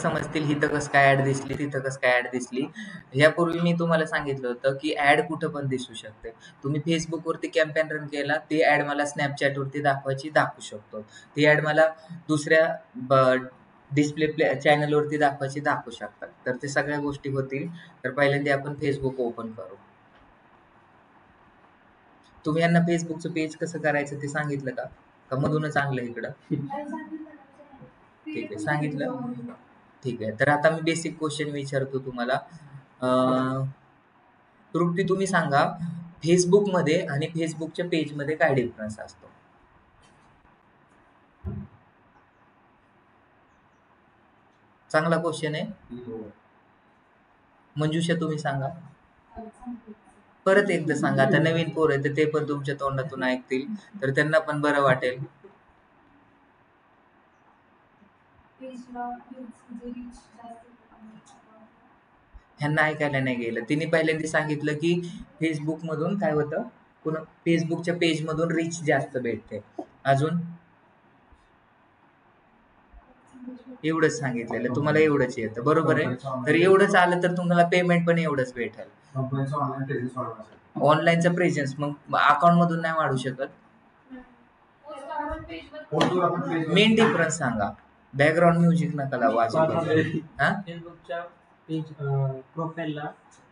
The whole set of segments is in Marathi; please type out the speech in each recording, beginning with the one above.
समजतील इथं कसं काय ऍड दिसली, तिथं कसं काय ऍड दिसली. यापूर्वी मी तुम्हाला सांगितलं होतं की ऍड कुठं पण दिसू शकते. तुम्ही फेसबुकवरती कॅम्पेन रन केला, ती ऍड मला स्नॅपचॅटवरती दाखवू शकतो. ती ऍड मला दुसऱ्या डिस्प्ले चॅनलवरती दाखवू शकतात. तर ते सगळ्या गोष्टी होतील. तर पहिल्यांदा आपण फेसबुक ओपन करू. तुम्ही यांना फेसबुकचं पेज कसं करायचं ते सांगितलं का? का मधूनच आणलं इकडं? ठीक आहे, सांगितलं. ठीक आहे, तर आता मी बेसिक क्वेश्चन विचारतो तुम्हाला. तृप्ती, तुम्ही सांगा, फेसबुकमध्ये आणि फेसबुकच्या पेजमध्ये काय डिफरन्स असतो? चांगला क्वेश्चन आहे. मंजुषा, तुम्ही सांगा. परत एकदा सांगा. आता नवीन पोर आहे तर ते पण तुमच्या तोंडातून ऐकतील, तर त्यांना पण बरं वाटेल. ह्यांना ऐकायला नाही गेलं. तिने पहिल्यांदा सांगितलं की फेसबुक मधून काय होतं, पुन्हा फेसबुकच्या पेज मधून रीच जास्त भेटते. अजून एवढंच सांगितलेलं. तुम्हाला एवढंच येतं, बरोबर आहे. तर एवढंच आलं तर तुम्हाला पेमेंट पण एवढंच भेटेल. ऑनलाईनचा प्रेझेन्स मग अकाउंट मधून नाही वाढू शकत. मेन डिफरन्स सांगा. बॅकग्राऊंड म्युझिक नका लावू फेसबुकच्या पेज प्रोफाईलला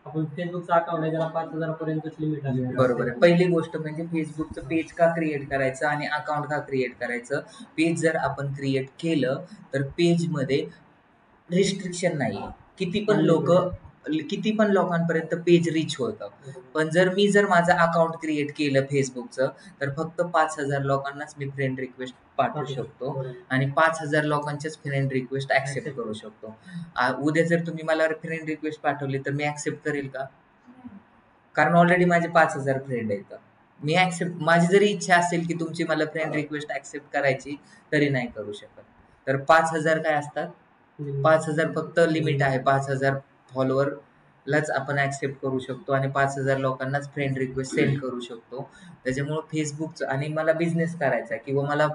आपण फेसबुकचा अकाउंट आहे त्याला 5,000 पर्यंतच लिमिट आहे. बरोबर आहे. पहिली गोष्ट म्हणजे फेसबुकचं पेज का क्रिएट करायचं आणि अकाउंट का क्रिएट करायचं. पेज जर आपण क्रिएट केलं तर पेजमध्ये रिस्ट्रिक्शन नाहीये. किती पण लोकांपर्यंत पेज रीच होतं. पण जर माझं अकाउंट क्रिएट केलं फेसबुकचं, तर फक्त 5,000 लोकांनाच मी फ्रेंड रिक्वेस्ट पाठवू शकतो आणि 5,000 लोकांच्याच फ्रेंड रिक्वेस्ट ऍक्सेप्ट करू शकतो. उद्या जर तुम्ही मला फ्रेंड रिक्वेस्ट पाठवली तर मी ऍक्सेप्ट करेल का? कारण ऑलरेडी माझे 5,000 फ्रेंड आहेत. मी ऍक्सेप्ट, माझी जरी इच्छा असेल की तुमची मला फ्रेंड रिक्वेस्ट ऍक्सेप्ट करायची, तरी नाही करू शकत. तर 5,000 काय असतात? 5,000 फक्त लिमिट आहे. 5,000 फॉलोअरलाच आपण ऍक्सेप्ट करू शकतो आणि 5,000 लोकांनाच फ्रेंड रिक्वेस्ट सेंड करू शकतो. त्याच्यामुळे फेसबुकचं, आणि मला बिझनेस करायचा आहे किंवा मला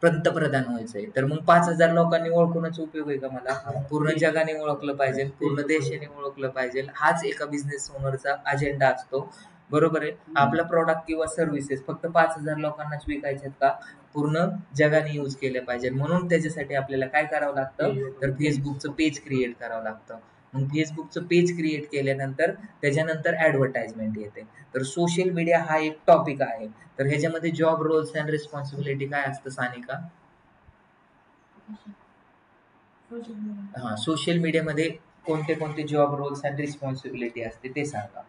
पंतप्रधान व्हायचंय, तर मग 5,000 लोकांनी ओळखूनच उपयोग आहे का मला? पूर्ण जगाने ओळखलं पाहिजे, पूर्ण देशाने ओळखलं पाहिजे. हाच एका बिझनेस ओनरचा अजेंडा असतो, बरोबर आहे. आपला प्रॉडक्ट किंवा सर्व्हिसेस फक्त 5,000 लोकांनाच विकायचे का? पूर्ण जगाने यूज केले पाहिजे. म्हणून त्याच्यासाठी आपल्याला काय करावं लागतं, तर फेसबुकचं पेज क्रिएट करावं लागतं. मग फेसबुकचं पेज क्रिएट केल्यानंतर त्याच्यानंतर ऍडव्हर्टाइजमेंट येते. तर सोशल मीडिया हा एक टॉपिक आहे. तर ह्याच्यामध्ये जॉब रोल्स अँड रिस्पॉन्सिबिलिटी काय असतं सानिका? हा, सोशल मीडियामध्ये कोणते कोणते जॉब रोल्स अँड रिस्पॉन्सिबिलिटी असते ते सांगा.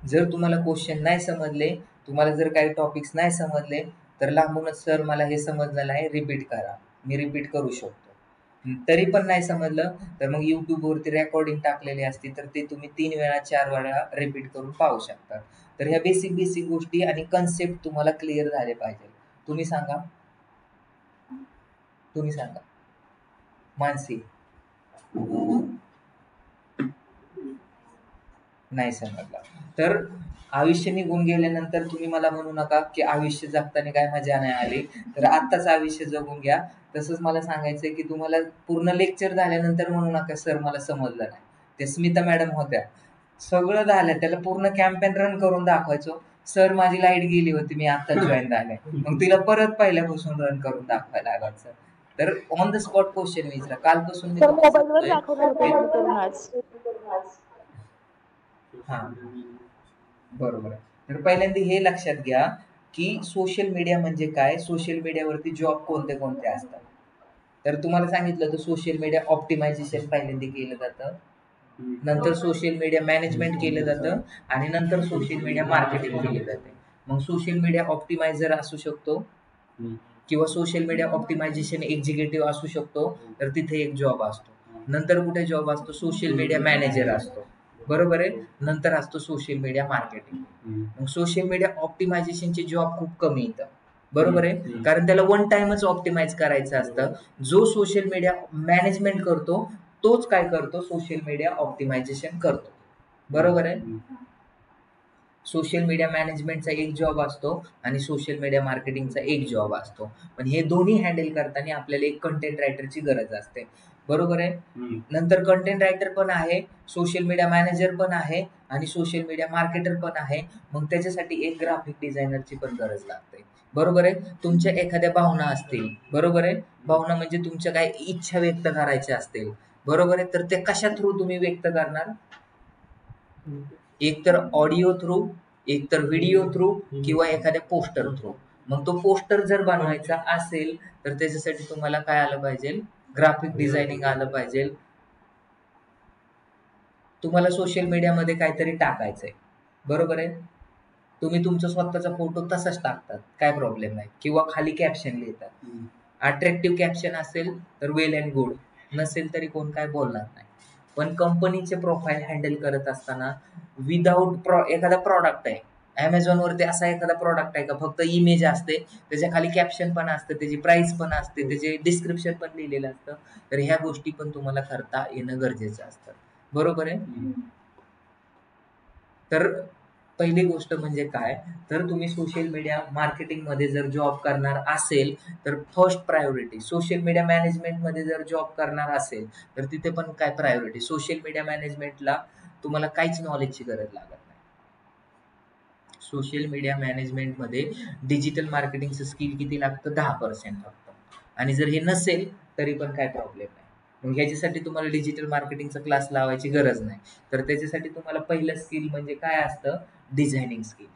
जर तुम्हाला क्वेश्चन नाही समजले, तुम्हाला जर काही टॉपिक्स नाही समजले, तर लांबूनच सर मला हे समजलं नाही रिपीट करा. मी रिपीट करू शकतो. तरी पण नाही समजलं तर मग युट्यूबवरती रेकॉर्डिंग टाकलेली असते, तर ते तुम्ही 3 वेळा 4 वेळा रिपीट करून पाहू शकता. तर ह्या बेसिक गोष्टी आणि कन्सेप्ट तुम्हाला क्लिअर झाले पाहिजे. तुम्ही सांगा. मानसी, नाही समजला. तर आयुष्य निघून गेल्यानंतर तुम्ही मला म्हणू नका की आयुष्य जगताना काय मजा नाही आली. तर आत्ताच आयुष्य जगून घ्या. तसंच मला सांगायचंय की तुम्हाला पूर्ण लेक्चर झाल्यानंतर म्हणू नका सर मला समजलं नाही. ते स्मिता मॅडम होत्या, सगळं झालं त्याला पूर्ण कॅम्पेन रन करून दाखवायचो. सर माझी लाईट गेली होती, मी आता जॉईन झाले. मग तिला परत पहिल्यापासून रन करून दाखवायला लागायचं. तर ऑन द स्पॉट क्वेश्चन विचारा. कालपासून मी हा, बरोबर आहे. तर पहिल्यांदा हे लक्षात घ्या की सोशल मीडिया म्हणजे काय, सोशल मीडियावरती जॉब कोणते कोणते असतात. तर तुम्हाला सांगितलं तर सोशल मीडिया ऑप्टिमायझेशन पहिल्यांदा केलं जातं, नंतर सोशल मीडिया मॅनेजमेंट केलं जातं आणि नंतर सोशल मीडिया मार्केटिंग केले जाते. मग सोशल मीडिया ऑप्टिमायझर असू शकतो किंवा सोशल मीडिया ऑप्टिमायझेशन एक्झिक्युटिव्ह असू शकतो. तर तिथे एक जॉब असतो. नंतर कुठे जॉब असतो, सोशल मीडिया मॅनेजर असतो, बरोबर आहे. नंतर असतो सोशल मीडिया मार्केटिंग. मग सोशल मीडिया ऑप्टिमायझेशनचे जॉब खूप कमी येतं, बरोबर आहे. कारण त्याला वन टाइमच ऑप्टिमाइज करायचं असतं. जो सोशल मीडिया मॅनेजमेंट करतो तोच काय करतो, सोशल मीडिया ऑप्टिमायझेशन करतो, बरोबर आहे. सोशल मीडिया मॅनेजमेंटचा एक जॉब असतो आणि सोशल मीडिया मार्केटिंगचा एक जॉब असतो. पण हे दोन्ही हँडल करताना आपल्याला एक कंटेंट रायटरची गरज असते. बरोबर आहे. नंतर कंटेंट रायटर पण आहे, सोशल मीडिया मॅनेजर पण आहे आणि सोशल मीडिया मार्केटर पण आहे. मग त्याच्यासाठी एक ग्राफिक डिझायनरची पण गरज लागते. बरोबर आहे. तुमच्या एखाद्या भावना असतील, बरोबर आहे. भावना म्हणजे तुमच्या काही इच्छा व्यक्त करायच्या असतील, बरोबर आहे. तर ते कशा थ्रू तुम्ही व्यक्त करणार? एक तर ऑडिओ थ्रू, एक तर व्हिडिओ थ्रू किंवा एखाद्या पोस्टर थ्रू. मग तो पोस्टर जर बनवायचा असेल तर त्याच्यासाठी तुम्हाला काय आलं पाहिजे? ग्राफिक डिझायनिंग आलं पाहिजे. तुम्हाला सोशल मीडियामध्ये काहीतरी टाकायचंय, बरोबर आहे. तुम्ही तुमचा स्वतःचा फोटो तसाच टाकतात, काय प्रॉब्लेम नाही, किंवा खाली कॅप्शन लिहितात. अट्रॅक्टिव्ह कॅप्शन असेल तर वेल अँड गुड, नसेल तरी कोण काय बोलणार नाही. पण कंपनीचे प्रोफाईल हँडल करत असताना विदाऊट एखादा प्रॉडक्ट आहे, Amazonवरती असा एखादा प्रॉडक्ट आहे का फक्त इमेज असते, त्याच्या खाली कॅप्शन पण असतं, त्याची प्राइस पण असते, त्याचे डिस्क्रिप्शन पण लिहिलेलं असतं. तर ह्या गोष्टी पण तुम्हाला करता येणं गरजेचं असतं. बरोबर आहे. तर पहिली गोष्ट म्हणजे काय, तर तुम्ही सोशल मीडिया मार्केटिंगमध्ये जर जॉब करणार असेल तर फर्स्ट प्रायोरिटी सोशल मीडिया मॅनेजमेंटमध्ये जर जॉब करणार असेल तर तिथे पण काय प्रायोरिटी, सोशल मीडिया मॅनेजमेंटला तुम्हाला काहीच नॉलेजची गरज लागत नाही. सोशल मीडिया मॅनेजमेंटमध्ये डिजिटल मार्केटिंगचं स्किल किती लागतं? 10% फक्त. आणि जर हे नसेल तरी पण काय प्रॉब्लेम नाही. मग ह्याच्यासाठी तुम्हाला डिजिटल मार्केटिंगचा क्लास लावायची गरज नाही. तर त्याच्यासाठी तुम्हाला पहिलं स्किल म्हणजे काय असतं? Designing skill.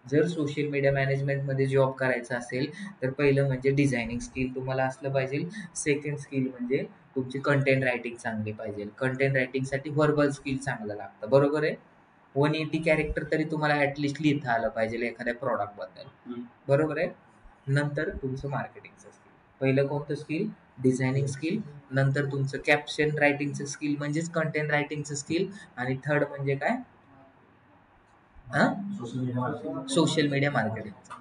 जर सोशल मीडिया मॅनेजमेंटमध्ये जॉब करायचा असेल तर पहिलं म्हणजे डिझायनिंग स्किल तुम्हाला असलं पाहिजे. सेकंड स्किल म्हणजे तुमची कंटेंट रायटिंग चांगली पाहिजे. कंटेंट रायटिंगसाठी व्हर्बल स्किल चांगलं लागतं, बरोबर आहे. 180 कॅरेक्टर तरी तुम्हाला ऍटलिस्ट लिहिता आलं पाहिजे एखाद्या प्रॉडक्ट बद्दल, बरोबर आहे. नंतर तुमचं मार्केटिंगचं स्किल. पहिलं कोणतं स्किल? Designing skill. नंतर तुमचं कॅप्शन रायटिंगचं स्किल म्हणजेच कंटेंट रायटिंगचं स्किल. आणि थर्ड म्हणजे काय? सोशल मीडिया मार्केटिंगचं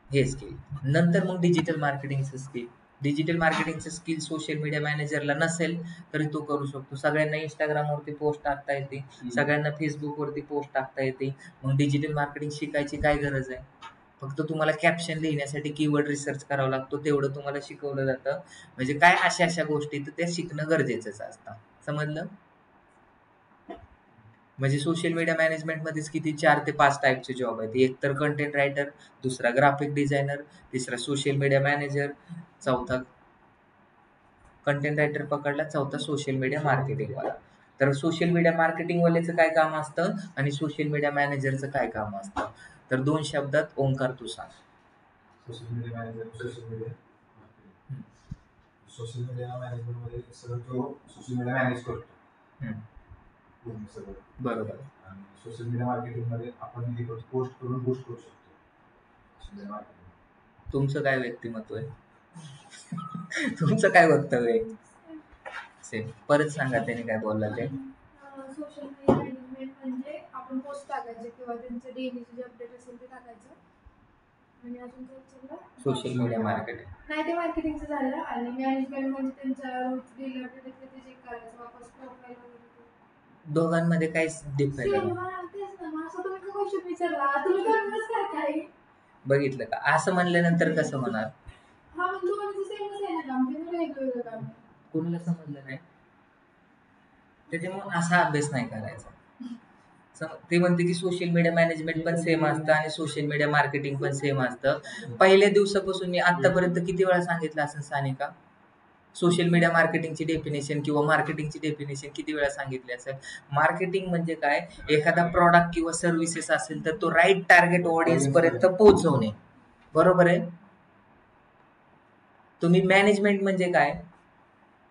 हे स्किल. नंतर मग डिजिटल मार्केटिंगचं स्किल. डिजिटल मार्केटिंगचं स्किल सोशल मीडिया मॅनेजरला नसेल तरी तो करू शकतो. सगळ्यांना इंस्टाग्रामवरती पोस्ट टाकता येते, सगळ्यांना फेसबुकवरती पोस्ट टाकता येते. मग डिजिटल मार्केटिंग शिकायची काय गरज आहे? फक्त तुम्हाला कॅप्शन लिहिण्यासाठी कीवर्ड रिसर्च करावा लागतो, तेवढं तुम्हाला शिकवलं जातं. म्हणजे काय अशा गोष्टी तर त्या शिकणं गरजेचंच असतं. समजलं? म्हणजे सोशल मीडिया मॅनेजमेंटमध्येच किती 4 ते 5 टाईपचे जॉब आहेत. एक तर कंटेंट रायटर, दुसरा ग्राफिक डिझायनर, तिसरा सोशल मीडिया मॅनेजर, चौथा कंटेंट रायटर पकडला, चौथा सोशल मीडिया मार्केटिंगवाला. तर सोशल मीडिया मार्केटिंगवाल्याचं काय काम असतं आणि सोशल मीडिया मॅनेजरचं काय काम असतं? तर 2 शब्दात ओंकार तू सांग. Social media management, social media मॅनेजमेंटमध्ये सगळं जो सोशल मीडिया मॅनेज करतो सगळं, बरोबर. आणि सोशल मीडिया मार्केटिंगमध्ये आपण हे पोस्ट करून बूस्ट करू शकतो. Social media marketing. तुमचं काय व्यक्तिमत्व आहे? तुमचं काय वक्तव्य आहे? सेम. परत सांगा त्याने काय बोलला ते. सोशल मीडिया मॅनेजमेंट म्हणजे आपण पोस्ट टाकायचे किंवा त्यांचं डेलीचे जे अपडेट असेल ते टाकायचं. आणि अजून काय विचारलं? Social media marketing. नाही, ते मार्केटिंगचं झालं. आणि मॅनेजमेंट म्हणजे त्यांच्या रोज डेली अपडेट असते ते चेक करायचं, वापस प्रोफाईल वगैरे. दोघांमध्ये काय डिफरन्स आहे? तेच ना, मग असं तुम्ही का क्वेश्चन विचारला? तुम्ही करणारच काय? बघितलं का? असं म्हणल्यानंतर कसं म्हणाल? हा, मग दोघांचं सेमच आहे ना काम, ते वेगवेगळं काम आहे. कोणाला समजलं नाही त्याच्यामुळे असा अभ्यास नाही करायचा. ते म्हणते की सोशल मीडिया मॅनेजमेंट पण सेम असतं आणि सोशल मीडिया मार्केटिंग पण सेम असतं. पहिल्या दिवसापासून मी आतापर्यंत किती वेळा सांगितलं असं सानिका? सोशल मीडिया मार्केटिंगची डेफिनेशन किंवा मार्केटिंगची डेफिनेशन किती वेळा सांगितली असेल? मार्केटिंग म्हणजे काय? एखादा प्रॉडक्ट किंवा सर्व्हिसेस असेल तर तो राईट टार्गेट ऑडियन्स पर्यंत पोहोचवणे, बरोबर आहे. तुम्ही मॅनेजमेंट म्हणजे काय?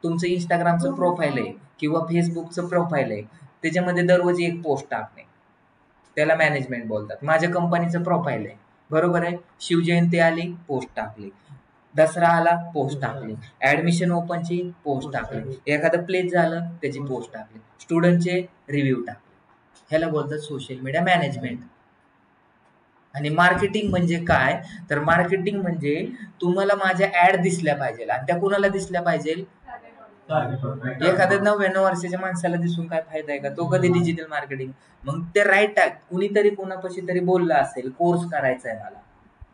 तुमचं इंस्टाग्रामचं प्रोफाईल आहे किंवा फेसबुकचं प्रोफाईल आहे, त्याच्यामध्ये दररोज एक पोस्ट टाकणे, त्याला मॅनेजमेंट बोलतात. माझ्या कंपनीचं प्रोफाईल आहे, बरोबर आहे. शिवजयंती आली, पोस्ट टाकली. दसरा आला, पोस्ट टाकली. ऍडमिशन ओपनची पोस्ट टाकली. एखादं प्लेस झालं, त्याची पोस्ट टाकली. स्टुडंटचे रिव्ह्यू टाकले. ह्याला बोलतात सोशल मीडिया मॅनेजमेंट. आणि मार्केटिंग म्हणजे काय? तर मार्केटिंग म्हणजे तुम्हाला माझ्या ऍड दिसल्या पाहिजे. आणि त्या कुणाला दिसल्या पाहिजे? एखाद्या 99 वर्षाच्या माणसाला दिसून काय फायदा आहे का? तो कधी डिजिटल मार्केटिंग. मग ते राईट टाक, कुणीतरी कोणापाशी तरी बोलला असेल कोर्स करायचा आहे मला,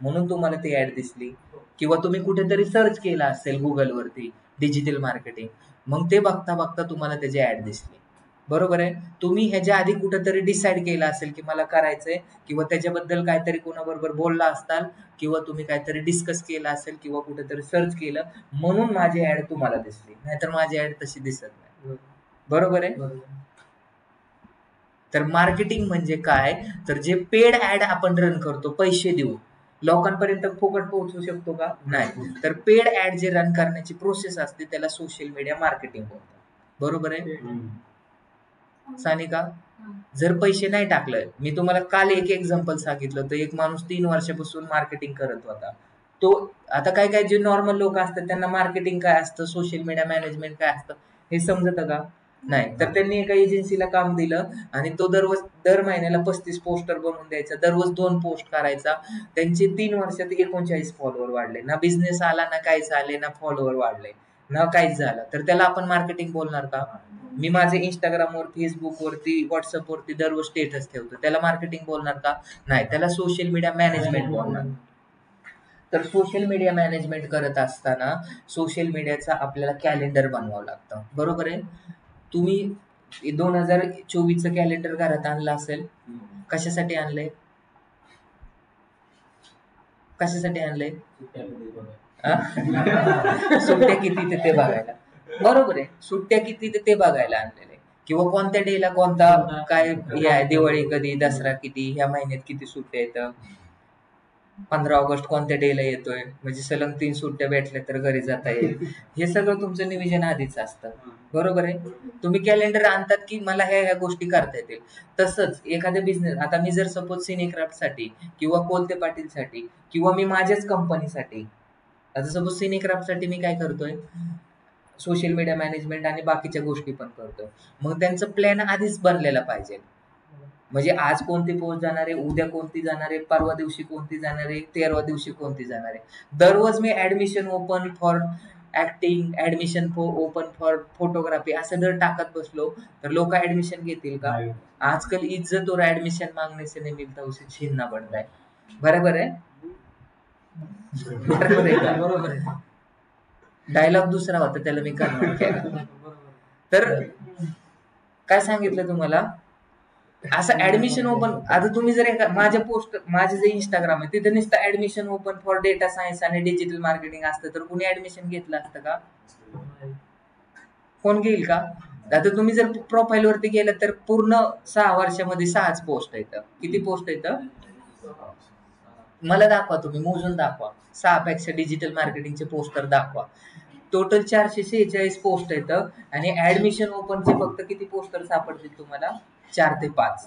म्हणून तुम्हाला ती ऍड दिसली, किंवा तुम्ही कुठेतरी सर्च केला असेल गुगलवरती डिजिटल मार्केटिंग, मग ते बघता बघता तुम्हाला त्याची ऍड दिसली. बरोबर आहे. तुम्ही ह्याच्या आधी कुठेतरी डिसाईड केला असेल की मला करायचंय, किंवा त्याच्याबद्दल काहीतरी कोणाबरोबर बोलला असताल, किंवा तुम्ही काहीतरी डिस्कस केलं असेल, किंवा कुठेतरी सर्च केलं, म्हणून माझी ऍड तुम्हाला दिसली, नाहीतर माझी ऍड तशी दिसत नाही. बरोबर आहे. तर मार्केटिंग म्हणजे काय, तर जे पेड ऍड आपण रन करतो पैसे देऊ, लोकांपर्यंत फुकट पोहोचू शकतो का? नाही. तर पेड ऍड जे रन करण्याची प्रोसेस असते त्याला सोशल मीडिया मार्केटिंग बोलतात. बरोबर आहे सानिका? जर पैसे नाही टाकलं, मी तुम्हाला काल एक एक्झाम्पल सांगितलं होतं, एक माणूस 3 वर्षापासून मार्केटिंग करत होता. तो आता काय काय जे नॉर्मल लोक असतात त्यांना मार्केटिंग काय असतं, सोशल मीडिया मॅनेजमेंट काय असतं हे समजतं का? नाही. तर त्यांनी एका एजन्सीला काम दिलं आणि तो दर महिन्याला 35 पोस्टर बनवून द्यायचा, दररोज 2 पोस्ट करायचा. त्यांचे 3 वर्षात 39 फॉलोअर वाढले. ना बिझनेस आला, ना काहीच आले, ना फॉलोअर वाढले, ना काहीच झालं. तर त्याला आपण मार्केटिंग बोलणार का? मी माझे इंस्टाग्रामवर, फेसबुकवरती, व्हॉट्सअपवरती दररोज स्टेटस ठेवतो, त्याला मार्केटिंग बोलणार का? नाही. त्याला सोशल मीडिया मॅनेजमेंट बोलणार. तर सोशल मीडिया मॅनेजमेंट करत असताना सोशल मीडियाचा आपल्याला कॅलेंडर बनवावं लागतं. बरोबर आहे. तुम्ही 2024चं कॅलेंडर घरात आणलं असेल, कशासाठी आणलंय? कशासाठी आणलंय? सुट्ट्या किती ते बघायला. बरोबर आहे. सुट्ट्या किती ते बघायला आणलेले, किंवा कोणत्या डेला कोणता काय हे आहे, दिवाळी कधी, दसरा किती, ह्या महिन्यात किती सुट्ट्या येतं, 15 ऑगस्ट कोणत्या डेला येतोय, म्हणजे सलग 3 सुट्ट्या भेटल्या तर घरी जाता येईल. हे सगळं तुमचं नियोजन आधीच असतं. बरोबर आहे. तुम्ही कॅलेंडर आणतात की मला ह्या गोष्टी करता येतील. तसंच एखाद्या बिझनेस, आता मी जर सपोज सिनेक्राफ्टसाठी किंवा कोलते पाटीलसाठी किंवा मी माझ्याच कंपनीसाठी, आता सपोज सिनेक्राफ्टसाठी मी काय करतोय, सोशल मीडिया मॅनेजमेंट आणि बाकीच्या गोष्टी पण करतोय. मग त्यांचं प्लॅन आधीच बनलेला पाहिजे. म्हणजे आज कोणती पोस्ट जाणार आहे, उद्या कोणती जाणार आहे, परवा दिवशी कोणती जाणार आहे, 13व्या दिवशी कोणती जाणार आहे. दररोज मी admission open for acting, admission open for photography असं जर टाकत बसलो तर लोक ऍडमिशन घेतील का? आजकाल इज्जत और ऍडमिशन मागने से नहीं मिलता उसे छीनना पड़ता है. बरोबर आहे. बरोबर आहे. डायलॉग दुसरा होता, त्याला मी कन्वर्ट केला. तर काय सांगितलं तुम्हाला, असं ऍडमिशन ओपन, आता तुम्ही जर माझे जे इंस्टाग्राम आहे तिथे नुसतं admission open for data science आणि डिजिटल मार्केटिंग असतं तर कुणी ऍडमिशन घेतलं असतं का? कोण घेईल का? आता तुम्ही जर प्रोफाईल वरती गेलं तर पूर्ण 6 वर्षामध्ये 6च पोस्ट येतं. किती पोस्ट येतं मला दाखवा, तुम्ही मोजून दाखवा. 6 पेक्षा डिजिटल मार्केटिंगचे पोस्टर दाखवा. टोटल 446 पोस्ट येतं आणि ऍडमिशन ओपनचे फक्त किती पोस्टर सापडतील तुम्हाला? 4 ते 5.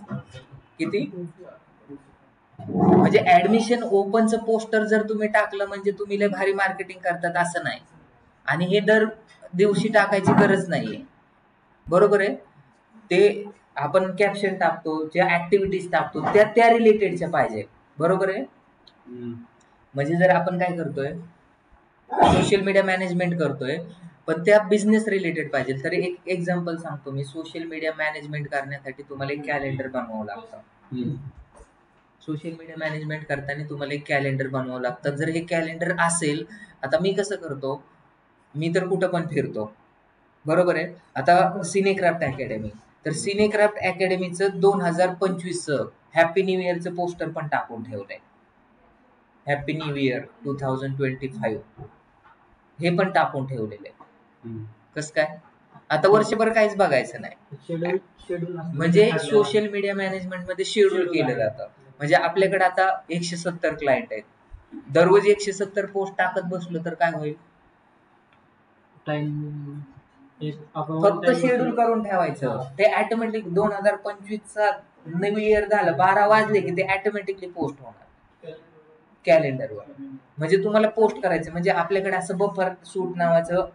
किती? म्हणजे ऍडमिशन ओपनचं पोस्टर जर तुम्ही टाकलं म्हणजे तुम्ही लय भारी मार्केटिंग करतात असं नाही. आणि हे दर दिवशी टाकायची गरज नाहीये. बरोबर आहे. ते आपण कॅप्शन टाकतो, ज्या ऍक्टिव्हिटीज टाकतो त्या रिलेटेडच्या पाहिजे. बरोबर आहे. म्हणजे जर आपण काय करतोय, सोशल मीडिया मॅनेजमेंट करतोय पण त्या बिझनेस रिलेटेड पाहिजे. तर एक एक्झाम्पल सांगतो मी. सोशल मीडिया मॅनेजमेंट करण्यासाठी तुम्हाला एक कॅलेंडर बनवावं लागतं. सोशल मीडिया मॅनेजमेंट करताना तुम्हाला एक कॅलेंडर बनवावं लागतं. जर हे कॅलेंडर असेल, आता मी कसं करतो, मी तर कुठं पण फिरतो. बरोबर आहे. आता सिनेक्राफ्ट अकॅडमी, तर सिनेक्राफ्ट अकॅडमीचं 2025चं हॅपी न्यू इयरचं पोस्टर पण टाकून ठेवलंय. हॅपी न्यू इयर 2025 हे पण टाकून ठेवलेलं आहे. कसं काय? आता वर्षभर काहीच बघायचं नाही. म्हणजे सोशल मीडिया मॅनेजमेंट मध्ये शेड्यूल केलं जातं. म्हणजे आपल्याकडे आता 170 क्लायंट आहेत. दररोज 170 पोस्ट टाकत बसलो तर काय होईल? फक्त शेड्यूल करून ठेवायचं. ते ऑटोमॅटिक 2025चा न्यू इयर झालं, 12 वाजले की ते ऑटोमॅटिकली पोस्ट होणार कॅलेंडरवर. म्हणजे तुम्हाला पोस्ट करायचं, म्हणजे आपल्याकडे असं बफर सूट नावाचं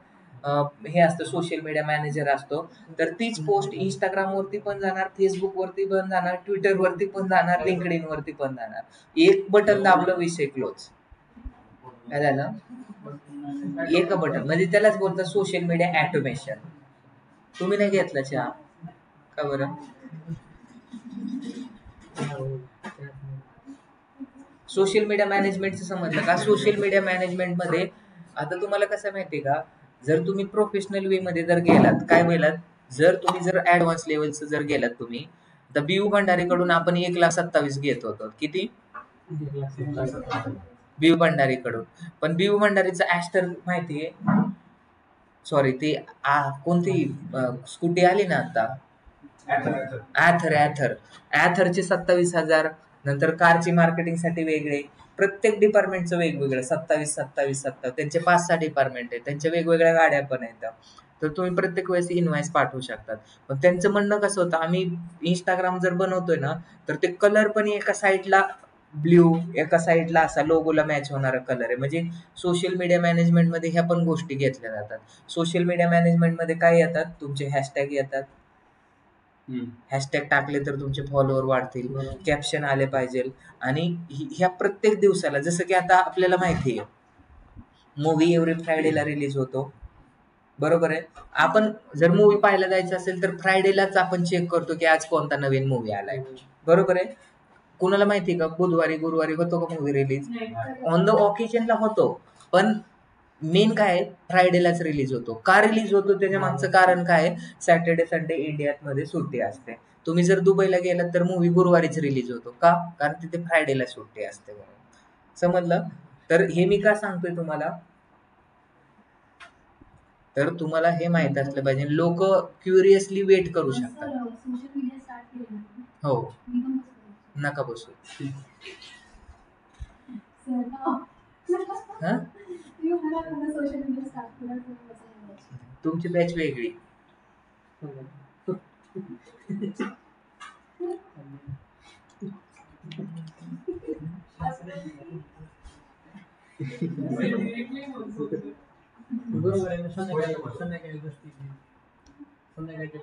हे असतं, सोशल मीडिया मॅनेजर असतो. तर तीच पोस्ट इंस्टाग्राम वरती पण जाणार, फेसबुक वरती पण जाणार, ट्विटर वरती पण जाणार, लिंक्डइन वरती पण जाणार. एक बटन दाबलं, विषय क्लोज. काय झालं? एका बटन म्हणजे त्यालाच बोलतात सोशल मीडिया ॲटोमेशन. तुम्ही नाही घेतला चहा का बरं? सोशल मीडिया मॅनेजमेंटचं समजलं का? सोशल मीडिया मॅनेजमेंटमध्ये आता तुम्हाला कसं माहिती का, जर तुम्ही प्रोफेशनल वे मध्ये जर गेलात, काय गेलात, जर तुम्ही जर ऍडव्हान्स लेवलचं जर गेलात तुम्ही, तर बीयू भंडारीकडून आपण 1,27,000 घेत होतो. किती? बीयू भंडारीकडून. पण बीयू भंडारीचं ॲस्टर माहितीये, सॉरी ती कोणती स्कूटी आली ना आता, ॲथरचे 27,000. नंतर कारची मार्केटिंगसाठी वेगळे, प्रत्येक डिपार्टमेंटचं वेगवेगळं 27. त्यांचे 5-6 डिपार्टमेंट आहेत, त्यांच्या वेगवेगळ्या गाड्या पण आहेत. तर तुम्ही प्रत्येक वेळेस इनव्हॉइस पाठवू शकतात. पण त्यांचं म्हणणं कसं होतं, आम्ही इंस्टाग्राम जर बनवतोय ना, तर ते कलर पण एका साईडला ब्ल्यू, एका साईडला असा लोगोला मॅच होणारा कलर आहे. म्हणजे सोशल मीडिया मॅनेजमेंटमध्ये ह्या पण गोष्टी घेतल्या जातात. सोशल मीडिया मॅनेजमेंटमध्ये काय येतात, तुमचे हॅशटॅग येतात. हॅशटॅग टाकले तर तुमचे फॉलोअर वाढतील, कॅप्शन आले पाहिजे. आणि ह्या प्रत्येक दिवसाला, जसं की आता आपल्याला माहिती आहे मूवी एव्हरी फ्रायडेला रिलीज होतो, बरोबर आहे. आपण जर मूवी पाहायला जायचं असेल तर फ्रायडेलाच आपण चेक करतो की आज कोणता नवीन मूवी आलाय, बरोबर आहे. कुणाला माहिती आहे का बुधवारी गुरुवारी होतो का मूवी रिलीज? ऑन द ऑकेजनला होतो, पण मेन काय आहे, फ्रायडेलाच रिलीज होतो. का रिलीज होतो त्याच्या मागचं कारण काय आहे, सॅटर्डे संडे इंडियामध्ये सुट्टी असते. तुम्ही जर दुबईला गेलात तर मूवी गुरुवारीच रिलीज होतो. का? कारण तिथे फ्रायडेला सुट्टी असते म्हणून. समजलं? तर हे मी का सांगतोय तुम्हाला, तर तुम्हाला हे माहित असलं पाहिजे, लोक क्युरियसली वेट करू शकतात. हो, नका बसू. हा, तुमची बॅच वेगळी. बरोबर आहे. संध्याकाळी गोष्टी संध्याकाळच्या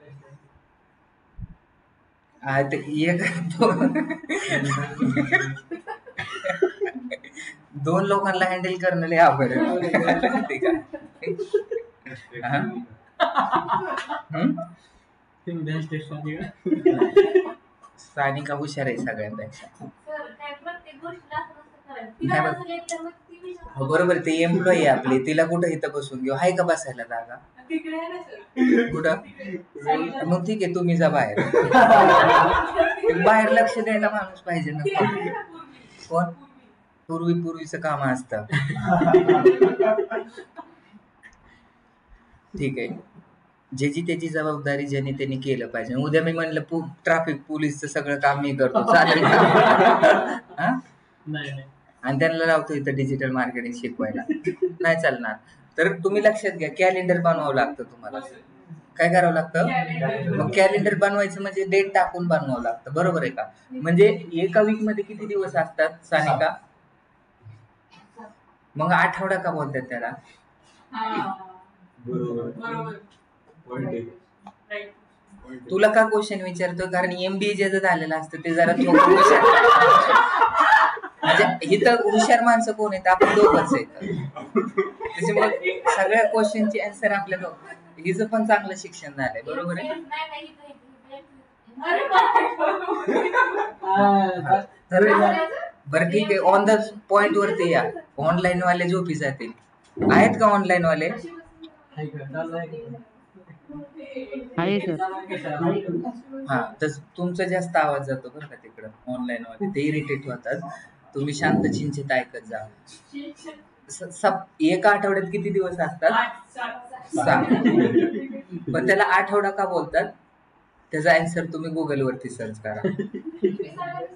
दोन लोकांना हँडल करणं लय अवघड आहे. सानिका हुशार आहे सगळ्यांपेक्षा. हो बरोबर, ते एम्प्लॉई आहे आपली, तिला कुठं इथं बसून घेऊ, आहे का बसायला जागा कुठं? मग ठीक आहे, तुम्ही जा बाहेर. बाहेर लक्ष द्यायला माणूस पाहिजे ना. कोण? पूर्वीचं काम असतं. ठीक आहे, ज्याची त्याची जबाबदारी ज्यांनी त्यांनी केलं पाहिजे. उद्या मी म्हणलं ट्रॅफिक पोलीसचं सगळं काम मी करतो, चालेल का? नाही. आणि त्यांना लावतो इथं डिजिटल मार्केटिंग शिकवायला, नाही चालणार. तर तुम्ही लक्षात घ्या, कॅलेंडर बनवावं लागतं तुम्हाला. काय करावं लागतं? मग कॅलेंडर बनवायचं म्हणजे डेट टाकून बनवावं लागतं, बरोबर आहे का? म्हणजे एका वीक मध्ये किती दिवस असतात सानिका? मग आठवडा का बोलतात त्याला? तुला का क्वेश्चन विचारतो, कारण MBA ज्याचं झालेलं असतं ते जरा म्हणजे इथं हुशार माणसं कोण आहेत? आपण दोघंच आहेत. त्याच्यामुळे सगळ्या क्वेश्चनची आन्सर आपल्या दोघं. हिचं पण चांगलं शिक्षण झालंय, बरोबर आहे. बरं ठीक आहे, ऑन द पॉइंट वरती या. ऑनलाईन वाले झोपी जातील, आहेत का ऑनलाईन वाले? हा, तर तुमचा जास्त आवाज जातो बरं का तिकडं, ऑनलाईन वाले ते इरिटेट होतात. तुम्ही शांत चिंचित ऐकत जा. एका आठवड्यात किती दिवस असतात? 7. पण त्याला आठवडा का बोलतात? त्याचा आन्सर तुम्ही गुगल वरती सर्च करा.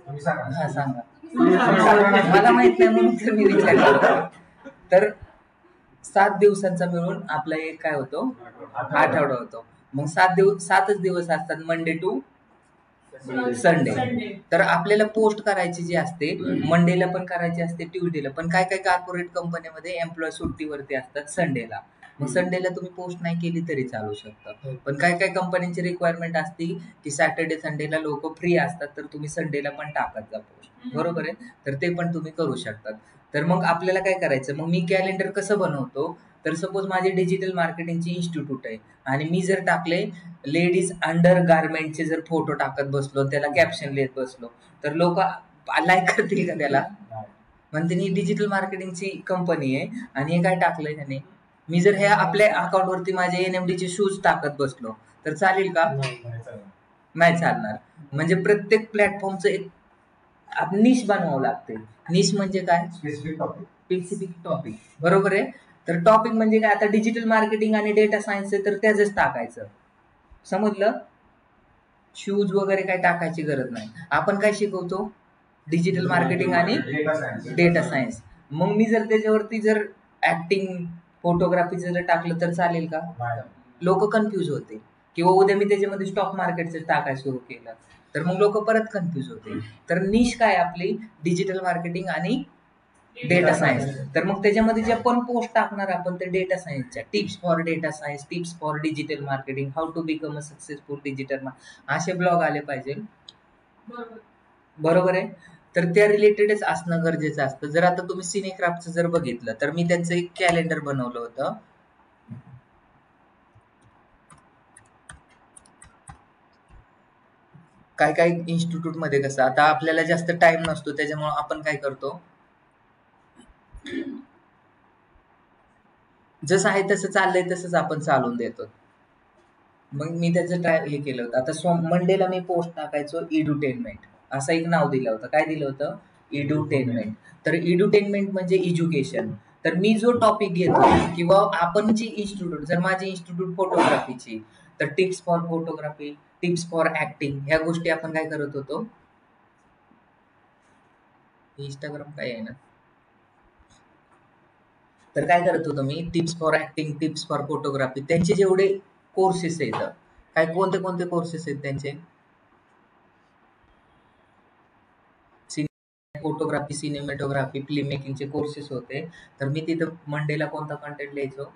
हा सांगा. मला माहित नाही म्हणून तर मी विचारलं. तर 7 दिवसांचा मिळून आपला एक काय होतो? आठवडा होतो. मग 7च दिवस असतात, मंडे टू संडे. तर आपल्याला पोस्ट करायची जी असते, मंडेला पण करायची असते, ट्यूजडेला पण. काय काय कॉर्पोरेट कंपनीमध्ये एम्प्लॉय सुट्टीवरती असतात संडेला. मग संडेला तुम्ही पोस्ट नाही केली तरी चालू शकतं. पण काय काय कंपन्यांची रिक्वायरमेंट असते की सॅटर्डे संडेला लोक फ्री असतात, तर तुम्ही संडेला पण टाकत जा पोस्ट, बरोबर आहे. तर ते पण तुम्ही करू शकतात. तर मग आपल्याला काय करायचं, मग मी कॅलेंडर कसं बनवतो, तर सपोज माझी डिजिटल मार्केटिंगची इन्स्टिट्यूट आहे आणि मी जर टाकले लेडीज अंडर गार्मेंटचे जर फोटो टाकत बसलो, त्याला कॅप्शन लिहित बसलो, तर लोक लाईक करतील का त्याला? म्हणते ही डिजिटल मार्केटिंगची कंपनी आहे आणि हे काय टाकलंय त्याने. मी जर ह्या आपल्या अकाउंटवरती माझे NMD चे शूज टाकत बसलो तर चालेल का? नाही चालणार. म्हणजे प्रत्येक प्लॅटफॉर्मचं एक निश बनवावं लागते. निश म्हणजे काय? स्पेसिफिक टॉपिक, बरोबर आहे. तर टॉपिक म्हणजे काय, आता डिजिटल मार्केटिंग आणि डेटा सायन्स आहे तर त्याच टाकायचं, समजलं. शूज वगैरे काय टाकायची गरज नाही. आपण काय शिकवतो, डिजिटल मार्केटिंग आणि डेटा सायन्स. मग मी जर त्याच्यावरती जर ऍक्टिंग फोटोग्राफीचं जर टाकलं तर चालेल का? लोक कन्फ्यूज होते. किंवा उद्या मी त्याच्यामध्ये स्टॉक मार्केटचं टाकायला सुरू केलं तर मग लोक परत कन्फ्यूज होते. तर निश काय आपली, डिजिटल मार्केटिंग आणि डेटा सायन्स. तर मग त्याच्यामध्ये जे आपण पोस्ट टाकणार आपण ते डेटा सायन्सच्या, tips for data science, tips for digital marketing, how to become a successful digital असे ब्लॉग आले पाहिजे, बरोबर आहे. तर त्या रिलेटेडच असणं गरजेचं असतं. जर आता तुम्ही सिनेक्राफ्टचं जर बघितलं तर मी त्यांचं एक कॅलेंडर बनवलं होतं. काय काय इन्स्टिट्यूट मध्ये कसं, आता आपल्याला जास्त टाइम नसतो त्याच्यामुळे आपण काय करतो, जसं आहे तसं चाललंय तसंच आपण चालून देतो. मग मी त्याचं हे केलं होतं. आता मंडेला मी पोस्ट टाकायचो इडुटेनमेंट, असं एक नाव दिलं होतं. काय दिलं होतं? इडुटेनमेंट. तर इडुटेनमेंट म्हणजे एज्युकेशन. तर मी जो टॉपिक घेतो किंवा आपण जी इन्स्टिट्यूट, जर माझी इन्स्टिट्यूट फोटोग्राफीची, तर tips for photography, tips for acting, ह्या गोष्टी आपण काय करत होतो. इंस्टाग्राम काय आहे ना, तर काय करत होतो मी, tips for acting, tips for photography, त्यांचे जेवढे कोर्सेस आहेत, काय कोणते कोणते कोर्सेस आहेत त्यांचे, फोटोग्राफी, सिनेमॅटोग्राफी, फिल्म मेकिंगचे कोर्सेस होते. तर मी तिथं मंडेला कोणता कंटेंट लिहायचो,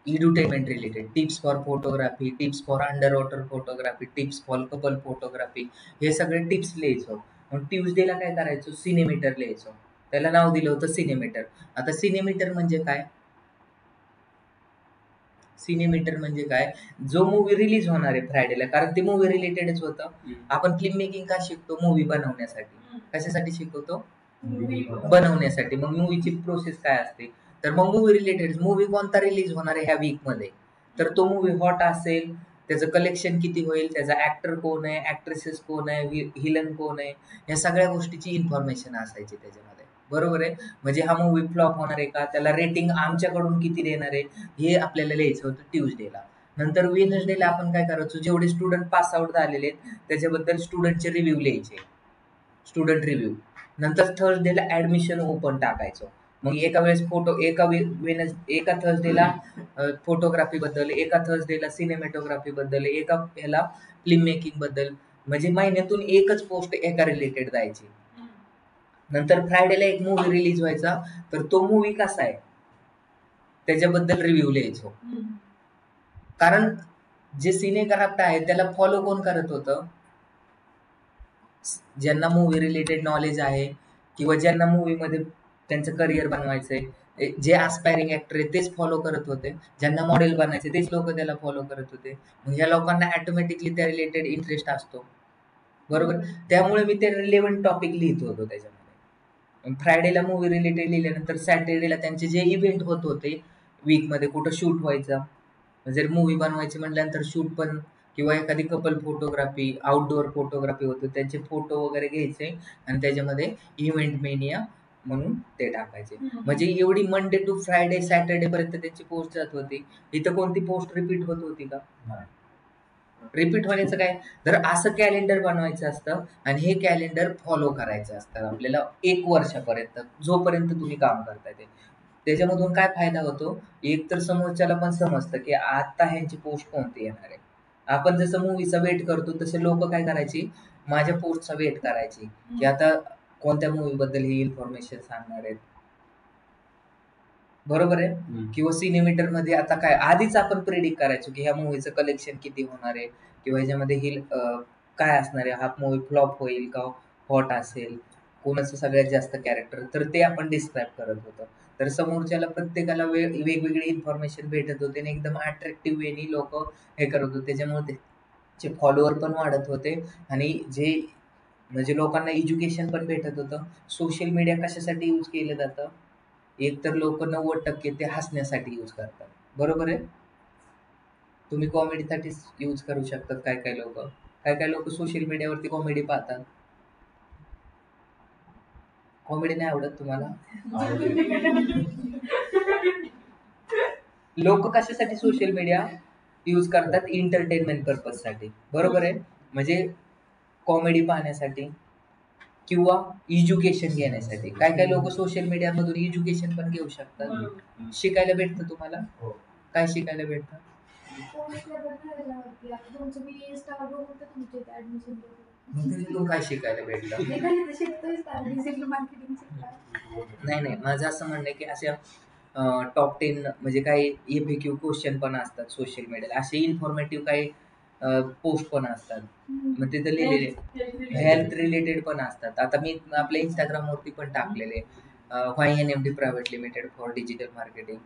edutainment related, tips for photography, tips for under water photography, tips for couple photography, हे सगळे टिप्स लिहायचो. मग ट्यूजडेला काय करायचो, सिनेमीटर लिहायचो. त्याला नाव दिलं होतं सिनेमीटर. आता सिनेमीटर म्हणजे काय, सिनेमीटर म्हणजे काय, जो मूवी रिलीज होणार आहे फ्रायडेला, कारण ते मूवी रिलेटेडच होतं. आपण फिल्म मेकिंग का शिकतो, मूवी बनवण्यासाठी. कशासाठी शिकवतो, बनवण्यासाठी. मग मूवीची प्रोसेस काय असते, तर मग मूवी रिलेटेड, मूवी कोणता रिलीज होणार आहे ह्या वीकमध्ये, तर तो मूवी हॉट असेल, त्याचं कलेक्शन किती होईल, त्याचा ऍक्टर कोण आहे, ऍक्ट्रेसेस कोण आहे, हिलन कोण आहे, या सगळ्या गोष्टीची इन्फॉर्मेशन असायची त्याच्यामध्ये, बरोबर आहे. म्हणजे हा मूवी फ्लॉप होणार आहे का, त्याला रेटिंग आमच्याकडून किती देणार आहे, हे आपल्याला लिहायचं होतं ट्यूजडेला. नंतर वेडनेसडेला आपण काय करायचो, जेवढे स्टुडंट पास आउट झालेले आहेत त्याच्याबद्दल स्टुडंटचे रिव्ह्यू लिहायचे, स्टुडंट रिव्ह्यू. नंतर थर्सडेला ऍडमिशन ओपन टाकायचो. मग एका वेळेस एका थर्सडेला फोटोग्राफी बद्दल, एका थर्सडेला सिनेमॅटोग्राफी बद्दल, एका ह्याला फिल्म मेकिंग बद्दल. म्हणजे महिन्यातून एकच पोस्ट एका रिलेटेड जायची. नंतर फ्रायडेला एक मूवी रिलीज व्हायचा, तर तो मूवी कसा आहे त्याच्याबद्दल रिव्ह्यू लिहायचो. कारण जे सिनेक्राफ्ट आहे त्याला फॉलो कोण करत होतं, ज्यांना मूवी रिलेटेड नॉलेज आहे किंवा ज्यांना मूवीमध्ये त्यांचं करिअर बनवायचंय, जे ॲस्पायरिंग ऍक्टर आहे तेच फॉलो करत होते, ज्यांना मॉडेल बनायचे तेच लोक त्याला फॉलो करत होते. मग ह्या लोकांना ऑटोमॅटिकली त्या रिलेटेड इंटरेस्ट असतो, बरोबर. त्यामुळे मी ते रिलेव्हंट टॉपिक लिहित होतो त्याच्यामध्ये. फ्रायडेला मूवी रिलेटेड लिहिल्यानंतर सॅटर्डेला त्यांचे जे इव्हेंट होत होते वीकमध्ये, कुठं शूट व्हायचं, जर मूवी बनवायची म्हटल्यानंतर शूट पण, किंवा एखादी कपल फोटोग्राफी, आउटडोअर फोटोग्राफी होते, त्यांचे फोटो वगैरे घ्यायचे आणि त्याच्यामध्ये इव्हेंट मेनिया म्हणून ते टाकायचे. म्हणजे एवढी मंडे टू फ्रायडे सॅटर्डे पर्यंत त्यांची पोस्ट जात होती. इथं कोणती पोस्ट रिपीट होत होती का? रिपीट होण्याचं काय, तर असं कॅलेंडर बनवायचं असतं आणि हे कॅलेंडर फॉलो करायचं असतं आपल्याला 1 वर्षापर्यंत, जोपर्यंत तुम्ही काम करताय ते. त्याच्यामधून काय फायदा होतो, एक तर समोरच्याला पण समजतं की आता ह्यांची पोस्ट कोणती येणार आहे. आपण जसं मूवीचा वेट करतो तसे लोक काय करायची, माझ्या पोस्टचा वेट करायची की आता कोणत्या मूवी बद्दल ही इन्फॉर्मेशन सांगणार आहेत, बरोबर आहे. किंवा सिनेमीटर मध्ये आता काय आधीच आपण प्रेडिक्ट करायचो की ह्या मूवीचं कलेक्शन किती होणार आहे किंवा ह्याच्यामध्ये काय असणार आहे, हा मूवी फ्लॉप होईल का हॉट असेल, कोणाचं सगळ्यात जास्त कॅरेक्टर, तर ते आपण डिस्क्राईब करत होतो. तर समोरच्याला प्रत्येकाला वेगवेगळी इन्फॉर्मेशन भेटत होते आणि एकदम अट्रॅक्टिव्ह वेनी लोक हे करत होते. त्याच्यामुळे त्याचे फॉलोअर पण वाढत होते आणि जे म्हणजे लोकांना एज्युकेशन पण भेटत होतं. सोशल मीडिया कशासाठी यूज केलं जातं? एक तर लोक 90% ते हसण्यासाठी यूज करतात. बरोबर आहे. तुम्ही कॉमेडीसाठी यूज करू शकतात. काय काय लोक सोशल मीडियावरती कॉमेडी पाहतात. कॉमेडी नाही आवडत तुम्हाला? लोक कशासाठी सोशल मीडिया यूज करतात? एंटरटेनमेंट पर्पज साठी. बरोबर आहे. म्हणजे कॉमेडी पाहण्यासाठी किंवा एज्युकेशन घेण्यासाठी. काय काय लोक सोशल मीडिया मधून एज्युकेशन पण घेऊ शकतात. शिकायला भेटतं तुम्हाला. हो. काय शिकायला भेटतं? त्याच्यावरती आता तुमचं मी इंस्टावर बघून तर तुमच्या इथे ऍडमिशन घेतलं. मग त्याच्यातून काय शिकायला भेटलं? ते काही तर शिकतोयच का डिजिटल मार्केटिंग नाही, माझं असं म्हणणं आहे की अशा टॉप 10 म्हणजे काही FAQ क्वेश्चन पण असतात सोशल मीडियाला. असे इन्फॉर्मेटिव्ह काही पोस्ट पण असतात. मग तिथं लिहिलेले हेल्थ रिलेटेड पण असतात. आता मी आपल्या इंस्टाग्रामवरती पण टाकलेले YNMD private limited for digital marketing,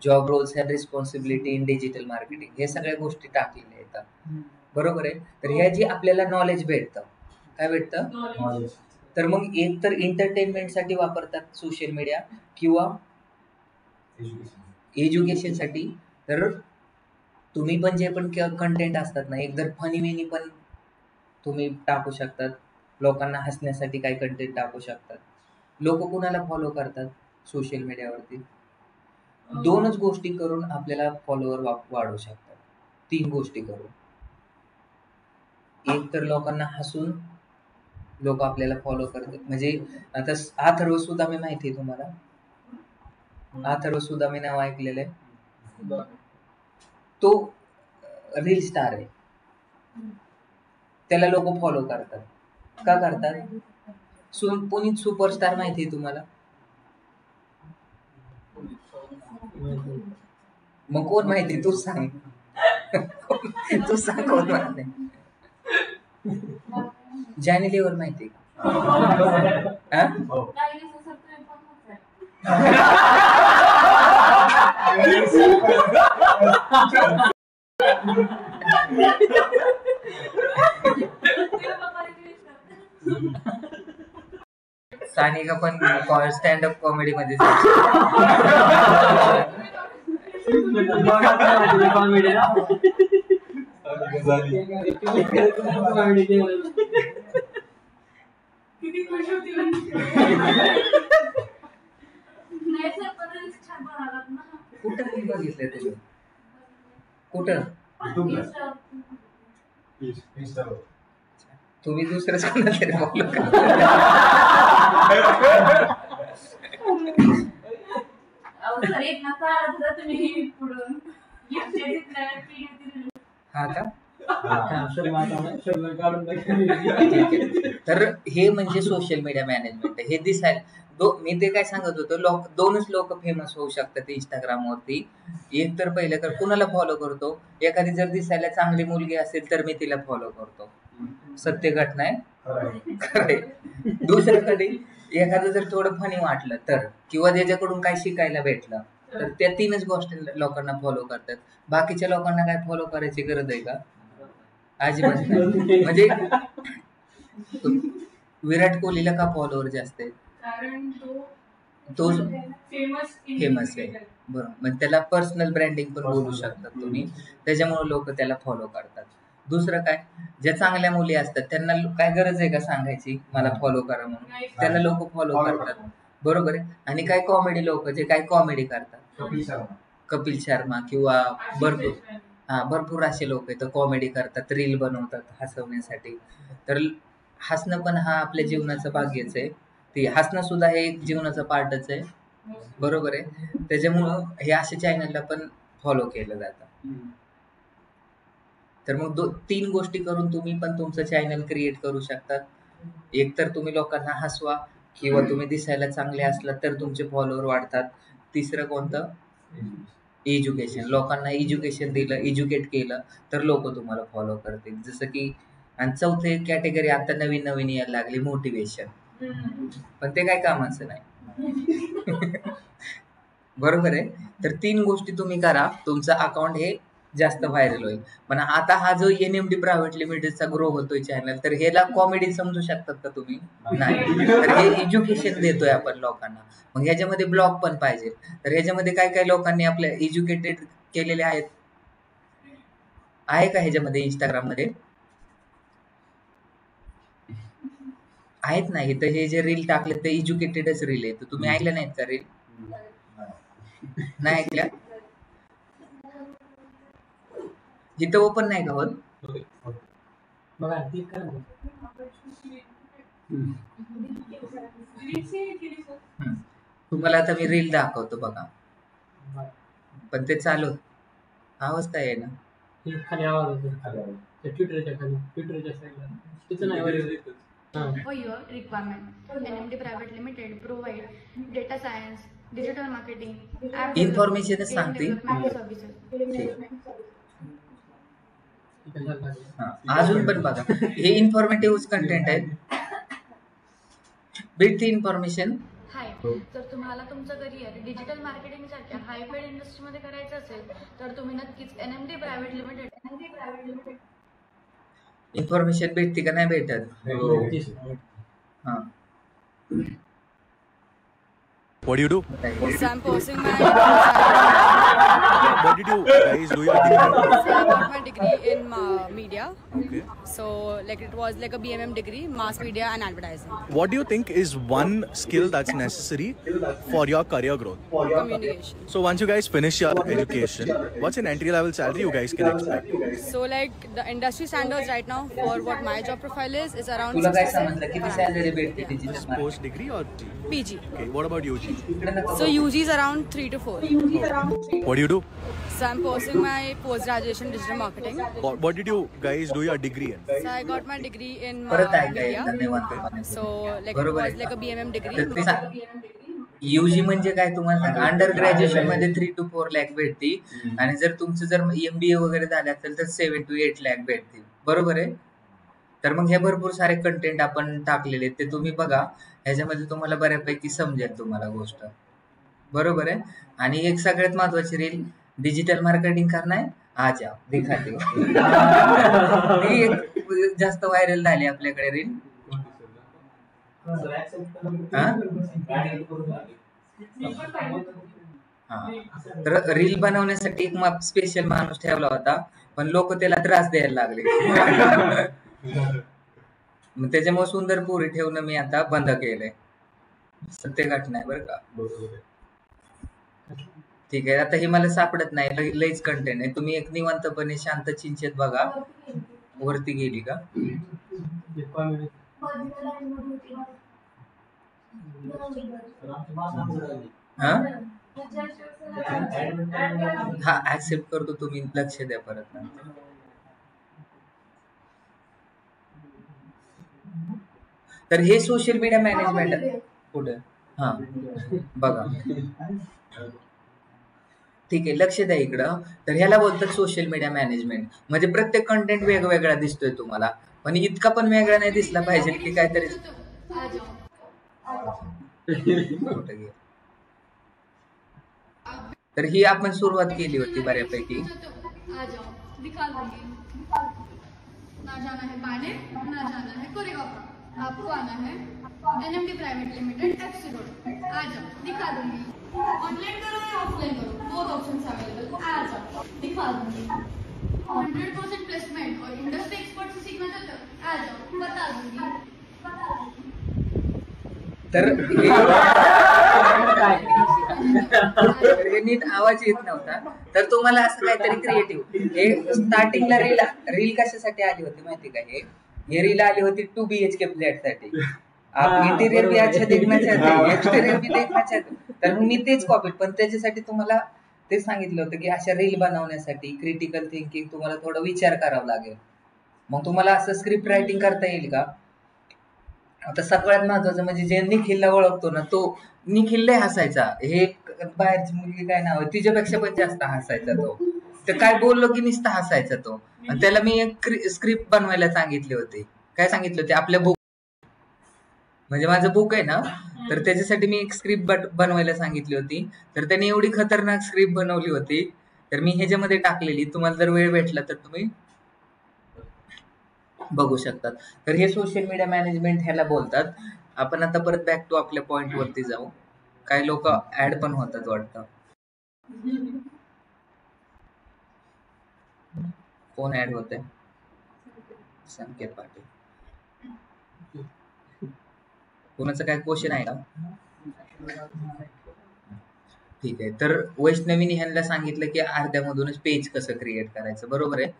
job roles and responsibility in digital marketing, हे सगळ्या गोष्टी टाकलेल्या आहेत. बरोबर आहे. तर ह्या जी आपल्याला नॉलेज भेटतं, काय भेटतं? Knowledge. तर मग एक तर एंटरटेनमेंटसाठी वापरतात सोशल मीडिया किंवा Education. एज्युकेशनसाठी. तर तुम्ही पण जे पण कंटेंट असतात ना, एक तर फनी वेनी पण तुम्ही टाकू शकतात. लोकांना हसण्यासाठी काही कंटेंट टाकू शकतात. लोक कुणाला फॉलो करतात सोशल मीडियावरती? 2च गोष्टी करून आपल्याला फॉलोअर वाढवू शकतात. 3 गोष्टी करून. एक तर लोकांना हसून लोक आपल्याला फॉलो करतात. म्हणजे आता अथर्व सुदामे माहिती आहे तुम्हाला? अथर्व सुदामे नाव ऐकलेलं आहे. तो रील स्टार आहे. त्याला लोक फॉलो करतात. का करतात? पुनीत सुपरस्टार माहिती आहे तुम्हाला? मग कोण माहिती? तू सांग. तू सांग कोण माहिती? जॅनी लिव्हर माहिती का? हा? हो. सानिका पण स्टँडअप कॉमेडी मध्ये किती खुश होती नाही सर पण छान बनवतात ना. कुठं रील बघितलंय तुम्ही? कुठं? Insta. तुम्ही दुसरंच कोणाला तरी फॉलो करा. सर एक ना चालत तुम्ही पुढून हा का? काढून ठीक आहे. तर हे म्हणजे सोशल मीडिया मॅनेजमेंट. हे दिसायला मी ते काय सांगत होतो, 2च लोक फेमस होऊ शकतात इंस्टाग्रामवरती. एक तर पहिलं तर कुणाला फॉलो करतो? एखादी जर दिसायला चांगली मुलगी असेल तर मी तिला फॉलो करतो. सत्य घटना आहे. खरंय. दुसरं कधी एखादं जर थोडं फनी वाटलं तर, किंवा त्याच्याकडून काय शिकायला भेटलं तर, त्या 3च गोष्टी लोकांना फॉलो करतात. बाकीच्या लोकांना काय फॉलो करायची गरज आहे का? अजिबात नाही. म्हणजे विराट कोहलीला का फॉलोअर जास्त आहेत? कारण तो फेमस आहे. बरोबर. मग त्याला पर्सनल ब्रँडिंग पण बोलू शकतात तुम्ही. त्याच्यामुळे लोक त्याला फॉलो करतात. दुसरं काय, ज्या चांगल्या मुली असतात त्यांना काय गरज आहे का सांगायची मला फॉलो करा म्हणून? त्यांना लोक फॉलो करतात. बरोबर आहे. आणि काय कॉमेडी लोक जे काय कॉमेडी करतात, कपिल शर्मा किंवा भरपूर असे लोक आहेत कॉमेडी करतात, रील बनवतात हसवण्यासाठी. तर हसणं पण हा आपल्या जीवनाचा भाग्यच आहे. ते हसणं सुद्धा हे एक जीवनाचा पार्टच आहे. बरोबर आहे. त्याच्यामुळं हे अशा चॅनलला पण फॉलो केलं जातं. तर मग 3 गोष्टी करून तुम्ही पण तुमचं चॅनल क्रिएट करू शकता. एक तर तुम्ही लोकांना हसवा किंवा तुम्ही दिसायला चांगले असलात तर तुमचे फॉलोअर वाढतात. तिसरं कोणतं? एज्युकेशन. लोकांना एज्युकेशन दिलं, एज्युकेट केलं तर लोक तुम्हाला फॉलो करतील. जसं की आणि चौथी कॅटेगरी आता नवीन नवीन यायला लागली, मोटिवेशन. पण ते काय कामाचं नाही. बरोबर आहे. तर 3 गोष्टी तुम्ही करा, तुमचं अकाउंट हे जास्त व्हायरल होईल. पण आता हा जो NMD प्रायव्हेट लिमिटेडचा ग्रो होतोय चॅनल, तर ह्याला कॉमेडी समजू शकतात का तुम्ही? नाही. तर हे एज्युकेशन देतोय आपण लोकांना. मग ह्याच्यामध्ये ब्लॉग पण पाहिजे. तर ह्याच्यामध्ये काय काय लोकांनी आपल्या एज्युकेटेड केलेले आहेत? आहे का ह्याच्यामध्ये इंस्टाग्राममध्ये? आहेत नाही. तर हे जे रील टाकले ते एज्युकेटेडच रील आहे. तर तुम्ही ऐकलं नाहीत का रील? नाही ऐकल्या? इथं ओपन नाही का होत? बघा क्लिक करा ना. तुम्हाला आता मी रील दाखवतो बघा. बघा. पण ते चालू आवाज काय आहे ना? हे खाली आवाज येतो. ते ट्विटरच्या खाली, ट्विटरच्या साईडला. तिचं नाही वर येतं. हां. For your requirement, NMD Private Limited provide data science, digital marketing, app Information development, सांगते. game development services. तिथं झालं लागलं. हा, अजून पण बघा. हे इन्फॉर्मेटिव्ह कंटेंट आहे. भेटते इन्फॉर्मेशन. हाय, जर तुम्हाला तुमचं करिअर डिजिटल मार्केटिंग सारख्या हायफाय इंडस्ट्रीमध्ये करायचं असेल तर तुम्ही नक्कीच NMD प्रायव्हेट लिमिटेड इन्फॉर्मेशन भेटते का नाही भेटत? हा. What do you do? So I'm pursuing my What did you guys do your degree? so I got my degree in media. Okay. So like it was like a BMM degree, mass media and advertising. What do you think is one skill that's necessary for your career growth? Communication. So once you guys finish your education, what's an entry level salary you guys can expect? So like the industry standards right now for what my job profile is around तुला काय 67 समजलं किती per सॅलरी annum. भेटते Yeah. Just digital? post degree or PG. okay? What about UG? So UG is around 3 to 4. What do you do? So I'm pursuing my post graduation digital marketing. What did you guys do your degree in? So I got my degree in परत ऐका media. धन्यवाद. So like it बरोबर was आहे. like a BMM degree. तर ते UG म्हणजे काय तुम्हाला सांगा, अंडर ग्रॅज्युएशन मध्ये 3 to 4 लाख भेटती आणि जर तुमचं जर MBA वगैरे झालं असेल तर 7 to 8 लाख भेटतील. बरोबर आहे. तर मग हे भरपूर सारे कंटेंट आपण टाकलेले ते तुम्ही बघा. ह्याच्यामध्ये तुम्हाला बऱ्यापैकी समजेल तुम्हाला गोष्ट. बरोबर आहे. आणि एक सगळ्यात महत्वाची रील, डिजिटल मार्केटिंग करना है आज आओ दिखाते हो. ती एक जास्त व्हायरल झाली आपल्याकडे रील. तर रील बनवण्यासाठी एक स्पेशल माणूस ठेवला होता, पण लोक त्याला त्रास द्यायला लागले. मग त्याच्यामुळे सुंदर पोरी ठेवणं मी आता बंद केलंय. सत्य घटना आहे बरं का. ठीक आहे. आता हे मला सापडत नाही, लईच कंटेंट आहे. तुम्ही एक निवांतपणे शांत चिंचेत बघा. वरती गेली का? हा ऍक्सेप्ट करतो. तुम्ही लक्ष द्या परत नंतर. तर हे सोशल मीडिया मॅनेजमेंट कुठं? हा बघा. ठीक आहे, लक्ष द्या इकडं. तर ह्याला बोलतात सोशल मीडिया मॅनेजमेंट. म्हणजे प्रत्येक कंटेंट वेगवेगळा दिसतोय तुम्हाला, पण इतका पण वेगळा नाही दिसला पाहिजे की काहीतरी. तर ही आपण सुरुवात केली होती बऱ्यापैकी. ना जाना है बाने, ना जाना है कोरेगांव, आपको आना है NMD private limited FC road. आ जाओ, दिखा दूंगी. ऑनलाइन करो या ऑफलाइन करो, बोथ ऑप्शंस अवेलेबल. आ जाओ, दिखा दूंगी. 100% प्लेसमेंट और इंडस्ट्री एक्सपर्ट से सीखना चाहते हो? आ जाओ, बता दूंगी. तर हे नीट आवाज येत नव्हता. तर तुम्हाला असं काहीतरी क्रिएटिव्ह. हे स्टार्टिंगला रील कशासाठी आली होती माहिती का? हे रील आली होती 2 BHK फ्लॅट साठी. इंटिरियर भी अच्छा देखना चाहते हैं, एक्सटेरियर भी देखना चाहते हैं. तर मी तेच कॉपी, पण त्याच्यासाठी तुम्हाला ते सांगितलं होतं की अशा रील बनवण्यासाठी क्रिटिकल थिंकिंग तुम्हाला थोडा विचार करावा लागेल. मग तुम्हाला असं स्क्रिप्ट रायटिंग करता येईल का? आता सगळ्यात महत्वाचं म्हणजे जे निखिलला ओळखतो ना, तो निखिल लय हसायचा. हे बाहेरची मुलगी काय नाव आहे, तिच्यापेक्षा पण जास्त हसायचा तो. तर काय बोललो की नुसता हसायचा तो. आणि त्याला मी एक स्क्रिप्ट बनवायला सांगितले होते. काय सांगितले होते, आपल्या बुक म्हणजे माझं बुक आहे ना, तर त्याच्यासाठी मी एक स्क्रिप्ट बनवायला सांगितली होती. तर त्याने एवढी खतरनाक स्क्रिप्ट बनवली होती, तर मी ह्याच्यामध्ये टाकलेली. तुम्हाला जर वेळ भेटला तर तुम्ही बघू शकतात. तर हे सोशल मीडिया मॅनेजमेंट ह्याला बोलतात. आपण आता परत बॅक टू आपल्या पॉइंट वरती जाऊ. काही लोक ऍड पण होतात वाटतं. कोण ऍड होते? संकेत पाटील. कोणाचं काय क्वेश्चन आहे का? ठीक आहे. तर वैष्णवीने ह्यांना सांगितलं की अर्ध्यामधूनच पेज कसं क्रिएट करायचं. बरोबर आहे.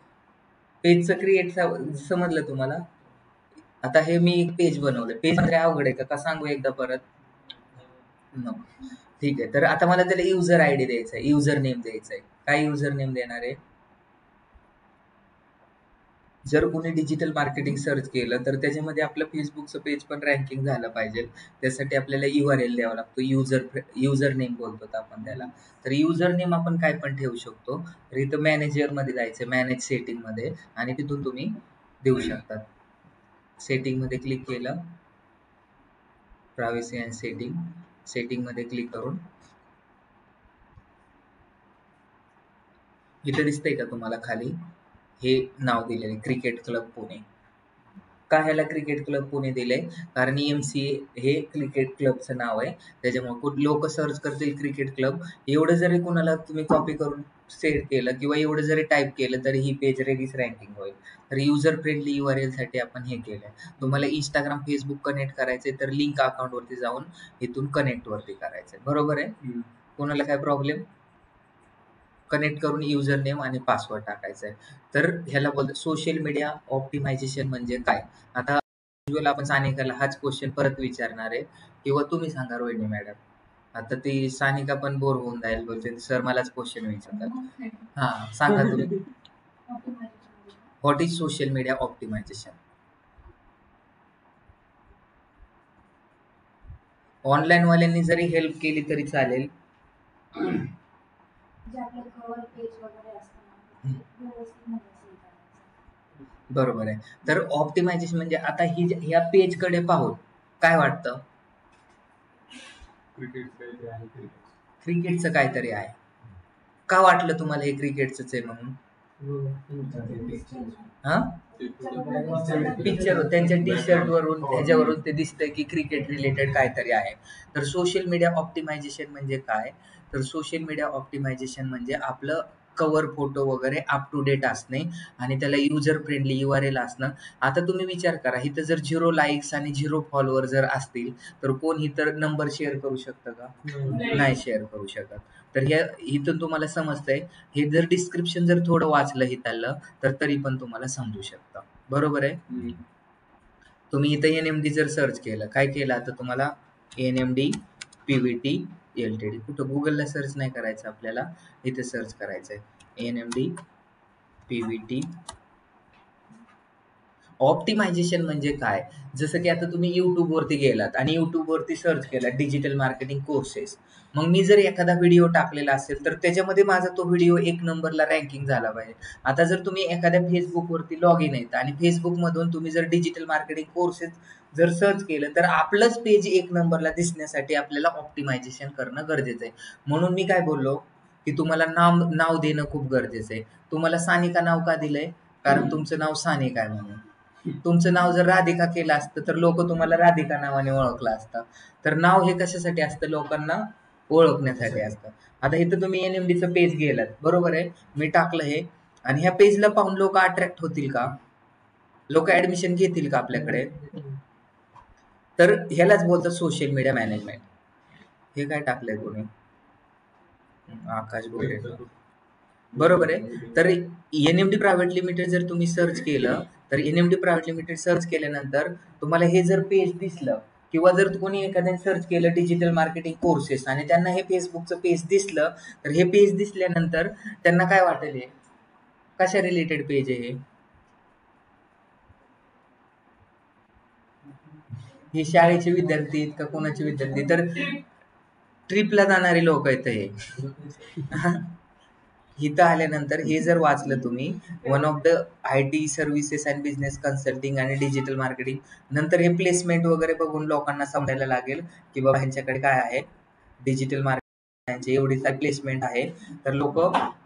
पेजचं क्रिएट समजलं तुम्हाला. आता हे मी एक पेज बनवलं. पेज म्हणजे अवघड आहे का सांगू एकदा परत? ठीक आहे. तर आता मला त्याला युजर आयडी द्यायचा आहे, युजर नेम द्यायचा आहे. काय युजर नेम देणार आहे? जर कोणी डिजिटल मार्केटिंग सर्च केलं तर त्याच्यामध्ये आपलं फेसबुकचं पेज पण रँकिंग झालं पाहिजे. त्यासाठी आपल्याला URL द्यावा लागतो. युजर नेम बोलतो आपण त्याला. तर युजर नेम आपण काय पण ठेवू शकतो. तर इथं मॅनेजरमध्ये जायचं, मॅनेज सेटिंगमध्ये, आणि तिथून तुम्ही देऊ शकतात. सेटिंगमध्ये क्लिक केलं, प्रायव्हसी अँड सेटिंगमध्ये क्लिक करून इथे दिसतंय का तुम्हाला खाली हे नाव दिलेले क्रिकेट क्लब पुणे. का ह्याला क्रिकेट क्लब पुणे दिले? कारण EMCA हे क्रिकेट क्लबचं नाव आहे. त्याच्यामुळे लोक सर्च करतील क्रिकेट क्लब. एवढं जरी कोणाला तुम्ही कॉपी करून सेव्ह केलं किंवा एवढं जरी टाईप केलं तरी ही पेज रेगीच रँकिंग होईल. तर युजर फ्रेंडली URL साठी आपण हे केलंय. तुम्हाला इंस्टाग्राम फेसबुक कनेक्ट करायचंय तर लिंक अकाउंट वरती जाऊन इथून कनेक्ट वरती करायचंय. बरोबर आहे. कोणाला काय प्रॉब्लेम? कनेक्ट करून युजर नेम आणि पासवर्ड टाकायचा आहे. तर ह्याला बोलतो सोशल मीडिया ऑप्टिमायझेशन म्हणजे काय. आता युजल आपण सानिकाला हाच क्वेश्चन परत विचारणार आहे, किंवा तुम्ही सांगा रोहिणी मॅडम. आता ती सानिका पण बोर होऊन जाईल, बोलते सर मलाच क्वेश्चन विचारतात. हा सांगा तुम्ही. What is social media optimization? Online वाल्यांनी जरी हेल्प केली तरी चालेल. बरोबर आहे. तर ऑप्टिमायझेशन म्हणजे आता ह्या पेज कडे पाहून काय वाटतं? क्रिकेटचं काहीतरी आहे. का वाटलं तुम्हाला हे क्रिकेटच आहे म्हणून? हा, पिक्चर त्यांच्या टी शर्ट वरून ह्याच्यावरून ते दिसतंय की क्रिकेट रिलेटेड काहीतरी आहे. तर सोशल मीडिया ऑप्टिमायझेशन म्हणजे काय? तर सोशल मीडिया ऑप्टिमायझेशन म्हणजे आपलं कव्हर फोटो वगैरे अप टू डेट असणे आणि त्याला युजर फ्रेंडली URL असणं. आता तुम्ही विचार करा, इथं जर 0 लाईक्स आणि 0 फॉलोअर जर असतील तर कोण इतर नंबर शेअर करू शकतं का? नाही शेअर करू शकत. तर हे इथून तुम्हाला समजतंय. हे जर डिस्क्रिप्शन जर थोडं वाचलं हिथलं तर तरी पण तुम्हाला समजू शकतं. बरोबर आहे. तुम्ही इथं NMD जर सर्च केलं, काय केलं आता तुम्हाला NMD PVT LTD. कुठं गुगलला सर्च नाही करायचं आपल्याला, इथे सर्च करायचंय NMD PVT. ऑप्टिमायझेशन म्हणजे काय? जसं की आता तुम्ही YouTube वरती गेलात आणि YouTube वरती सर्च केला डिजिटल मार्केटिंग कोर्सेस. मग मी जर एखादा व्हिडिओ टाकलेला असेल तर त्याच्यामध्ये माझा तो व्हिडिओ 1 नंबरला रँकिंग झाला पाहिजे. आता जर तुम्ही एखाद्या फेसबुक वरती लॉग इन आहेत आणि फेसबुक मधून तुम्ही जर डिजिटल मार्केटिंग कोर्सेस जर सर्च केलं तर आपलंच पेज 1 नंबरला दिसण्यासाठी आपल्याला ऑप्टिमायझेशन करणं गरजेचं आहे. म्हणून मी काय बोललो की तुम्हाला नाव देणं खूप गरजेचं आहे. तुम्हाला सानिका नाव का दिलंय? कारण तुमचं नाव सानिका आहे म्हणून. तुमचं नाव जर राधिका केलं असतं तर लोक तुम्हाला राधिका नावाने ओळखलं असतं. तर नाव हे कशासाठी असतं? लोकांना ओळखण्यासाठी असतं. आता इथं तुम्ही NMDचं पेज गेलात, बरोबर आहे. मी टाकलं हे आणि ह्या पेजला पाहून लोक अट्रॅक्ट होतील का? लोक ऍडमिशन घेतील का आपल्याकडे? तर ह्यालाच बोलतात सोशल मीडिया मॅनेजमेंट. हे काय टाकलंय कोणी? आकाश बोलले. बरोबर आहे. तर NMD प्रायव्हेट लिमिटेड जर तुम्ही सर्च केलं तर NMD प्रायव्हेट लिमिटेड सर्च केल्यानंतर तुम्हाला हे जर पेज दिसलं किंवा जर कोणी एखाद्याने सर्च केलं डिजिटल मार्केटिंग कोर्सेस आणि त्यांना हे फेसबुकचं पेज दिसलं तर हे पेज दिसल्यानंतर त्यांना काय वाटेल? हे कशा रिलेटेड पेज आहे? हे शाळेचे विद्यार्थी आहेत का कोणाचे विद्यार्थी? तर ट्रिपला जाणारी लोक आहेत हे. इथं आल्यानंतर हे जर वाचलं तुम्ही, one of the IT services and business consulting आणि डिजिटल मार्केटिंग, नंतर हे प्लेसमेंट वगैरे बघून लोकांना समजायला लागेल की बाबा ह्यांच्याकडे काय आहे, डिजिटल मार्केटिंग एवढी प्लेसमेंट आहे, तर लोक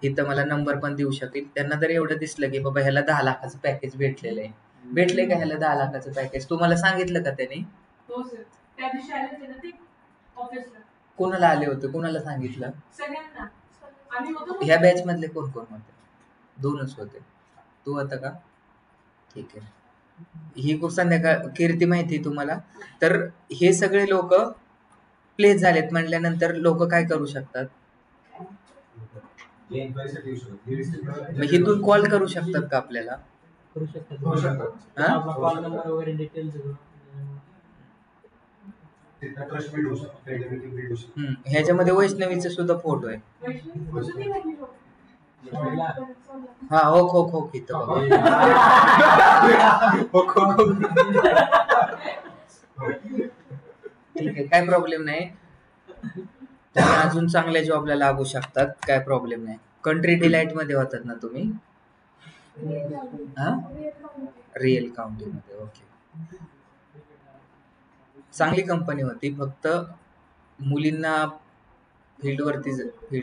इथं मला नंबर पण देऊ शकतील. त्यांना जर एवढं दिसलं की बाबा ह्याला 10 लाखाचं पॅकेज भेटलेलं आहे, भेटले का ह्याला 10 लाखाचं पॅकेज, तुम्हाला सांगितलं का त्याने? हो सर, त्या दिवशी आले होते ना ते ऑफिसला, कोणाला आले होते, कोणाला सांगितलं? सगळ्यांना. आम्ही होतो ना. ह्या बॅच मधले कोण कोण होते? 2च होते. तू होता का? ठीक आहे. ही खूप संध्याकाळ कीर्ती माहिती आहे तुम्हाला. तर हे सगळे लोक प्लेस झालेत म्हटल्यानंतर लोक काय करू शकतात? जे इन्क्वायरीसाठी येऊ शकतात. हे receiver- मग इथून कॉल करू शकतात का आपल्याला? करू शकतात. करू शकतात. हा? आपला कॉल नंबर वगैरे डिटेल्स तिथं ट्रस्ट बिल्ड होऊ शकतो, क्रेडिबिलिटी बिल्ड होऊ शकतो. ह्याच्यामध्ये वैष्णवीचे सुद्धा फोटो आहे. वैष्णवी कुठं ती लागली लोक? हा, हो इथं बघा. ठीक आहे, काय प्रॉब्लेम नाही. तुम्ही अजून चांगल्या जॉबला लागू शकतात, काय प्रॉब्लेम नाही. कंट्री डिलाइट मध्ये होतात ना तुम्ही? हा, रिअल काउंटी मध्ये. ओके, चांगली कंपनी होती, फक्त मुलींना फील्ड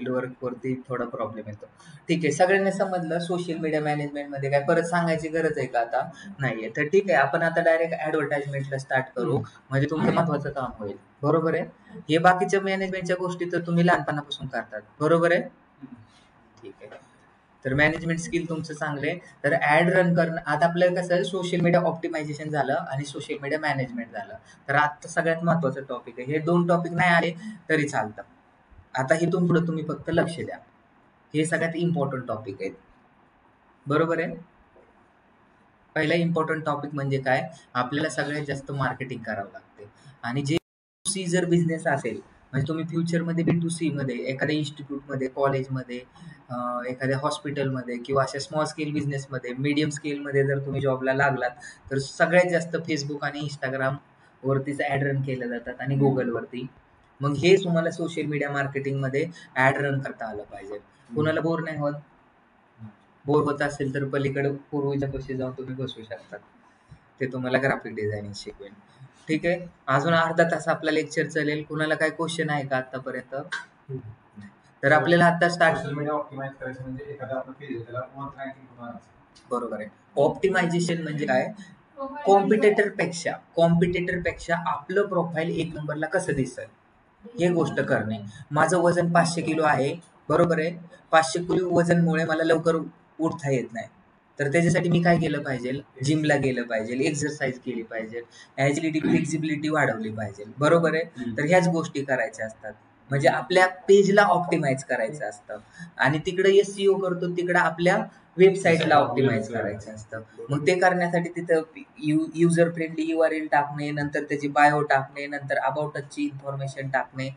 वर्क वरती थोडा प्रॉब्लेम येतो. ठीक आहे, सगळ्यांना समजलं. सोशल मीडिया मॅनेजमेंट मध्ये काय परत सांगायची गरज आहे का आता? नाहीये. तर ठीक आहे, आपण आता डायरेक्ट ऍडव्हर्टाइजमेंटला स्टार्ट करू, म्हणजे तुमचं महत्वाचं काम होईल. बरोबर आहे? हे बाकीच्या मॅनेजमेंटच्या गोष्टी तर तुम्ही लहानपणापासून करतात, बरोबर आहे? ठीक आहे, तर मॅनेजमेंट स्किल तुमचं चांगले. तर ऍड रन करणं, आता आपल्याला कसं सोशल मीडिया ऑप्टिमायझेशन झालं आणि सोशल मीडिया मॅनेजमेंट झालं. तर आता सगळ्यात महत्वाचं टॉपिक आहे. हे 2 टॉपिक नाही आले तरी चालतं. आता इथून पुढे तुम्ही फक्त लक्ष द्या, हे सगळ्यात इम्पॉर्टंट टॉपिक आहेत, बरोबर आहे? पहिला इम्पॉर्टंट टॉपिक म्हणजे काय, आपल्याला सगळ्यात जास्त मार्केटिंग करावं लागते. आणि जे B2C जर बिझनेस असेल, म्हणजे तुम्ही फ्युचरमध्ये B2C मध्ये एखाद्या इन्स्टिट्यूटमध्ये, कॉलेजमध्ये, एखाद्या हॉस्पिटलमध्ये किंवा अशा स्मॉल स्केल बिझनेसमध्ये, मीडियम स्केलमध्ये जर तुम्ही जॉबला लागलात, तर सगळ्यात जास्त फेसबुक आणि इंस्टाग्राम वरतीच ऍड रन केल्या जातात आणि गुगलवरती. मग हे तुम्हाला सोशल मीडिया मार्केटिंगमध्ये ऍड रन करता आलं पाहिजे. कोणाला बोर नाही होत? बोर होत असेल तर पलीकडे पूर्वीच्या पाशी जाऊन तुम्ही बसू शकतात, ते तुम्हाला ग्राफिक डिझायनिंग शिकवेल. ठीक आहे, अजून अर्धा तास आपला लेक्चर चालेल. कुणाला काय क्वेश्चन आहे का आतापर्यंत? तर आपल्याला आता स्टार्ट. सोशल मीडिया ऑप्टिमाइज करायचं म्हणजे एखादा आपला पेज आहे त्याला वन रँकिंग तुम्हाला. बरोबर आहे. ऑप्टिमायझेशन म्हणजे काय, कॉम्पिटिटर पेक्षा आपलं प्रोफाईल 1 नंबरला कसं दिसेल हे गोष्ट करणे. माझं वजन 500 किलो आहे, बरोबर आहे. 500 किलो वजनमुळे मला लवकर उठता येत नाही, तर त्याच्यासाठी मी काय केलं पाहिजे? जिमला गेलं पाहिजे, एक्सरसाइज केली पाहिजे, ॲजिलिटी फ्लेक्झिबिलिटी वाढवली पाहिजे, बरोबर आहे. तर ह्याच गोष्टी करायच्या असतात, म्हणजे आपल्या पेजला ऑप्टिमाइज करायचं असतं. आणि तिकडे SEO करतो, तिकडे आपल्या वेबसाईटला ऑप्टिमाइज करायचं असतं. मग ते करण्यासाठी तिथं युजर फ्रेंडली URL टाकणे, नंतर त्याची बायो टाकणे, नंतर अबाउट असची इन्फॉर्मेशन टाकणे,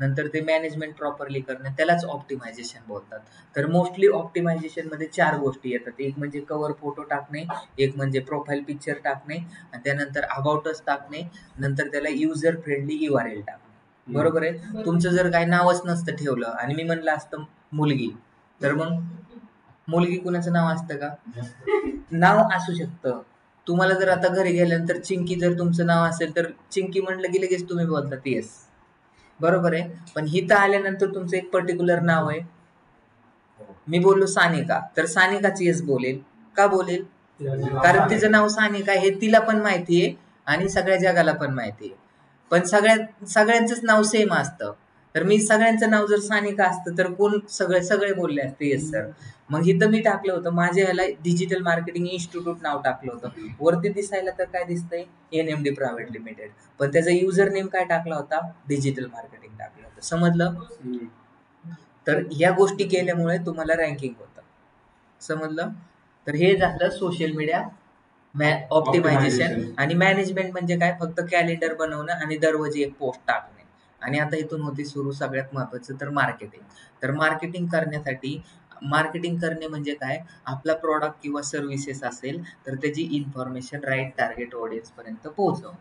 नंतर ते मॅनेजमेंट प्रॉपरली करणे, त्यालाच ऑप्टिमायझेशन बोलतात. तर मोस्टली ऑप्टिमायझेशन मध्ये 4 गोष्टी येतात. एक म्हणजे कव्हर फोटो टाकणे, एक म्हणजे प्रोफाईल पिक्चर टाकणे, आणि त्यानंतर अबाउट अस टाकणे, नंतर त्याला युजर फ्रेंडली URL टाकणे, बरोबर आहे. तुमचं जर काही नावच नसतं ठेवलं आणि मी म्हणलं असतं मुलगी, तर मग मुलगी कुणाचं नाव असतं का? नाव असू शकतं. तुम्हाला जर आता घरी गेल्यानंतर चिंकी जर तुमचं नाव असेल तर चिंकी म्हणलं की लगेच तुम्ही बोलतात येस, बरोबर आहे. पण हिथं आल्यानंतर तुमचं एक पर्टिक्युलर नाव आहे. मी बोललो सानिका, तर सानिकाच येस बोलेल. का बोलेल? कारण तिचं नाव सानिका हे तिला पण माहिती आहे आणि सगळ्या जगाला पण माहिती आहे. पण सगळ्यांचंच नाव सेम असतं. तर मी सगळ्यांचं नाव जर सानिका असतं तर कोण सगळे बोलले असते येस सर. मग इथं मी टाकलं होतं माझ्या ह्याला डिजिटल मार्केटिंग इन्स्टिट्यूट नाव टाकलं होतं. वरती दिसायला तर काय दिसतंय NMD प्रायव्हेट लिमिटेड, पण त्याचा युजर नेम काय टाकला होता? डिजिटल मार्केटिंग टाकलं होतं. समजलं? तर या गोष्टी केल्यामुळे तुम्हाला रँकिंग होतं. समजलं? तर हे झालं सोशल मीडिया ऑप्टिमायझेशन. आणि मॅनेजमेंट म्हणजे काय? फक्त कॅलेंडर बनवणं आणि दररोज एक पोस्ट टाकणे. आणि आता इथून होती सुरू सगळ्यात महत्वाचं तर मार्केटिंग. तर मार्केटिंग करणे म्हणजे काय? आपला प्रॉडक्ट किंवा सर्व्हिसेस असेल तर त्याची इन्फॉर्मेशन राईट टार्गेट ऑडियन्स पर्यंत पोहोचवणे.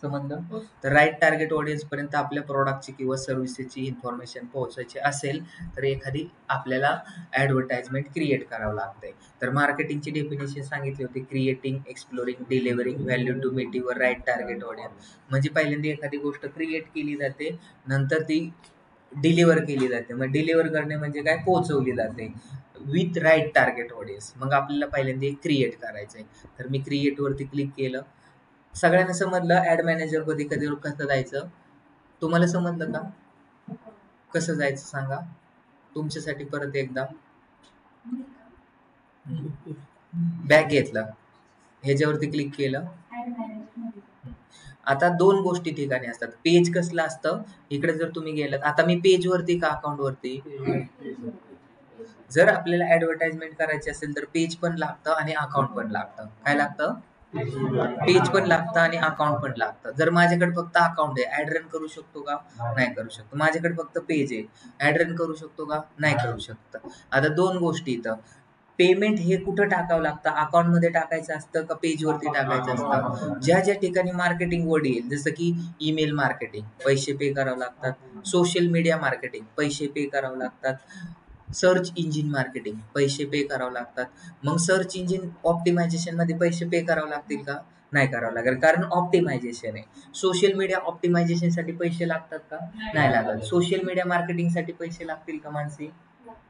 समजलं? तर राईट टार्गेट ऑडियन्स पर्यंत आपल्या प्रोडक्टची किंवा सर्व्हिसेसची इन्फॉर्मेशन पोहोचायची असेल तर एखादी आपल्याला ऍडव्हर्टाइजमेंट क्रिएट करावं लागते. तर मार्केटिंगची डेफिनेशन सांगितली होती, creating, exploring, delivering value to meet your right target audience. म्हणजे पहिल्यांदा एखादी गोष्ट क्रिएट केली जाते, नंतर ती डिलिव्हर केली जाते. मग डिलिव्हर करणे म्हणजे काय, पोहोचवली जाते विथ राईट टार्गेट ऑडियन्स. मग आपल्याला पहिल्यांदा क्रिएट करायचं आहे. तर मी क्रिएट वरती क्लिक केलं. सगळ्यांना समजलं ऍड मॅनेजर मध्ये कधी कसं जायचं? तुम्हाला समजलं का? कसं जायचं सांगा तुमच्यासाठी परत एकदा. बॅक घेतलं, ह्याच्यावरती क्लिक केलं. आता दोन गोष्टी ठिकाणी असतात. पेज कसलं असतं, इकडे जर तुम्ही गेलात, आता मी पेज वरती का अकाउंट वरती? जर आपल्याला ऍडव्हर्टाइजमेंट करायची असेल तर पेज पण लागतं आणि अकाउंट पण लागतं. काय लागतं? पेज पण लागतं आणि अकाउंट पण लागतं. जर माझ्याकडे फक्त अकाउंट आहे, ऍड रन करू शकतो का? नाही करू शकतो. माझ्याकडे फक्त पेज आहे, ऍड रन करू शकतो का? नाही करू शकतो. आता दोन गोष्टी इथं, पेमेंट हे कुठं टाकावं लागतं? अकाउंट मध्ये टाकायचं असतं का पेज वरती टाकायचं असतं? ज्या ज्या ठिकाणी मार्केटिंग वर्ड येईल, जसं की ईमेल मार्केटिंग, पैसे पे करावं लागतात. सोशल मीडिया मार्केटिंग, पैसे पे करावं लागतात. सर्च इंजिन मार्केटिंग, पैसे पे करावं लागतात. मग सर्च इंजिन ऑप्टिमायझेशन मध्ये पैसे पे करावं लागतील का? नाही करावं लागेल, कारण ऑप्टिमायझेशन आहे. सोशल मीडिया ऑप्टिमायझेशन साठी पैसे लागतात का? नाही लागत. सोशल मीडिया मार्केटिंग साठी पैसे लागतील का मानसी?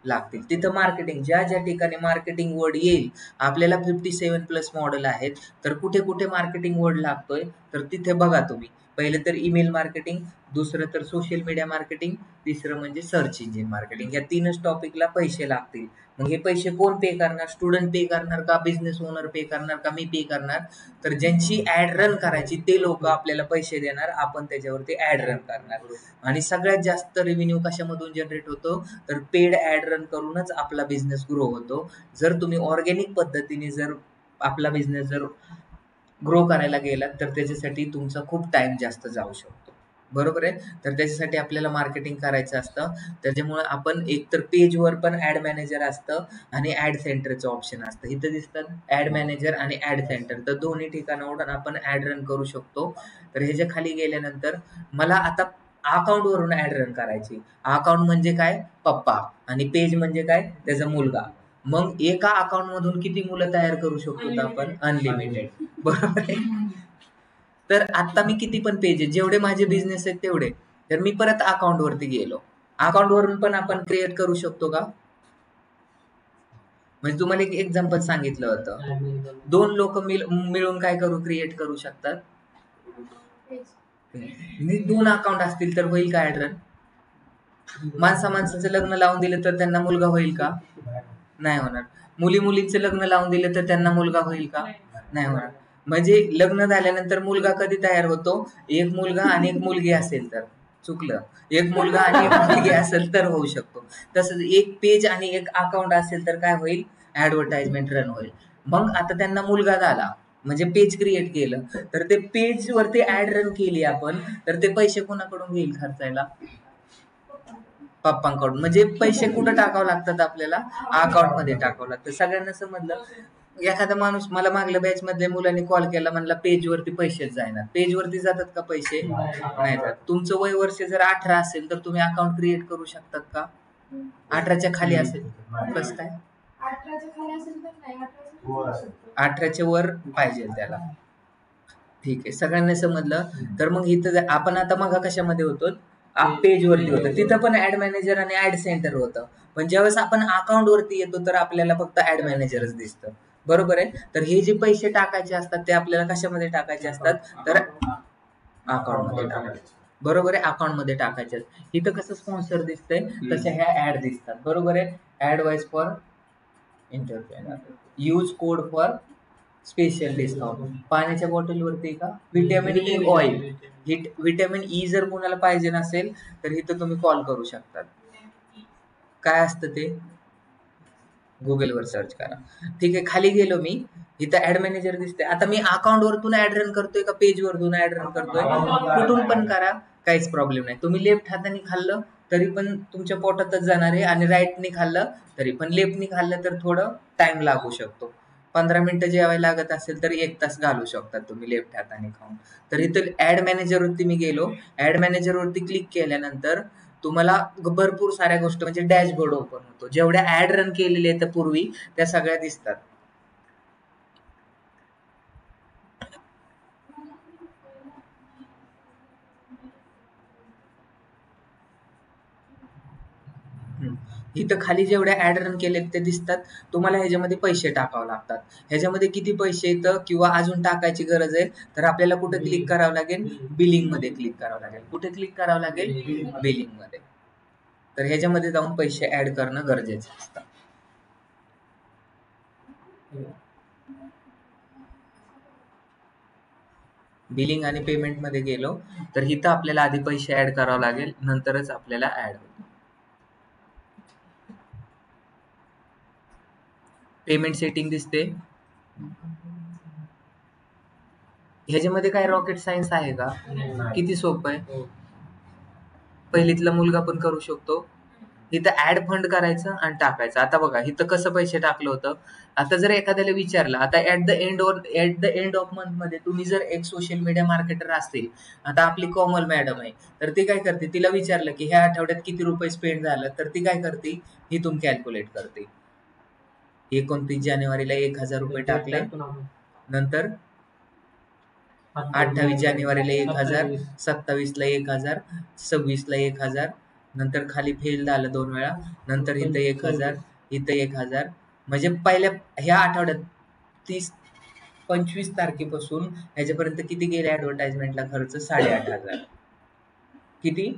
लागतील. तिथं मार्केटिंग, ज्या ज्या ठिकाणी मार्केटिंग वर्ड येईल, आपल्याला 57+ मॉडेल आहेत, तर कुठे कुठे मार्केटिंग वर्ड लागतोय तर तिथे बघा तुम्ही. पहिलं तर ईमेल मार्केटिंग, दुसरं तर सोशल मीडिया मार्केटिंग, तिसरं म्हणजे सर्च इंजिन मार्केटिंग. या तीनच टॉपिकला पैसे लागतील. मग हे पैसे कोण पे करणार? स्टुडंट पे करणार का? बिझनेस ओनर पे करणार का? मी पे करणार? तर ज्यांची ऍड रन करायची ते लोक आपल्याला पैसे देणार, आपण त्याच्यावरती ऍड रन करणार. आणि सगळ्यात जास्त रेव्हेन्यू कशामधून जनरेट होतो? तर पेड ऍड रन करूनच आपला बिझनेस ग्रो होतो. जर तुम्ही ऑर्गॅनिक पद्धतीने जर आपला बिझनेस जर ग्रो करायला गेलात तर त्याच्यासाठी तुमचा खूप टाइम जास्त जाऊ शकतो. बरोबर आहे? तर त्याच्यासाठी आपल्याला मार्केटिंग करायचं असतं. त्याच्यामुळे आपण एकतर पेजवर पण ऍड मॅनेजर असतं आणि ऍड सेंटरचं ऑप्शन असतं. इथं दिसतात ऍड मॅनेजर आणि ऍड सेंटर, तर दोन्ही ठिकाणावरून आपण ऍड रन करू शकतो. तर ह्याच्या खाली गेल्यानंतर मला आता अकाउंट वरून ऍड रन करायची. अकाउंट म्हणजे काय? पप्पा. आणि पेज म्हणजे काय? त्याचा मुलगा. मग एका अकाउंट मधून किती मुलं तयार करू शकतो आपण? अनलिमिटेड. बरोबर आहे? तर आता मी किती पण पेज आहे, जेवढे माझे बिझनेस आहेत तेवढे, तर मी परत अकाउंट वरती गेलो. अकाउंट वरून पण आपण क्रिएट करू शकतो का? म्हणजे तुम्हाला एक एक्झाम्पल सांगितलं होतं, दोन लोक मिळून काय क्रिएट करू शकतात? दोन अकाउंट असतील तर होईल का ऍड रन? माणसाचं लग्न लावून दिलं तर त्यांना मुलगा होईल का? नाही होणार. मुलींचं लग्न लावून दिलं तर त्यांना मुलगा होईल का? नाही होणार. म्हणजे लग्न झाल्यानंतर मुलगा कधी तयार होतो? एक मुलगा आणि एक मुलगी असेल तर. चुकलं. एक मुलगा आणि एक मुलगी असेल तर होऊ शकतो. तसंच एक पेज आणि एक अकाउंट असेल तर काय होईल? ऍडव्हर्टाइजमेंट रन होईल. मग आता त्यांना मुलगा झाला म्हणजे पेज क्रिएट केलं, तर ते पेज वरती ऍड रन केली आपण, तर ते पैसे कोणाकडून घेईल खर्चायला? पप्पांकडून. म्हणजे पैसे कुठं टाकावं लागतात आपल्याला? अकाउंट मध्ये टाकावं लागतं. सगळ्यांना समजलं? एखादा माणूस मला मागल्या बॅच मधल्या मुलांनी कॉल केला, म्हणला पेज वरती पैसेच जाणार. पेज वरती जातात का पैसे? नाही जात. तुमचं वय वर्ष जर 18 असेल तर तुम्ही अकाउंट क्रिएट करू शकतात का? 18च्या खाली असेल कसं काय? 18च्या खाली असेल तर नाही, 18च्या वर पाहिजे त्याला. ठीक आहे, सगळ्यांना समजलं? तर मग इथं आपण आता मग कशामध्ये होतो? पेज वरती होतं, तिथं पण ऍड मॅनेजर आणि ऍड सेंटर होतं. पण ज्यावेळेस आपण अकाउंट वरती येतो तर आपल्याला फक्त ऍड मॅनेजरच दिसतं. बरोबर आहे? तर हे जे पैसे टाकायचे असतात ते आपल्याला कशामध्ये टाकायचे असतात? तर अकाउंट मध्ये टाकायचे. बरोबर आहे? अकाउंट मध्ये टाकायचे. इथं कसं स्पॉन्सर दिसतंय तसे ह्या ऍड दिसतात. बरोबर आहे? Ad wise for entrepreneur, use code for special discount. पाण्याच्या बॉटलवरती का? Vitamin E oil. Vitamin E जर कोणाला पाहिजे नसेल तर इथं तुम्ही कॉल करू शकतात. काय असतं ते? गुगलवर सर्च करा. ठीक आहे, खाली गेलो मी, इथं ऍड मॅनेजर दिसते. आता मी अकाउंट वरतून ऍड रन करतोय का पेज वरतून ऍड रन करतोय? कुठून पण करा, काहीच प्रॉब्लेम नाही. तुम्ही लेफ्ट हाताने खाल्लं तरी पण तुमच्या पोटातच जाणार आहे आणि राईटने खाल्लं तरी पण. लेफ्टने खाल्लं तर थोडं टाइम लागू शकतो. 15 मिनिटं जेवायला लागत असेल तर 1 तास घालवू शकतात तुम्ही लेफ्ट हाताने खाऊन. तर इथं ऍड मॅनेजरवरती मी गेलो. ऍड मॅनेजरवरती क्लिक केल्यानंतर तुम्हाला भरपूर साऱ्या गोष्टी म्हणजे डॅशबोर्ड ओपन होतो. जेवढ्या ऍड रन केलेल्या आहेत पूर्वी त्या सगळ्या दिसतात. इथं खाली जेवढ्या ऍड रन केले ते दिसतात. तुम्हाला ह्याच्यामध्ये पैसे टाकावे लागतात. ह्याच्यामध्ये किती पैसे येतं किंवा अजून टाकायची गरज आहे तर आपल्याला कुठे क्लिक करावं लागेल? बिलिंग मध्ये क्लिक करावं लागेल. कुठे क्लिक करावं लागेल? बिलिंग मध्ये. तर ह्याच्यामध्ये जाऊन पैसे ऍड करणं गरजेचं असतं. बिलिंग आणि पेमेंट मध्ये गेलो तर इथं आपल्याला आधी पैसे ऍड करावं लागेल, नंतरच आपल्याला ऍड होईल. पेमेंट सेटिंग दिसते. ह्याच्यामध्ये काय रॉकेट सायन्स आहे का? किती सोपं आहे. पहिलीतला मुलगा पण करू शकतो. इथं ऍड फंड करायचं आणि टाकायचं. आता बघा इथं कसं पैसे टाकलं होतं. आता जर एखाद्याला विचारलं, आता at the end of month मध्ये तुम्ही जर एक सोशल मीडिया मार्केटर असतील, आता आपली कोमल मॅडम आहे, तर ती काय करते, तिला विचारलं की ह्या आठवड्यात किती रुपये स्पेंड झालं, तर ती काय करते, इथून कॅल्क्युलेट करते. 29 जानेवारीला 1000 रुपये टाकले, नंतर 28 जानेवारीला 1000, 27 ला 1000, 26 ला 1000, नंतर खाली फेल झालं 2 वेळा, नंतर इथं 1000, इथं 1000. म्हणजे पहिल्या ह्या आठवड्यात 25 तारखेपासून ह्याच्यापर्यंत किती गेले ऍडव्हर्टाइजमेंटला खर्च? 8,500. किती?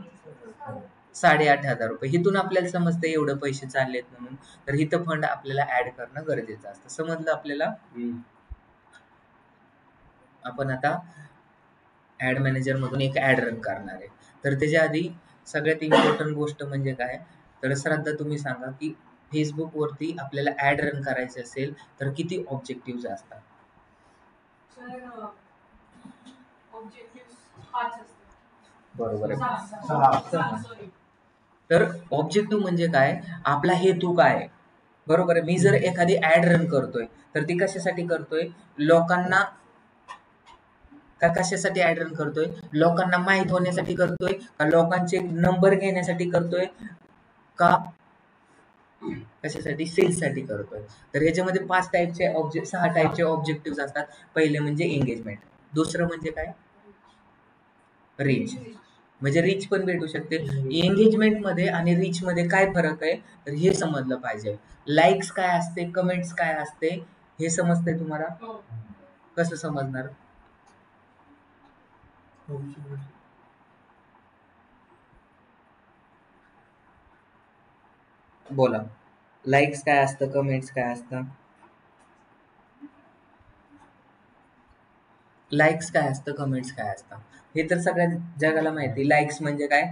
8,500 रुपये. इथून आपल्याला समजतं एवढं पैसे चाललेत म्हणून. तर इथं फंड आपल्याला ऍड करणं गरजेचं असतं. समजलं आपल्याला? आपण आता ऍड मॅनेजर मधून एक ऍड रन करणार आहे. तर त्याच्या आधी सगळ्यात इम्पॉर्टंट गोष्ट म्हणजे काय, तर श्रद्धा तुम्ही सांगा की फेसबुक वरती आपल्याला ऍड रन करायचे असेल तर किती ऑब्जेक्टिव्ह असतात? सर ऑब्जेक्टिव्ह 5 असतात. बरोबर आहे. 6 सॉरी. तर ऑब्जेक्टिव्ह म्हणजे काय, आपला हेतू काय आहे. बरोबर आहे. मी जर एखादी ऍड रन करतोय तर ती कशासाठी करतोय? लोकांना कशासाठी ऍड रन करतोय? लोकांना माहित होण्यासाठी करतोय का लोकांचे नंबर घेण्यासाठी करतोय का कशासाठी? सेल्स साठी करतोय. तर ह्याच्यामध्ये 6 टाईपचे ऑब्जेक्टिव्ह असतात. पहिले म्हणजे एंगेजमेंट, दुसरं म्हणजे काय? रीच. म्हणजे रीच पण भेटू शकते. एंगेजमेंट मध्ये आणि रीच मध्ये काय फरक आहे तर हे समजलं पाहिजे. लाईक्स काय असते, कमेंट्स काय असते हे समजतंय तुम्हाला? कसं समजणार? बोला. लाईक्स काय असतं, कमेंट्स काय असतं? लाईक्स काय असतं, कमेंट्स काय असतं हे तर सगळ्या जगाला माहिती. लाईक्स म्हणजे काय?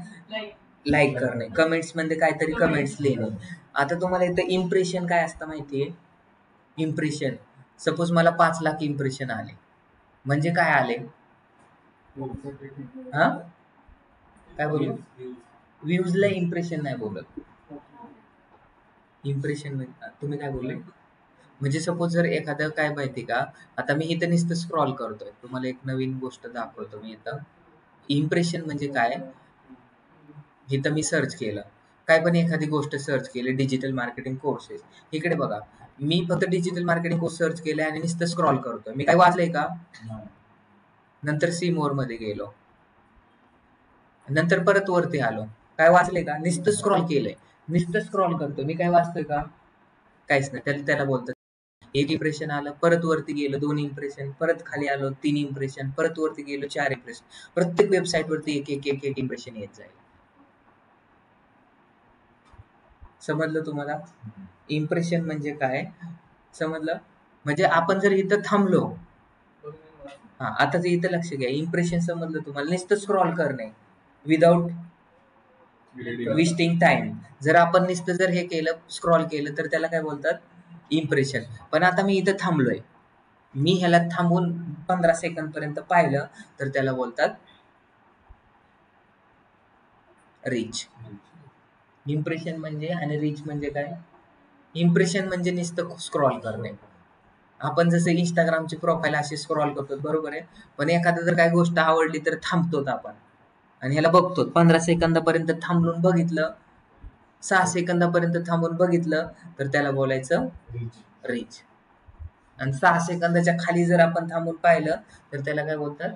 लाईक करणे. कमेंट्स म्हणजे काहीतरी कमेंट्स लिहिणे. आता तुम्हाला इथं इम्प्रेशन काय असतं माहितीये? इम्प्रेशन. सपोज मला 5 लाख इम्प्रेशन आले म्हणजे काय आले? हा काय बोलू? व्ह्यूजला इम्प्रेशन नाही बोलत. इम्प्रेशन तुम्ही काय बोलले? म्हणजे सपोज जर एखादं काय माहिती का, आता मी इथं नुसतं स्क्रॉल करतोय, तुम्हाला एक नवीन गोष्ट दाखवतो मी इथं. इम्प्रेशन म्हणजे काय, इथं मी सर्च केलं, काय पण एखादी गोष्ट सर्च केली, डिजिटल मार्केटिंग कोर्सेस. इकडे बघा, मी फक्त डिजिटल मार्केटिंग कोर्स सर्च केले आणि नुसतं स्क्रॉल करतोय. मी काय वाचलंय का? नंतर सी मोर मध्ये गेलो, नंतर परत वरती आलो, काय वाचले का? नुसतं स्क्रॉल केलंय, नुसतं स्क्रॉल करतो. मी काय वाचतोय का? काहीच नाही. त्याला बोलतात 1 इम्प्रेशन आलं, परत वरती गेलो 2 इम्प्रेशन, परत खाली आलो 3 इम्प्रेशन, परत वरती गेलो 4 इम्प्रेशन. प्रत्येक वेबसाईट वरती एक इम्प्रेशन येत जाईल. समजलं तुम्हाला? इम्प्रेशन म्हणजे काय समजलं? म्हणजे आपण जर इथं थांबलो, हा आता इथं लक्ष घ्या. इम्प्रेशन समजलं तुम्हाला? नुसतं स्क्रॉल करणे विदाउट वेस्टिंग टाइम. जर आपण नुसतं जर हे केलं, स्क्रॉल केलं, तर त्याला काय बोलतात? इम्प्रेशन. पण आता मी इथं थांबलोय, मी ह्याला थांबून 15 सेकंद पर्यंत पाहिलं तर त्याला बोलतात रीच. इम्प्रेशन म्हणजे आणि रीच म्हणजे काय? इम्प्रेशन म्हणजे नुसतं स्क्रॉल करणे, आपण जसं इंस्टाग्रामची प्रोफाईल अशी स्क्रॉल करतो बरोबर आहे, पण एखादा जर काही गोष्ट आवडली तर थांबतो आपण आणि ह्याला बघतो. 15 सेकंदापर्यंत थांबून बघितलं, 6 सेकंदापर्यंत थांबून बघितलं तर त्याला बोलायचं रीच. आणि 6 सेकंदाच्या खाली जर आपण थांबून पाहिलं तर त्याला काय बोलतात,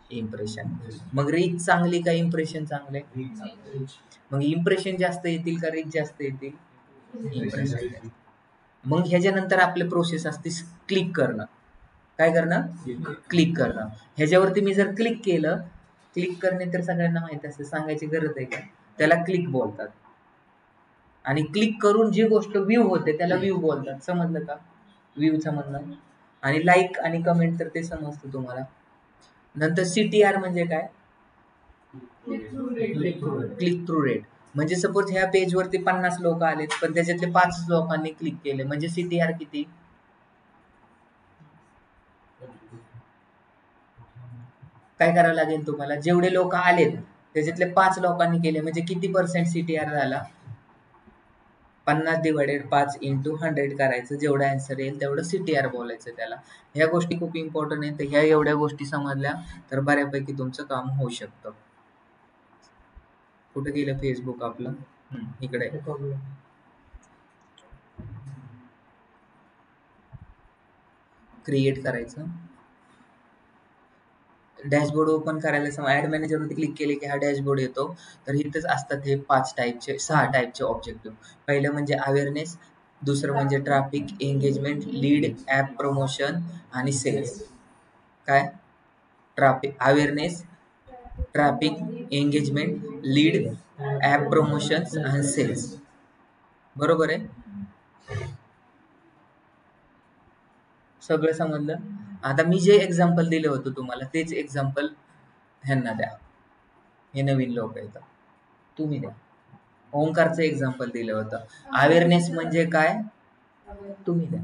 इम्प्रेशन. मग रीच चांगली का इम्प्रेशन चांगले? मग इम्प्रेशन जास्त येतील का रीच जास्त येतील? इम्प्रेशन. मग ह्याच्यानंतर आपली प्रोसेस असते क्लिक करणं. काय करणं? क्लिक करणं. ह्याच्यावरती मी जर क्लिक केलं, क्लिक करणे तर सगळ्यांना माहित असते, सांगायची गरज आहे का? त्याला क्लिक बोलतात. आणि क्लिक करून जी गोष्ट व्ह्यू होते त्याला व्ह्यू बोलतात. समजलं का? व्ह्यू समजलं. आणि लाईक आणि कमेंट तर ते समजतं तुम्हाला. नंतर CTR म्हणजे काय? Click through rate. म्हणजे सपोज ह्या पेजवरती 50 लोक आलेत पण त्याच्यातले 5 लोकांनी क्लिक केले म्हणजे CTR किती? काय करावं लागेल तुम्हाला? जेवढे लोक आलेत त्याच्यातले 5 लोकांनी केले म्हणजे किती % CTR झाला? 50 / 5 × 100 करायचं. जेवढा आन्सर येईल तेवढं CTR बोलायचं त्याला. ह्या गोष्टी खूप इम्पॉर्टंट आहेत. तर ह्या एवढ्या गोष्टी समजल्या तर बऱ्यापैकी तुमचं काम होऊ शकतं. कुठे गेलं फेसबुक आपलं? इकडे. क्रिएट करायचं. डॅशबोर्ड ओपन करायला ऍड मॅनेजरवरती क्लिक केले की हा डॅशबोर्ड येतो. तर इथंच असतात हे 6 टाईपचे ऑब्जेक्टिव्ह. पहिलं म्हणजे अवेअरनेस, दुसरं म्हणजे traffic, engagement, lead, app promotion आणि सेल्स. काय? Traffic, awareness, traffic, engagement, lead, app promotions आणि सेल्स. बरोबर आहे? सगळं समजलं? आता मी जे एक्झाम्पल दिलं होतं तुम्हाला तेच एक्झाम्पल ह्यांना द्या. हे नवीन लोक आहेत, तुम्ही द्या. ओंकारचं एक्झाम्पल दिलं होतं. अवेअरनेस म्हणजे काय? तुम्ही द्या.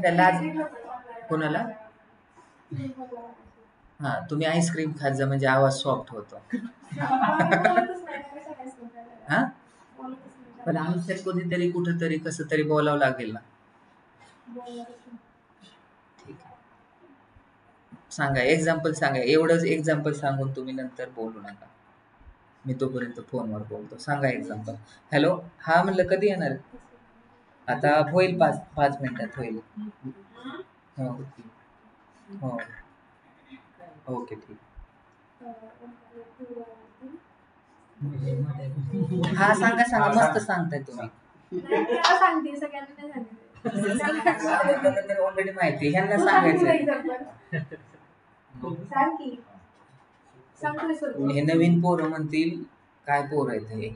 त्याला कोणाला? हा, तुम्ही आईस्क्रीम खात जा म्हणजे आवाज सॉफ्ट होतो. हा, पण आयुष्यात कधीतरी कुठेतरी कसं तरी बोलावं लागेल ना. ठीक आहे, सांगा एक्झाम्पल सांगा. एवढंच एक्झाम्पल सांगून तुम्ही नंतर बोलू नका, मी तोपर्यंत फोनवर बोलतो. सांगा एक्झाम्पल. हॅलो, हा म्हणलं कधी येणार? आता होईल 5 मिनिटात होईल. हो हो, ओके ठीक. हा सांगा सांगा, मस्त सांगताय तुम्ही. ऑलरेडी माहिती, ह्यांना सांगायचं. हे नवीन पोरं म्हणतील काय पोर आहेत हे.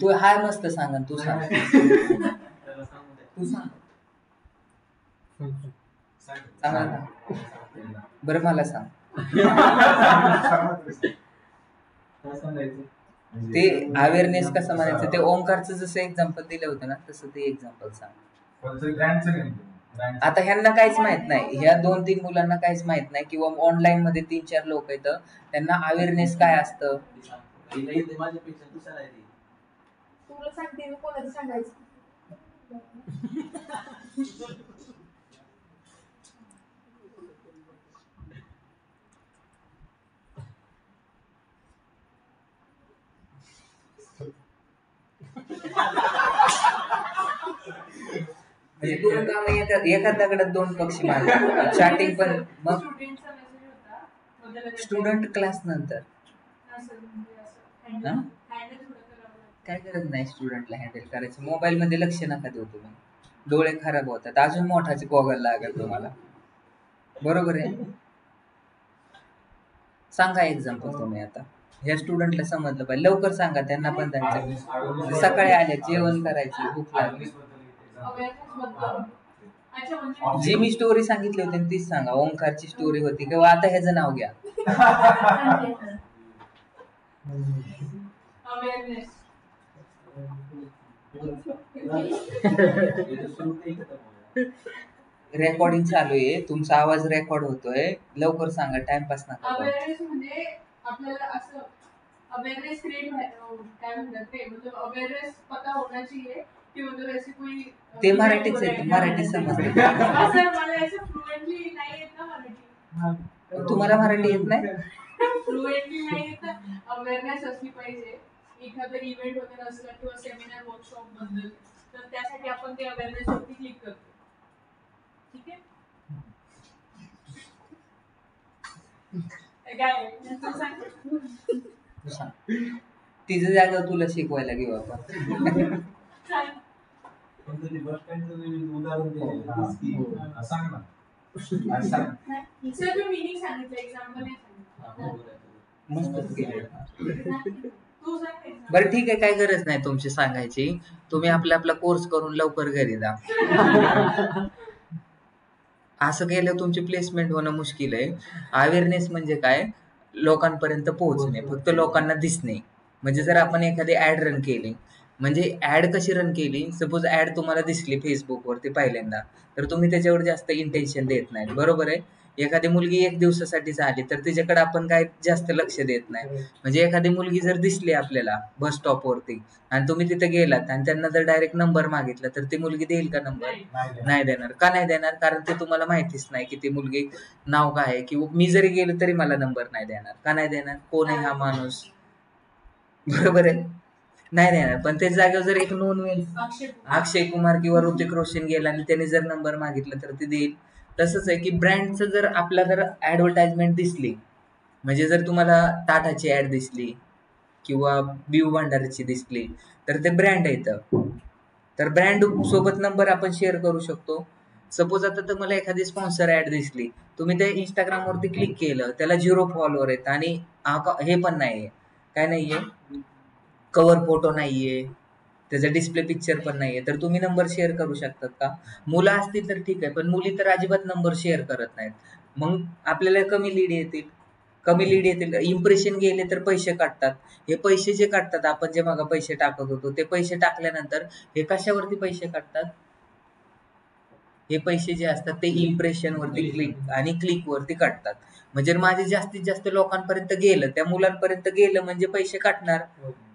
तू हाय मस्त सांगा. तू सांग, तू सांग. सांगा ना बरं, मला सांग. ते अवेअरनेस कसं म्हणायचं ते ओंकारचं जसं एक्झाम्पल दिलं होतं ना तसं ते एक्झाम्पल सांग. आता ह्यांना काहीच माहित नाही, ह्या 2-3 मुलांना काहीच माहित नाही, किंवा ऑनलाईन मध्ये 3-4 लोक आहेत त्यांना अवेअरनेस काय असतं. तुला सांगते कोणाचं सांगायचं. म्हणजे 2 कामं येतात एका दगडात 2 पक्षी मारतात. चॅटिंग पण. मग स्टुडंट क्लास नंतर काय गरज नाही स्टुडंटला हँडल करायचं. मोबाईल मध्ये लक्ष नका देऊ तुम्ही, डोळे खराब होतात. अजून मोठाचे गॉगल लागेल तुम्हाला. बरोबर आहे? सांगा एक्झाम्पल तुम्ही. आता ह्या स्टुडंटला समजलं पाहिजे, लवकर सांगा, त्यांना पण जायचं. सकाळी आले, जेवण करायचं, भूक लागली. जी मी स्टोरी सांगितली होती तीच सांगा. ओंकारची स्टोरी होती किंवा आता ह्याचं नाव घ्या. रेकॉर्डिंग चालू आहे, तुमचा आवाज रेकॉर्ड होतोय. लवकर सांगा, टाइमपास नका. अवेअरनेस म्हणजे आपल्याला असं अवेयरनेस क्रिएट क्या म्हणतात ते मतलब अवेयरनेस पता होना चाहिए कि मतलब ऐसे कोई ते मराठीच आहे, मराठी समजते. सर मला ऐसे फ्लुएंटली नाही येत ना मराठी. तुम्हाला मराठी येत नाही? फ्लुएंटली नाही येत ना. अवेअरनेस असली पाहिजे एखादं इव्हेंट वगैरे असलं किंवा सेमिनार वर्कशॉप बद्दल, तर त्यासाठी आपण ते अवेअरनेस वरती क्लिक करतो. ठीक आहे. काय तू सांग. तिचं जागा तुला शिकवायला घेऊ आपण. सांग. बस स्टँडचं उदाहरण दे. सांग ना. सांग. सर मी मिनिंग सांगितलं, एक्झाम्पल नाही सांगितलं. मस्तच केलं. तू सांग example. बरं ठीक आहे, काय गरज नाही तुमची सांगायची. तुम्ही आपला कोर्स करून लवकर घरी जा. असं केलं तुमची प्लेसमेंट होणं मुश्किल आहे. अवेअरनेस म्हणजे काय? लोकांपर्यंत पोहोचणे, फक्त लोकांना दिसणे. म्हणजे जर आपण एखादी ऍड रन केली, म्हणजे ऍड कशी रन केली, सपोज ऍड तुम्हाला दिसली फेसबुकवरती पहिल्यांदा, तर तुम्ही त्याच्यावर जास्त इंटेन्शन देत नाही, बरोबर आहे. एखादी मुलगी 1 दिवसासाठी झाली तर तिच्याकडे आपण काय जास्त लक्ष देत नाही. म्हणजे एखादी मुलगी जर दिसली आपल्याला बस स्टॉपवरती आणि तुम्ही तिथे गेलात आणि त्यांना जर डायरेक्ट नंबर मागितला, तर ती मुलगी देईल का नंबर? नाही देणार. का नाही देणार? कारण ते तुम्हाला माहितीच नाही की ती मुलगी नाव काय आहे, किंवा मी जरी गेलो तरी मला नंबर नाही देणार. का नाही देणार? कोण आहे हा माणूस? बरोबर आहे, नाही देणार. पण त्याच जागेवर जर एक नोन वेल अक्षय कुमार किंवा ऋतिक रोशन गेला आणि त्याने जर नंबर मागितला तर ते देईल. तसंच आहे की ब्रँडचं जर आपला जर ऍडव्हर्टाइजमेंट दिसली, म्हणजे जर तुम्हाला टाटाची ऍड दिसली किंवा बीव भंडारची दिसली, तर ते ब्रँड येतं. तर ब्रँड सोबत नंबर आपण शेअर करू शकतो. सपोज आता तुम्हाला एखादी स्पॉन्सर ऍड दिसली, तुम्ही ते इंस्टाग्रामवरती क्लिक केलं, त्याला 0 फॉलोअर आहेत आणि हे पण नाहीये, काय नाहीये, कव्हर फोटो नाहीये, त्याचा डिस्प्ले पिक्चर पण नाहीये, तर तुम्ही नंबर शेअर करू शकतात का? मुलं असतील तर ठीक आहे, पण मुली तर अजिबात नंबर शेअर करत नाहीत. मग आपल्याला कमी लीड येतील. इम्प्रेशन गेले तर पैसे काढतात. हे पैसे जे काढतात, आपण जे मागा पैसे टाकत होतो, ते पैसे टाकल्यानंतर हे कशावरती पैसे काढतात? हे पैसे जे असतात ते इम्प्रेशन वरती क्लिक वरती काढतात. म्हणजे माझे जास्तीत जास्त लोकांपर्यंत गेलं, त्या मुलांपर्यंत गेलं म्हणजे पैसे काढणार.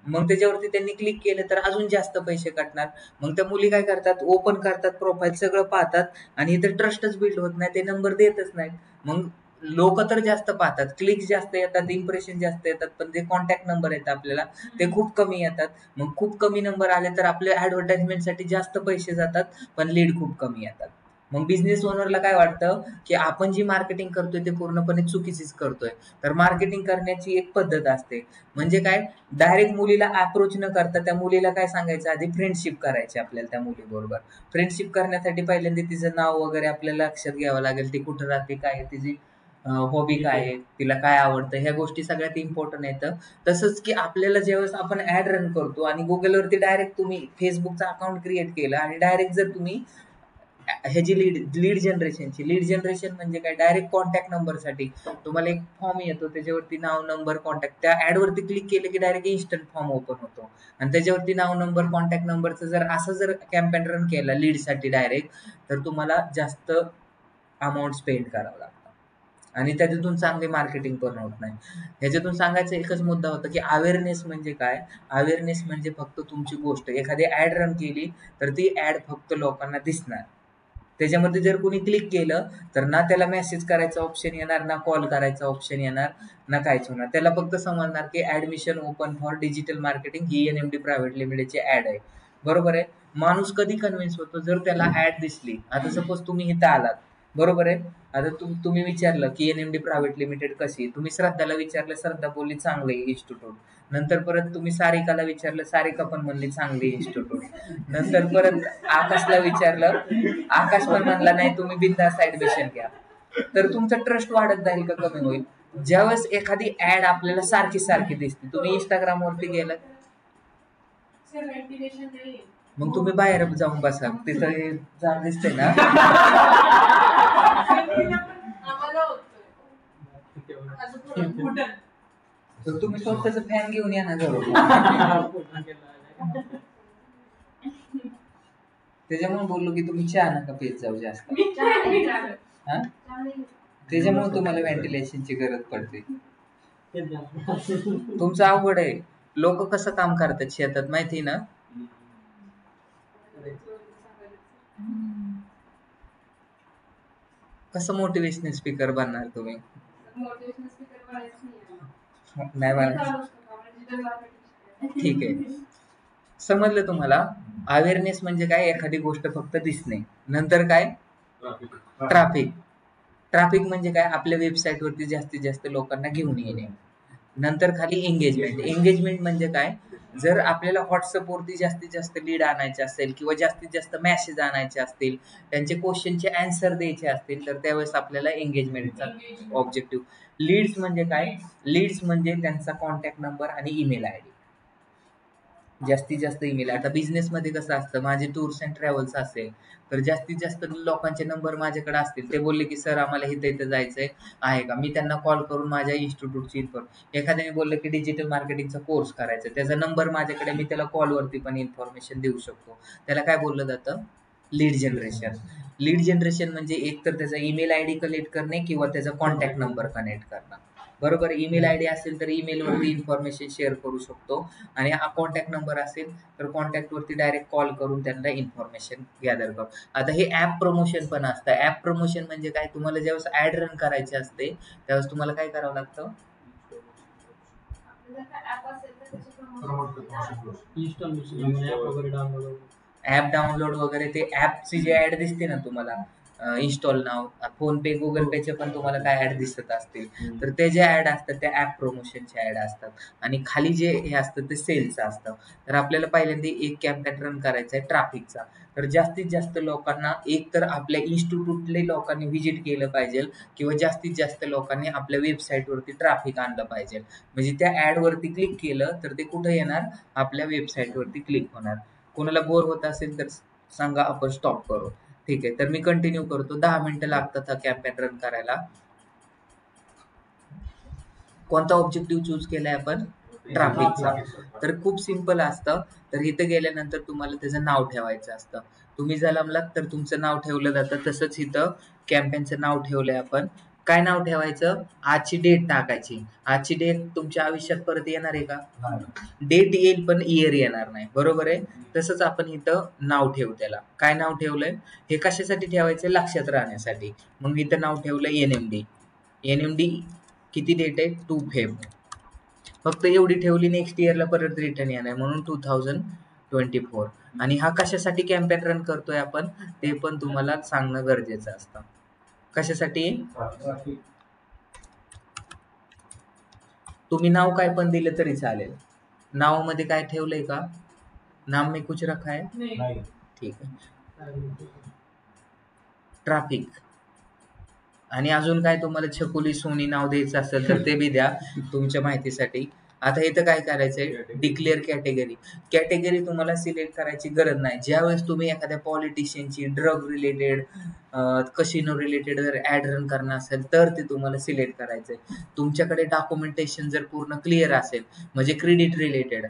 मग त्याच्यावरती त्यांनी क्लिक केलं तर अजून जास्त पैसे काढणार. मग त्या मुली काय करतात? ओपन करतात प्रोफाईल, सगळं पाहतात आणि इथे ट्रस्टच बिल्ड होत नाही, ते नंबर देतच नाहीत. मग लोक तर जास्त पाहतात, क्लिक जास्त येतात, इम्प्रेशन जास्त येतात, पण जे कॉन्टॅक्ट नंबर येतात आपल्याला ते खूप कमी येतात. मग खूप कमी नंबर आले तर आपल्या ऍडव्हर्टाइजमेंटसाठी जास्त पैसे जातात, पण लीड खूप कमी येतात. मग बिझनेस ओनरला काय वाटतं की आपण जी मार्केटिंग करतोय ते पूर्णपणे चुकीचीच करतोय. तर मार्केटिंग करण्याची एक पद्धत असते. म्हणजे काय? डायरेक्ट मुलीला अप्रोच न करता त्या मुलीला काय सांगायचं, आधी फ्रेंडशिप करायची आपल्याला त्या मुलीबरोबर. फ्रेंडशिप करण्यासाठी पहिल्यांदा तिचं नाव वगैरे आपल्याला लक्षात घ्यावं लागेल, ती कुठं राहते, काय आहे तिची हॉबी, काय आहे, तिला काय आवडतं, ह्या गोष्टी सगळ्यात इम्पॉर्टंट येतं. तसंच की आपल्याला ज्यावेळेस आपण ऍड रन करतो आणि गुगलवरती डायरेक्ट तुम्ही फेसबुकचा अकाउंट क्रिएट केलं आणि डायरेक्ट जर तुम्ही ह्याची लीड जनरेशन म्हणजे काय? डायरेक्ट कॉन्टॅक्ट नंबरसाठी तुम्हाला एक फॉर्म येतो, त्याच्यावरती नाव, नंबर, कॉन्टॅक्ट, त्या ऍडवरती क्लिक केलं की डायरेक्ट इन्स्टंट फॉर्म ओपन होतो आणि त्याच्यावरती नाव, नंबर, कॉन्टॅक्ट नंबरचं जर असं जर कॅम्पेन रन केला लीडसाठी डायरेक्ट, तर तुम्हाला जास्त अमाऊंट स्पेंड करावं लागतं आणि त्याच्यातून चांगली मार्केटिंग पण होत नाही. ह्याच्यातून सांगायचा एकच मुद्दा होता की अवेअरनेस म्हणजे काय? अवेअरनेस म्हणजे फक्त तुमची गोष्ट, एखादी ऍड रन केली तर ती ऍड फक्त लोकांना दिसणार. त्याच्यामध्ये जर कोणी क्लिक केलं तर ना त्याला मेसेज करायचा ऑप्शन येणार, ना कॉल करायचा ऑप्शन येणार, ना काहीच होणार. त्याला फक्त समजणार की admission open for digital marketing ही NMD प्रायव्हेट लिमिटेडची ऍड आहे. बरोबर आहे. माणूस कधी कन्व्हिन्स होतो? जर त्याला ऍड दिसली. आता सपोज तुम्ही इथं आलात, बरोबर आहे. आता तुम्ही विचारलं की NMD प्रायव्हेट लिमिटेड कशी, तुम्ही श्रद्धाला विचारलं, श्रद्धा बोलली चांगलं आहे इन्स्टिट्यूट. नंतर परत तुम्ही सारिकाला विचारलं, सारिका पण म्हणली चांगली इन्स्टिट्यूट. नंतर परत आकाशला विचारलं, आकाश पण म्हणला नाही तुम्ही बिनधास्त ऍडमिशन घ्या. तर तुमचा ट्रस्ट वाढत जाईल का कमी होईल? ज्यावेळेस एखादी ऍड आपल्याला सारखी दिसते, तुम्ही इंस्टाग्राम वरती गेलात, सर व्हेंटिलेशन नाही. मग तुम्ही बाहेर जाऊन बसा, तिथं हे जाण दिसते ना. आम्हाला होतोय असं थोडं फुटत. तर तुम्ही स्वतःच फॅन घेऊन या ना घरून. त्याच्यामुळे बोललो की तुम्ही चहा नका पीत जाऊ जास्त. मी चहा नाही पिणार. हा, त्याच्यामुळे तुम्हाला व्हेंटिलेशनची गरज पडते. तेच जास्त. तुमचं अवघड आहे. लोक कसं काम करतात शेतात माहिती ना. कसं मोटिवेशनल स्पीकर बनणार तुम्ही? मोटिवेशनल स्पीकर बनायचं नाही. नाही बनणार. ठीक आहे, समजलं तुम्हाला. अवेअरनेस म्हणजे काय? एखादी गोष्ट फक्त दिसणे. नंतर काय? ट्रॅफिक. ट्रॅफिक म्हणजे काय? आपल्या वेबसाईटवरती जास्तीत जास्त लोकांना घेऊन येणे. नंतर खाली एंगेजमेंट. एंगेजमेंट म्हणजे काय? जर आपल्याला व्हॉट्सअपवरती जास्तीत जास्त लीड आणायचे असेल किंवा जास्तीत जास्त मेसेज आणायचे असतील, त्यांचे क्वेश्चनचे आन्सर द्यायचे असतील, तर त्यावेळेस आपल्याला एंगेजमेंटचा ऑब्जेक्टिव्ह. लीड्स म्हणजे काय? लीड्स म्हणजे त्यांचा कॉन्टॅक्ट नंबर आणि ईमेल आय डी. जास्तीत जास्त ईमेल. आता बिझनेसमध्ये कसं असतं, माझे टूर्स अँड ट्रॅव्हल्स असेल तर जास्तीत जास्त लोकांचे नंबर माझ्याकडे असतील. ते बोलले की सर आम्हाला इथं इथं जायचंय आहे का, मी त्यांना कॉल करून माझ्या इन्स्टिट्यूटची एखाद्याने बोललं की डिजिटल मार्केटिंगचा कोर्स करायचा, त्याचा नंबर माझ्याकडे, मी त्याला कॉलवरती पण इन्फॉर्मेशन देऊ शकतो. त्याला काय बोललं जातं? Lead generation. लीड जनरेशन म्हणजे एक तर त्याचा ईमेल आय डी कलेक्ट करणे किंवा त्याचा कॉन्टॅक्ट नंबर कनेक्ट करणं. बरोबर. ईमेल आय डी असेल तर ईमेलवरती इन्फॉर्मेशन शेअर करू शकतो, आणि कॉन्टॅक्ट नंबर असेल तर कॉन्टॅक्टवरती डायरेक्ट कॉल करून त्यांना इन्फॉर्मेशन गॅदर करू. आता हे ॲप प्रमोशन पण असतं. ॲप प्रमोशन म्हणजे काय? तुम्हाला ज्यावेळेस ॲड रन करायची असते त्यावेळेस तुम्हाला काय करावं लागतं? ऍप असेल तर त्याची प्रमोशन. इन्स्टॉलेशन ॲप वगैरे डाउनलोड. ॲप डाउनलोड वगैरे, ते ॲपची जी ॲड दिसते ना तुम्हाला, इन्स्टॉल नाव, फोन पे, गुगल पेचे पण तुम्हाला काय ॲड दिसत असतील, तर ते जे ॲड असतात त्या ॲप प्रमोशनचे ॲड असतात. आणि खाली जे हे असतं ते सेलचं असतं. तर आपल्याला पहिल्यांदा एक कॅम्पेन रन करायचा आहे ट्रॅफिकचा. तर जास्तीत जास्त लोकांना, एक तर आपल्या इन्स्टिट्यूटले लोकांनी व्हिजिट केलं पाहिजे किंवा जास्तीत जास्त लोकांनी आपल्या वेबसाईटवरती ट्रॅफिक आणलं पाहिजे. म्हणजे त्या ॲडवरती क्लिक केलं तर ते कुठं येणार? आपल्या वेबसाईटवरती क्लिक होणार. कोणाला बोर होत असेल तर सांगा, आपण स्टॉप करू. ठीक आहे, तर मी कंटिन्यू करतो. 10 मिनिटं लागतात हा कॅम्पेन रन करायला. कोणता ऑब्जेक्टिव्ह चूज केलाय आपण? ट्रॅफिकचा. तर खूप सिंपल असतं. तर इथं गेल्यानंतर तुम्हाला त्याचं नाव ठेवायचं असतं. तुम्ही जलमलात तर तुमचं नाव ठेवलं जातं. तसंच इथं कॅम्पेनचं नाव ठेवलंय आपण. काय नाव ठेवायचं? आजची डेट टाकायची. आजची डेट तुमच्या आयुष्यात परत येणार आहे का? डेट येईल पण इयर येणार नाही. बरोबर आहे. तसंच आपण इथं नाव ठेवू त्याला. काय नाव ठेवलंय? हे कशासाठी ठेवायचं? लक्षात राहण्यासाठी. मग इथं नाव ठेवलंय NMD. NMD किती डेट आहे? 2 फेब. फक्त एवढी ठेवली, नेक्स्ट इयरला परत रिटर्न येणार म्हणून 2024. आणि हा कशासाठी कॅम्पेन रन करतोय आपण ते पण तुम्हाला सांगणं गरजेचं असतं. कशासाठी? तुम्ही नाव काय पण दिलं तरी चालेल. नावामध्ये काय ठेवलंय का? नाम में कुछ रखा है? नाही. ठीक आहे. ट्रॅफिक. आणि अजून काय तुम्हाला छकुली सोनी नाव द्यायचं असेल तर ते बी द्या तुमच्या माहितीसाठी. आता इथं काय करायचंय? Declare category. कॅटेगरी तुम्हाला सिलेक्ट करायची गरज नाही. ज्यावेळेस तुम्ही एखाद्या पॉलिटिशियनची, ड्रग रिलेटेड, कसिनो रिलेटेड जर ॲड रन करणार असेल तर ते तुम्हाला सिलेक्ट करायचंय. तुमच्याकडे डॉक्युमेंटेशन जर पूर्ण क्लिअर असेल, म्हणजे क्रेडिट रिलेटेड,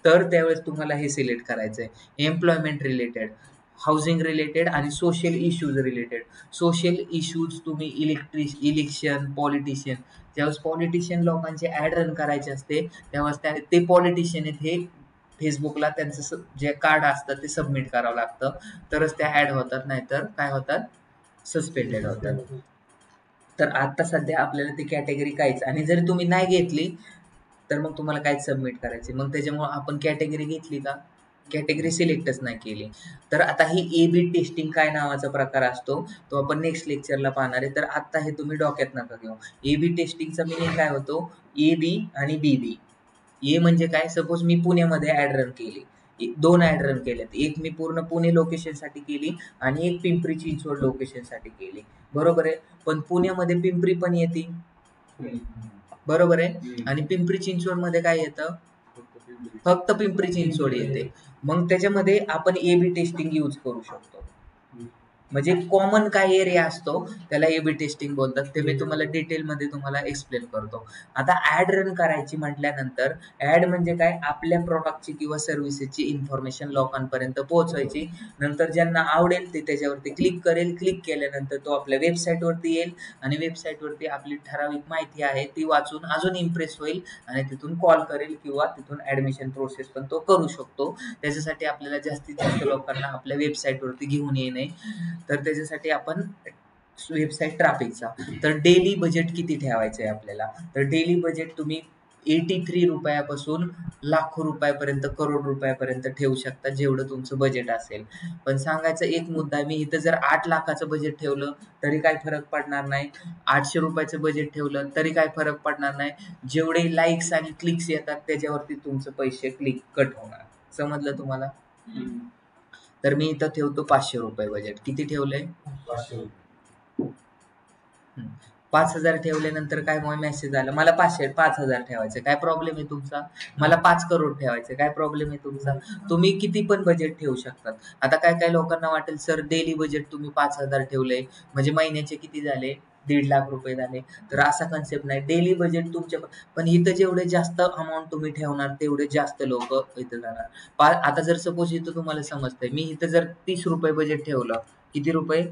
तर त्यावेळेस तुम्हाला हे सिलेक्ट करायचंय. एम्प्लॉयमेंट रिलेटेड, हाऊसिंग रिलेटेड आणि social issues related. Social issues तुम्ही इलेक्शन, पॉलिटिशियन, ज्यावेळेस पॉलिटिशियन लोकांचे ॲड रन करायचे असते त्यावेळेस ते पॉलिटिशियन आहेत हे फेसबुकला त्यांचं जे कार्ड असतं ते सबमिट करावं लागतं, तरच त्या ॲड होतात, नाहीतर काय होतात? सस्पेंडेड होतात. तर आता सध्या आपल्याला ती कॅटेगरी काहीच, आणि जर तुम्ही नाही घेतली तर मग तुम्हाला काहीच सबमिट करायचे. मग त्याच्यामुळे आपण कॅटेगरी घेतली का? कॅटेगरी सिलेक्टच नाही केली. तर आता ही AB टेस्टिंग काय नावाचा प्रकार असतो तो आपण नेक्स्ट लेक्चरला पाहणार आहे. तर आता हे तुम्ही डोक्यात नका घेऊ. AB टेस्टिंगचा मिनिंग काय होतो? AB आणि BB. ए म्हणजे काय? सपोज मी पुण्यामध्ये ॲड रन केली, 2 ॲड रन केल्यात. एक मी पूर्ण पुणे लोकेशनसाठी केली आणि एक पिंपरी चिंचवड लोकेशनसाठी केली. बरोबर आहे. पण पुण्यामध्ये पिंपरी पण येते, बरोबर आहे. आणि पिंपरी चिंचवडमध्ये काय येतं? फक्त पिंपरी चिंचवड येते. मग त्याच्यामध्ये आपण AB टेस्टिंग यूज करू शकतो. म्हणजे कॉमन काय एरिया असतो त्याला ए बी टेस्टिंग बोलतात, ते मी तुम्हाला डिटेलमध्ये तुम्हाला एक्सप्लेन करतो. आता ॲड रन करायची म्हटल्यानंतर ॲड म्हणजे काय, आपल्या प्रॉडक्टची किंवा सर्व्हिसेसची इन्फॉर्मेशन लोकांपर्यंत पोहोचवायची. नंतर ज्यांना आवडेल ते त्याच्यावरती क्लिक करेल, क्लिक केल्यानंतर तो आपल्या वेबसाईटवरती येईल आणि वेबसाईटवरती आपली ठराविक माहिती आहे ती वाचून अजून इम्प्रेस होईल आणि तिथून कॉल करेल किंवा तिथून ॲडमिशन प्रोसेस पण तो करू शकतो. त्याच्यासाठी आपल्याला जास्तीत जास्त लोकांना आपल्या वेबसाईटवरती घेऊन येणे, तर त्याच्यासाठी आपण वेबसाईट ट्रॅफिकचा, तर डेली बजेट किती ठेवायचं आहे आपल्याला, तर डेली बजेट तुम्ही 83 रुपयापासून लाखो रुपयापर्यंत, करोड रुपयापर्यंत ठेवू शकता, जेवढं तुमचं बजेट असेल. पण सांगायचा एक मुद्दा, मी इथं जर 8 लाखाचं बजेट ठेवलं तरी काय फरक पडणार नाही, 800 रुपयाचं बजेट ठेवलं तरी काय फरक पडणार नाही. जेवढे लाईक्स आणि क्लिक्स येतात त्याच्यावरती तुमचं पैसे क्लिक कट होणार. समजलं तुम्हाला? तर मी इथं ठेवतो 500 रुपये बजेट. किती ठेवलंय? 5,000 ठेवल्यानंतर काय मग मेसेज आला, मला 5,000 ठेवायचं, काय प्रॉब्लेम आहे तुमचा? मला 5 करोड ठेवायचं, काय प्रॉब्लेम आहे तुमचा? तुम्ही किती पण बजेट ठेवू शकतात. आता काय काय लोकांना वाटेल सर डेली बजेट तुम्ही 5,000 ठेवलंय म्हणजे महिन्याचे किती झाले, 1.5 लाख रुपये झाले. तर असा कन्सेप्ट नाही, डेली बजेट तुमच्या, पण इथं जेवढे जास्त अमाऊंट तुम्ही ठेवणार तेवढे जास्त लोक इथं जाणार. आता जर सपोज इथं तुम्हाला समजतंय, मी इथं जर 30 रुपये बजेट ठेवलं, किती रुपये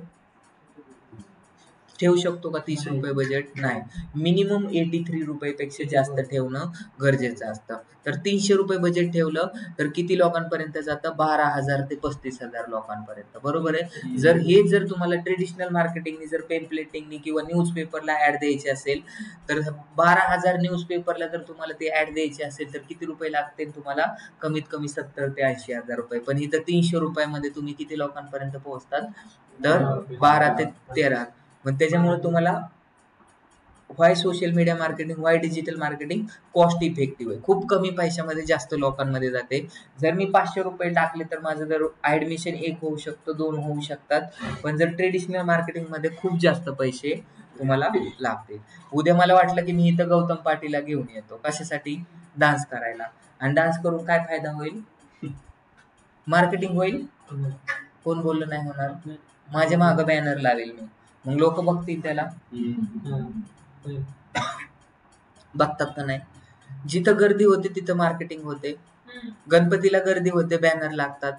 ठेवू शकतो का 30 रुपये बजेट? नाही, मिनिमम 83 रुपयेपेक्षा जास्त ठेवणं गरजेचं असतं. तर 300 रुपये बजेट ठेवलं तर किती लोकांपर्यंत जातं? 12,000 ते 35,000 लोकांपर्यंत, बरोबर आहे. जर तुम्हाला ट्रेडिशनल मार्केटिंगनी, जर पेम्पलेटिंगनी किंवा न्यूजपेपरला ॲड द्यायची असेल तर 12,000 न्यूजपेपरला जर तुम्हाला ते ॲड द्यायची असेल तर किती रुपये लागतील तुम्हाला? कमीत कमी 70 ते 80,000 रुपये. पण इथं 300 रुपयामध्ये तुम्ही किती लोकांपर्यंत पोहोचतात? तर 12 ते 13. पण त्याच्यामुळे तुम्हाला व्हाय सोशल मीडिया मार्केटिंग, व्हाय डिजिटल मार्केटिंग कॉस्ट इफेक्टिव्ह आहे, खूप कमी पैशामध्ये जास्त लोकांमध्ये जाते. जर मी 500 रुपये टाकले तर माझं जर ॲडमिशन 1 होऊ शकतं, 2 होऊ शकतात. पण जर ट्रेडिशनल मार्केटिंगमध्ये खूप जास्त पैसे तुम्हाला लागतील. उद्या मला वाटलं की मी इथं गौतम पाटीलला घेऊन येतो, कशासाठी? डान्स करायला. आणि डान्स करून काय फायदा होईल? मार्केटिंग होईल. कोण बोललं नाही होणार? माझ्या मागं बॅनर लावेल मी, मग लोक बघतील त्याला. बघतात का नाही? जिथं गर्दी होते तिथं मार्केटिंग होते. गणपतीला गर्दी होते, बॅनर लागतात.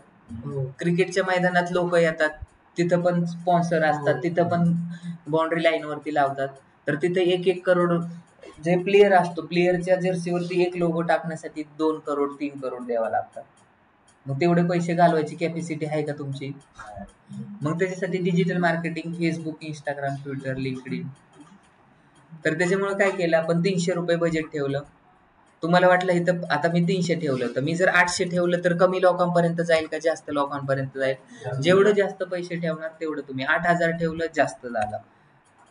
क्रिकेटच्या मैदानात लोक येतात, तिथं पण स्पॉन्सर असतात, तिथं पण बाउंड्री लाईन वरती लावतात. तर तिथे 1-1 करोड जे प्लेयर असतो, प्लेयरच्या जर्सीवरती एक लोगो टाकण्यासाठी 2 करोड 3 करोड द्यावा लागतात. मग तेवढे पैसे घालवायची कॅपॅसिटी आहे का तुमची? मग त्याच्यासाठी digital marketing, Facebook, Instagram, Twitter, LinkedIn. तर त्याच्यामुळे काय केलं आपण, 300 रुपये बजेट ठेवलं. तुम्हाला वाटलं इथं, आता मी 300 ठेवलं, तर मी जर 800 ठेवलं तर कमी लोकांपर्यंत जाईल का जास्त लोकांपर्यंत जाईल? जेवढं जास्त पैसे ठेवणार तेवढं तुम्ही. 8,000 ठेवलं, जास्त झालं.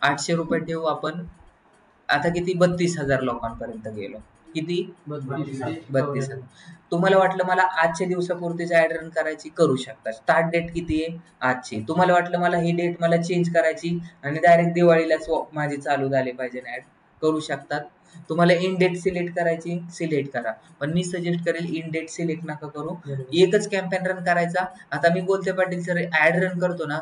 800 रुपये ठेवू आपण, आता किती? 32,000 लोकांपर्यंत गेलो. किती? 32,000. तुम्हाला वाटलं मला आजच्या दिवसापुरतीच ॲड रन करायची, करू शकता. स्टार्ट डेट किती आहे? आजची. तुम्हाला वाटलं मला ही डेट मला चेंज करायची आणि डायरेक्ट दिवाळीलाच माझी चालू झाली पाहिजे ॲड, करू शकतात. तुम्हाला इन डेट सिलेक्ट करायची, सिलेक्ट करा. पण मी सजेस्ट करेल इन डेट सिलेक्ट नका करू, एकच कॅम्पेन रन करायचा. आता मी बोलते पाटील सर ॲड रन करतो ना,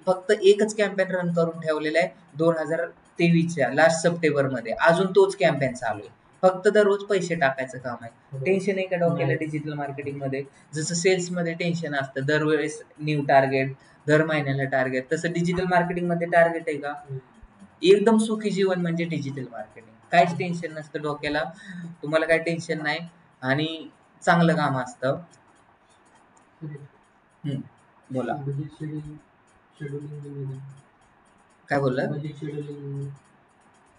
फक्त एकच कॅम्पेन रन करून ठेवलेला आहे 2023च्या लास्ट सप्टेंबरमध्ये, अजून तोच कॅम्पेन चालू आहे. फक्त दररोज पैसे टाकायचं काम आहे. टेन्शन आहे का डोक्याला डिजिटल मार्केटिंग मध्ये? जसं सेल्स मध्ये टेन्शन असतं, दरवेळेस न्यू टार्गेट, दर महिन्याला टार्गेट, तसं डिजिटल मार्केटिंग मध्ये टार्गेट आहे का? एकदम सुखी जीवन म्हणजे डिजिटल मार्केटिंग. काहीच टेन्शन नसतं डोक्याला, तुम्हाला काही टेन्शन नाही आणि चांगलं काम असतं. बोला काय बोलला?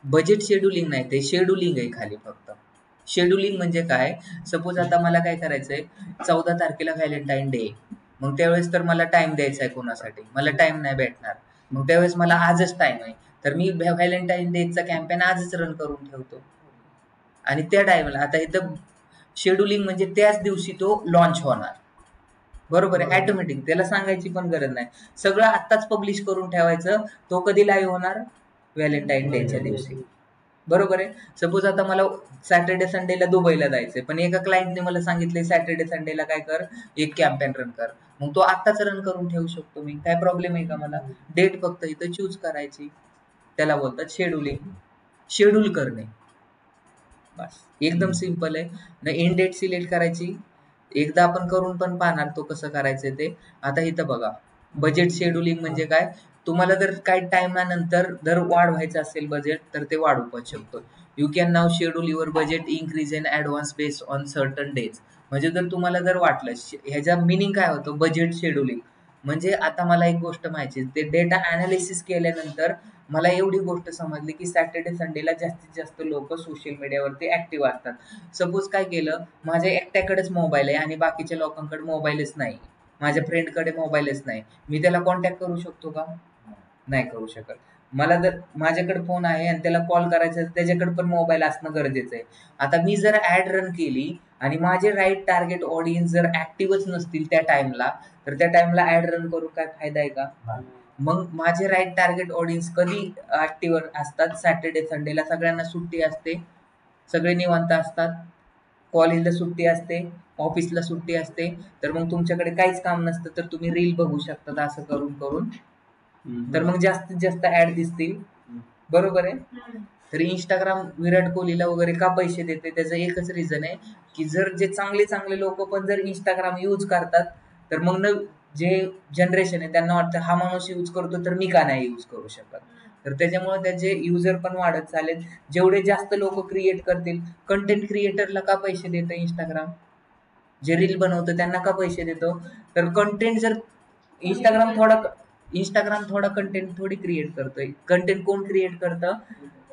बजेट शेड्युलिंग नाही, ते शेड्युलिंग आहे खाली फक्त. शेड्युलिंग म्हणजे काय? सपोज आता मला काय करायचंय, 14 तारखेला व्हॅलेंटाईन डे, मग त्यावेळेस तर मला टाइम द्यायचा आहे कोणासाठी, मला टाइम नाही भेटणार. मग त्यावेळेस मला आजच टाइम आहे, तर मी व्हॅलेंटाईन डेचा कॅम्पेन आजच रन करून ठेवतो. आणि त्या टाइमला आता इथं शेड्युलिंग म्हणजे त्याच दिवशी तो लॉन्च होणार, बरोबर आहे, ऑटोमॅटिक, त्याला सांगायची पण गरज नाही. सगळं आत्ताच पब्लिश करून ठेवायचं. तो कधी लाईव्ह होणार? व्हॅलेंटाईन डेच्या दिवशी. बरोबर आहे. सपोज आता मला सॅटर्डे संडेला दुबईला जायचंय, पण एका क्लायंटने मला सांगितले सॅटर्डे संडेला काय कर, एक कॅम्पेन रन कर. मग तो आत्ताच रन करून ठेवू शकतो मी. काय प्रॉब्लेम आहे का मला? डेट फक्त इथं चूज करायची. त्याला बोलतात शेड्यूलिंग, शेड्यूल करणे. बस एकदम सिंपल आहे ना. एंड डेट सिलेक्ट करायची. एकदा आपण करून पण पाहणार तो कसं करायचं ते. आता इथं बघा, बजेट शेड्यूलिंग म्हणजे काय, तुम्हाला जर काही टाइमानंतर जर वाढवायचं असेल बजेट तर ते वाढवू पण शकतो. You can now schedule your budget increase in advance based on certain days. म्हणजे जर तुम्हाला जर वाटलं, ह्याचा मिनिंग काय होतं बजेट शेड्यूलिंग म्हणजे, आता मला एक गोष्ट माहिती, ते डेटा ॲनालिसिस केल्यानंतर मला एवढी गोष्ट समजली की सॅटर्डे संडेला जास्तीत जास्त लोक सोशल मीडियावरती ऍक्टिव्ह असतात. सपोज काय केलं, माझ्या एकट्याकडेच मोबाईल आहे आणि बाकीच्या लोकांकडे मोबाईलच नाही, माझ्या फ्रेंडकडे मोबाईलच नाही, मी त्याला कॉन्टॅक्ट करू शकतो का? नाही करू शकत. मला जर माझ्याकडे फोन आहे आणि त्याला कॉल करायचा तर त्याच्याकडे पण मोबाईल असणं गरजेचं आहे. आता मी जर ऍड रन केली आणि माझे राईट टार्गेट ऑडियन्स जर ऍक्टिव्हच नसतील त्या टाइमला, तर त्या टाइमला ऍड रन करून काय फायदा आहे का? मग माझे राईट टार्गेट ऑडियन्स कधी ऍक्टिव्ह असतात? सॅटर्डे संडेला. सगळ्यांना सुट्टी असते, सगळे निवांत असतात, कॉलेजला सुट्टी असते, ऑफिसला सुट्टी असते, तर मग तुमच्याकडे काहीच काम नसतं, तर तुम्ही रील बघू शकता असं करून करून. तर मग जास्तीत जास्त ऍड दिसतील. बरोबर आहे. तर इंस्टाग्राम विराट कोहलीला वगैरे का पैसे देते? त्याचं एकच रिझन आहे की जर जे चांगले चांगले लोक पण जर इंस्टाग्राम यूज करतात तर मग जे जनरेशन आहे त्यांना वाटतं हा माणूस यूज करतो तर मी का नाही यूज करू शकत. तर त्याच्यामुळे त्याचे युजर पण वाढत चालेल. जेवढे जास्त लोक क्रिएट करतील, कंटेंट क्रिएटरला का पैसे देतं इंस्टाग्राम? जे रील बनवतं त्यांना का पैसे देतो? तर कंटेंट जर इंस्टाग्राम थोडा कंटेंट थोडी क्रिएट करतोय. कंटेंट कोण क्रिएट करतं?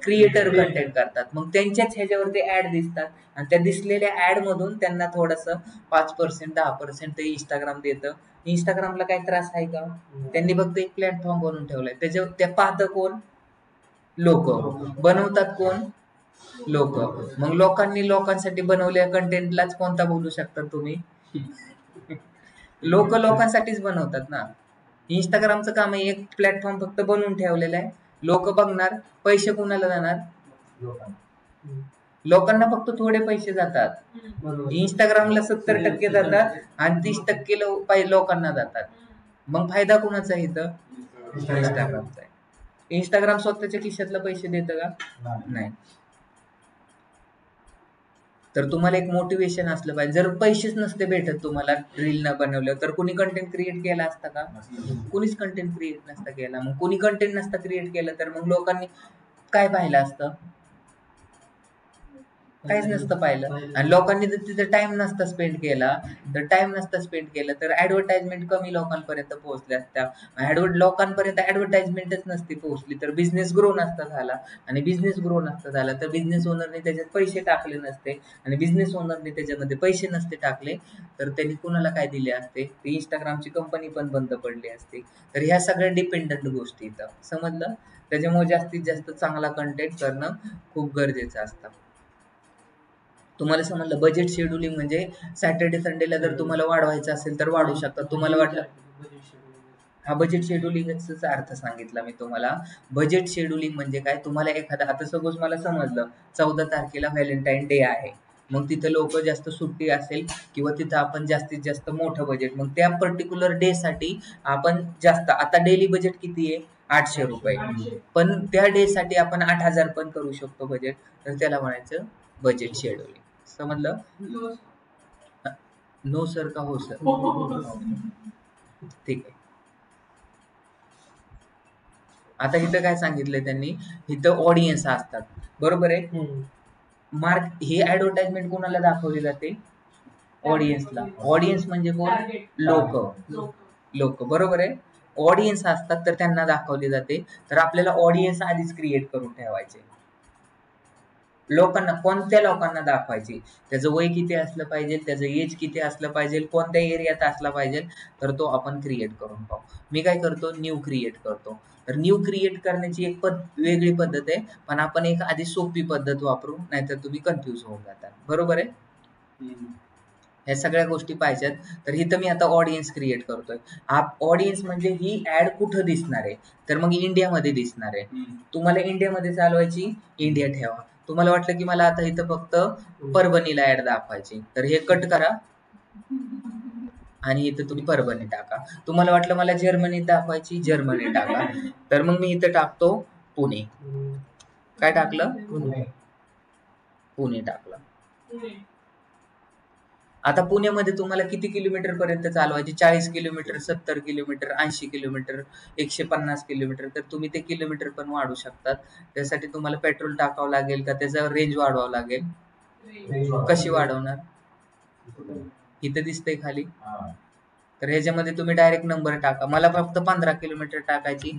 क्रिएटर कंटेंट करतात. मग त्यांच्याच ह्याच्यावरती ऍड दिसतात आणि त्या दिसलेल्या ऍड मधून त्यांना थोडंसं 5% 10% ते इंस्टाग्राम देतं. इंस्टाग्रामला काही त्रास आहे का? त्यांनी फक्त एक प्लॅटफॉर्म बनवून ठेवलाय. त्याच्या त्या पाहतं कोण? लोक. बनवतात कोण? लोक. मग लोकांनी लोकांसाठी बनवलेल्या कंटेंटलाच कोणता बोलू शकता तुम्ही? लोक लोकांसाठीच बनवतात ना. इंस्टाग्रामचं काम आहे एक प्लॅटफॉर्म फक्त बनवून ठेवलेला आहे. लोक बघणार, पैसे कोणाला जाणार? लोकांना फक्त थोडे पैसे जातात. इंस्टाग्रामला 70% जातात आणि 30% लोकांना जातात. मग फायदा कोणाचा आहे इथं? इंस्टाग्रामचा आहे. इंस्टाग्राम स्वतःच्या खिशातला पैसे देतं का? नाही. तर तुम्हाला एक मोटिवेशन असलं पाहिजे. जर पैसेच नसते भेटत तुम्हाला रील न बनवलं तर कुणी कंटेंट क्रिएट केला असता का? कुणीच कंटेंट क्रिएट नसता केला. मग कुणी कंटेंट नसता क्रिएट केलं तर मग लोकांनी काय पाहिलं असतं? काहीच नसतं पाहिलं. आणि लोकांनी जर तिथे टाइम नसता स्पेंड केला तर ऍडव्हर्टाइजमेंट कमी लोकांपर्यंत पोहोचल्या असत्या. लोकांपर्यंत ऍडव्हर्टाइजमेंटच नसती पोहोचली तर बिझनेस ग्रो नसता झाला. आणि बिझनेस ग्रो नसता झाला तर बिझनेस ओनरने त्याच्यात पैसे टाकले नसते. आणि बिझनेस ओनरने त्याच्यामध्ये पैसे नसते टाकले तर त्यांनी कुणाला काय दिले असते? इंस्टाग्रामची कंपनी पण बंद पडली असते. तर ह्या सगळ्या डिपेंडंट गोष्टी इथं समजलं. त्याच्यामुळे जास्तीत जास्त चांगला कंटेंट करणं खूप गरजेचं असतं. तुम्हाला समजलं. बजेट शेड्यूलिंग म्हणजे सॅटर्डे संडेला जर तुम्हाला वाढवायचं असेल तर वाढवू शकता. तुम्हाला वाटलं हा बजेट शेड्यूलिंगचा अर्थ सांगितला मी तुम्हाला. बजेट शेड्यूलिंग म्हणजे काय? तुम्हाला एखादा, आता सपोज मला समजलं 14 तारखेला व्हॅलेंटाईन डे आहे, मग तिथं लोक जास्त सुट्टी असेल किंवा तिथं आपण जास्तीत जास्त मोठं बजेट, मग त्या पर्टिक्युलर डे साठी आपण जास्त, आता डेली बजेट किती आहे? 800 रुपये. पण त्या डे साठी आपण 8000 पण करू शकतो बजेट. तर त्याला म्हणायचं बजेट शेड्यूलिंग. समजलं? नो सर का हो सर? ठीक आहे. आता इथं काय सांगितलंय त्यांनी? इथं ऑडियन्स असतात. बरोबर आहे. ही ऍडव्हर्टाइजमेंट कोणाला दाखवली जाते? ऑडियन्सला. ऑडियन्स म्हणजे कोण? लोक. बरोबर आहे. ऑडियन्स असतात तर त्यांना दाखवली जाते. तर आपल्याला ऑडियन्स आधीच क्रिएट करून ठेवायचे. लोकांना, कोणत्या लोकांना दाखवायची? त्याचं वय किती असलं पाहिजे, त्याचं एज किती असलं पाहिजे, कोणत्या एरियात असला पाहिजे, तर तो आपण क्रिएट करून पाहू. मी काय करतो? न्यू क्रिएट करतो. तर न्यू क्रिएट करण्याची एक वेगळी पद्धत आहे, पण आपण एक आधी सोपी पद्धत वापरू, नाहीतर तुम्ही कन्फ्यूज होऊन जाता. बरोबर आहे. ह्या सगळ्या गोष्टी पाहिजेत. तर इथं मी आता ऑडियन्स क्रिएट करतोय. ऑडियन्स म्हणजे ही ऍड कुठं दिसणार आहे, तर मग इंडियामध्ये दिसणार आहे. तुम्हाला इंडियामध्ये चालवायची, इंडिया ठेवा. तुम्हाला वाटलं की मला आता इथं फक्त परभणीला ऍड दाखवायची, तर हे कट करा आणि इथं तुम्ही परभणी टाका. तुम्हाला वाटलं मला जर्मनीत दाखवायची, जर्मनी टाका. तर मग मी इथं टाकतो पुणे. काय टाकलं? पुणे टाकलं. आता पुण्यामध्ये तुम्हाला किती किलोमीटर पर्यंत चालवायचे? 40 किलोमीटर, 70 किलोमीटर, 80 किलोमीटर, 150 किलोमीटर. तर तुम्ही ते किलोमीटर पण वाढवू शकतात. त्यासाठी तुम्हाला पेट्रोल टाकावं लागेल का त्याचा रेंज वाढवावं लागेल? कशी वाढवणार? इथं दिसतंय खाली. तर ह्याच्यामध्ये तुम्ही डायरेक्ट नंबर टाका. मला फक्त 15 किलोमीटर टाकायची,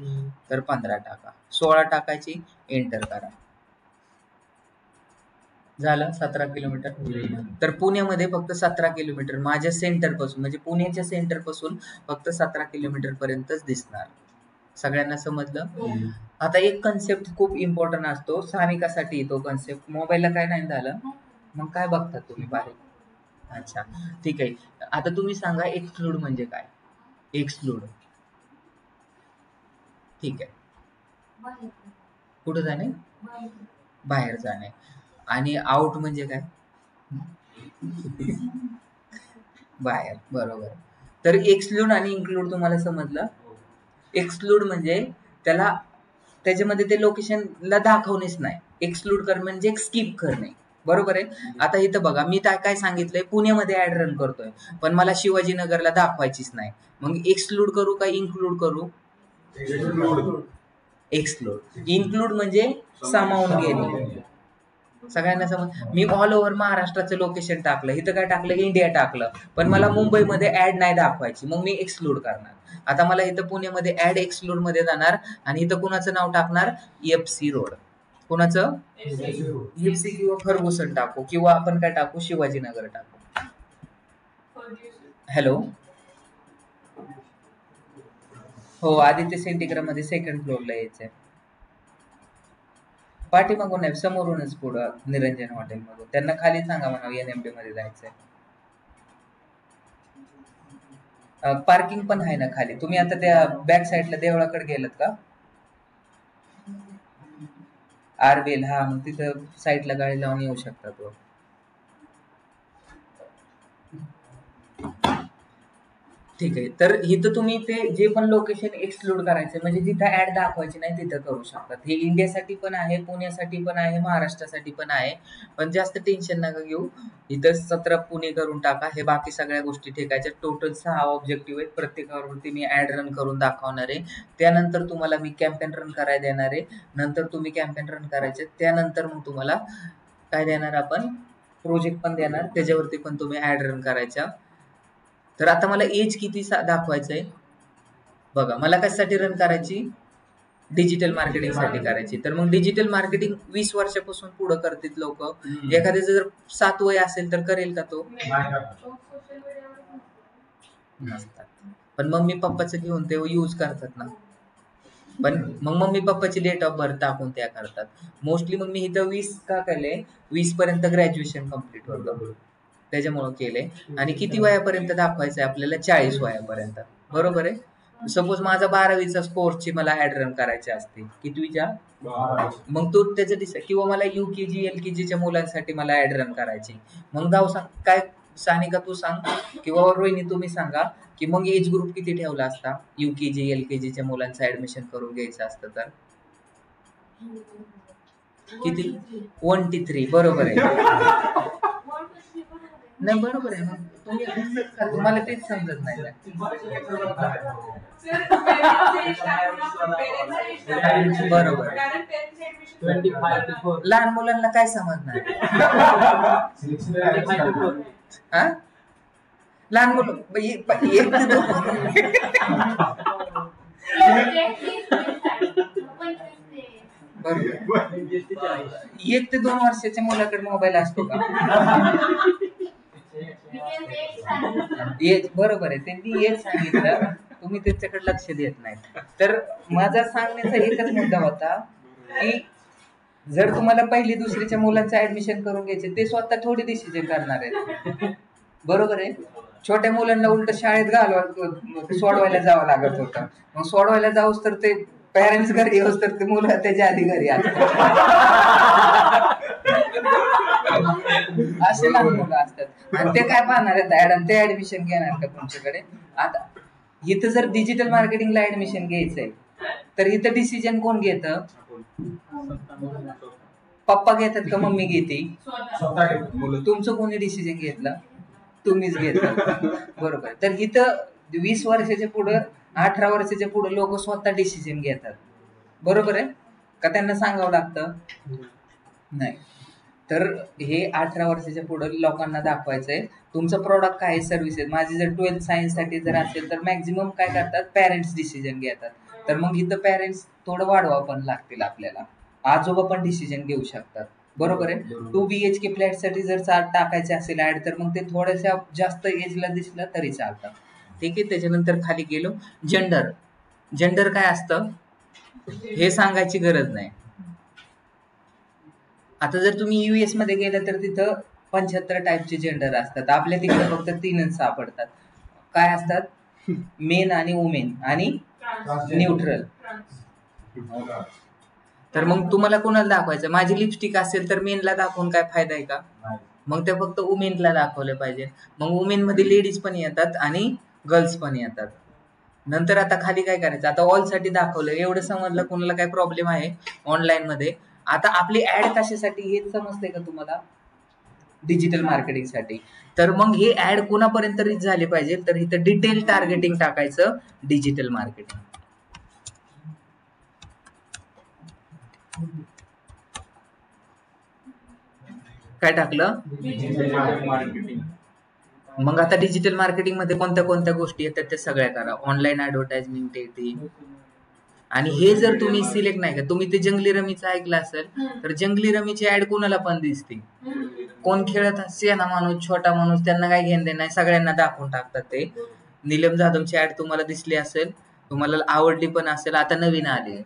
तर 15 टाका. 16 टाकायची, एंटर करा. झालं 17 किलोमीटर. तर पुण्यामध्ये फक्त 17 किलोमीटर माझ्या सेंटर पासून, म्हणजे पुण्याच्या सेंटर पासून फक्त 17 किलोमीटर पर्यंतच दिसणार. सगळ्यांना समजलं? आता एक कन्सेप्ट खूप इम्पॉर्टंट असतो स्थानिकासाठी. तो कन्सेप्ट मोबाईलला काय नाही झालं, मग काय बघता तुम्ही बाहेर? अच्छा ठीक आहे. आता तुम्ही सांगा एक्सक्लूड म्हणजे काय? एक्सक्लूड ठीक आहे, कुठं जाणे? बाहेर जाणे. आणि आउट म्हणजे काय? बाहेर. बरोबर. तर एक्सक्लूड आणि इन्क्लूड तुम्हाला समजलं? एक्सक्लूड म्हणजे त्याच्यामध्ये ते लोकेशनला दाखवणेच नाही. एक्सक्लूड करणे म्हणजे स्किप करणे. बरोबर आहे. आता इथं बघा मी काय सांगितलंय, पुण्यामध्ये ऍड रन करतोय पण मला शिवाजीनगरला दाखवायचीच नाही. मग एक्सक्लूड करू का इन्क्लूड करू? एक्सक्लूड. इन्क्लूड म्हणजे सामावून घेणे. सगळ्यांना समज. मी ऑल ओव्हर महाराष्ट्राचं लोकेशन टाकलं, इथं काय टाकलं? इंडिया टाकलं, पण मला मुंबईमध्ये ऍड नाही दाखवायची, मग मी एक्सक्लूड करणार. आता मला इथं पुण्यामध्ये ऍड एक्सक्लूड मध्ये जाणार आणि इथं कुणाचं नाव टाकणार? FC road. कुणाचं? FC किंवा फर्ग्युसन टाकू, किंवा आपण काय टाकू? शिवाजीनगर टाकू. हॅलो, हो आदित्य सेंटिग्राम मध्ये सेकंड फ्लोअरला यायचंय. पाठीमागून नाही, समोरूनच पुढं निरंजन हॉटेल मधून. त्यांना खाली सांगा म्हणा NMD मध्ये जायचंय. पार्किंग पण आहे ना खाली. तुम्ही आता त्या बॅक साईडला देवळाकडे गेलात का? आरबेल, हा मग तिथं साईडला गाडी लावून येऊ शकता तो. ठीक आहे. तर इथं तुम्ही ते जे पण लोकेशन एक्सक्लूड करायचे म्हणजे जिथं ऍड दाखवायची नाही तिथं करू शकतात. हे इंडियासाठी पण आहे, पुण्यासाठी पण आहे, महाराष्ट्रासाठी पण आहे. पण जास्त टेन्शन नका घेऊ. इथं 17 पुणे करून टाका. हे बाकी सगळ्या गोष्टी ठेकायच्या. टोटल 6 ऑब्जेक्टिव्ह आहेत. प्रत्येकावरती मी ऍड रन करून दाखवणार आहे. त्यानंतर तुम्हाला मी कॅम्पेन रन करायला देणार आहे. नंतर तुम्ही कॅम्पेन रन करायचे. त्यानंतर मग तुम्हाला काय देणार? आपण प्रोजेक्ट पण देणार, त्याच्यावरती पण तुम्ही ऍड रन करायच्या. तर आता मला एज किती दाखवायचंय बघा. मला कशासाठी रन करायची? डिजिटल मार्केटिंग साठी करायची. तर मग डिजिटल मार्केटिंग 20 वर्षापासून पुढे करतात लोक. एखाद्याचं जर 7 वय असेल तर करेल का तो? नसतात. पण मम्मी पप्पाचं घेऊन ते यूज करतात ना. पण मग मम्मी पप्पाची डेट ऑफ बर्थ टाकून त्या करतात मोस्टली. मग मी इथं 20 का केले? 20 पर्यंत ग्रॅज्युएशन कम्प्लीट होतं, त्याच्यामुळे केले. आणि किती वयापर्यंत दाखवायचंय आपल्याला? 40 वयापर्यंत. बरोबर आहे. सपोज माझा 12वीचा स्कोरची मला ऍड रन करायची असते, कितवीच्या? मग तो त्याचं किंवा मला UKG LKGच्या मुलांसाठी मला ऍड रन करायची. मग जाऊ सांग काय सानिका तू सांग किंवा रोहिणी तुम्ही सांगा की मग एज ग्रुप किती ठेवला असता UKG LKGच्या मुलांचं ऍडमिशन करून घ्यायचं असतं तर? किती? 1 to 3. बरोबर आहे. नाही बरोबर आहे. मग तुम्हाला तेच समजत नाही. बरोबर. लहान मुलांना काय समजणार? हा लहान मुलं 1 ते 2 बरोबर. 1 ते 2 वर्षाच्या मुलाकडे मोबाईल असतो का? बरोबर आहे. त्यांनी हेच सांगितलं, तुम्ही त्याच्याकडे लक्ष देत नाही. तर माझा सांगण्याचा एकच मुद्दा होता की जर तुम्हाला 1ली 2रीच्या मुलांचं ऍडमिशन करून घ्यायचे, ते स्वतः थोडी डिसिजन करणार आहेत. बरोबर आहे. छोट्या मुलांना उलट शाळेत सोडवायला जावं लागत होतं. मग सोडवायला जाऊस तर ते पॅरेंट्स घरी येऊस तर ते मुलं त्याच्या आधी घरी असतात. असे लहान मुलं असतात आणि ते काय पाहणार आहेत ऍड आणि ते ऍडमिशन घेणार का तुमच्याकडे. आता इथं जर डिजिटल मार्केटिंगला ऍडमिशन घ्यायचंय तर इथं डिसिजन कोण घेतं? पप्पा घेतात का मम्मी घेते? तुमचं कोणी डिसिजन घेतलं? तुम्हीच घेतलं. बरोबर. तर इथं 20 वर्षाच्या पुढं 18 वर्षाच्या पुढे लोक स्वतः डिसिजन घेतात. बरोबर आहे का? त्यांना सांगावं लागतं? नाही. तर हे 18 वर्षाच्या पुढे लोकांना दाखवायचंय तुमचं प्रॉडक्ट काय आहे, सर्व्हिसेस. माझी जर 12th सायन्स साठी जर असेल तर मॅक्झिमम काय करतात, पॅरेंट्स डिसिजन घेतात. तर मग इथं पॅरेंट्स थोडं वाढवा पण लागतील आपल्याला. आजोबा पण डिसिजन घेऊ शकतात. बरोबर आहे. 2 BHK फ्लॅट साठी जर टाकायचे असेल ऍड तर मग ते थोड्याशा जास्त एजला दिसलं तरी चालतं. ठीक आहे. त्याच्यानंतर खाली गेलो. जेंडर काय असतं हे सांगायची गरज नाही. आता जर तुम्ही US मध्ये गेलं तर तिथं 75 टाईपचे जेंडर असतात. आपल्या तिकडे फक्त 3च सापडतात. काय असतात? मेन आणि वुमेन आणि न्यूट्रल. तर मग तुम्हाला कोणाला दाखवायचं? माझी लिपस्टिक असेल तर मेनला दाखवून काय फायदा आहे का? मग ते फक्त वुमेनला दाखवले पाहिजे. मग वुमेन मध्ये लेडीज पण येतात आणि गर्ल्स पण येतात. नंतर आता खाली काय करायचं? आता ऑल साठी दाखवलं, एवढं समजलं. कोणाला काय प्रॉब्लेम आहे ऑनलाईन मध्ये? आता आपली ऍड कशासाठी हे समजतंय का तुम्हाला? डिजिटल मार्केटिंग साठी. तर मग हे ऍड कोणापर्यंत रीच झाले पाहिजे? तर इथं डिटेल टार्गेटिंग टाकायचं. डिजिटल मार्केटिंग काय टाकलं? मग आता डिजिटल मार्केटिंग मध्ये कोणत्या गोष्टी येतात त्या सगळ्या करा. ऑनलाईन ऍडव्हर्टाइजमेंट येते. आणि हे जर तुम्ही सिलेक्ट नाही का, तुम्ही ते जंगली रमीचं ऐकलं असेल तर जंगली रमीची ऍड कोणाला पण दिसते. कोण खेळत असेल ना, माणूस छोटा माणूस, त्यांना काय घेणं देणं नाही, सगळ्यांना दाखवून टाकतात ते. नीलम जाधवची ऍड तुम्हाला दिसली असेल, तुम्हाला आवडली पण असेल. आता नवीन आली.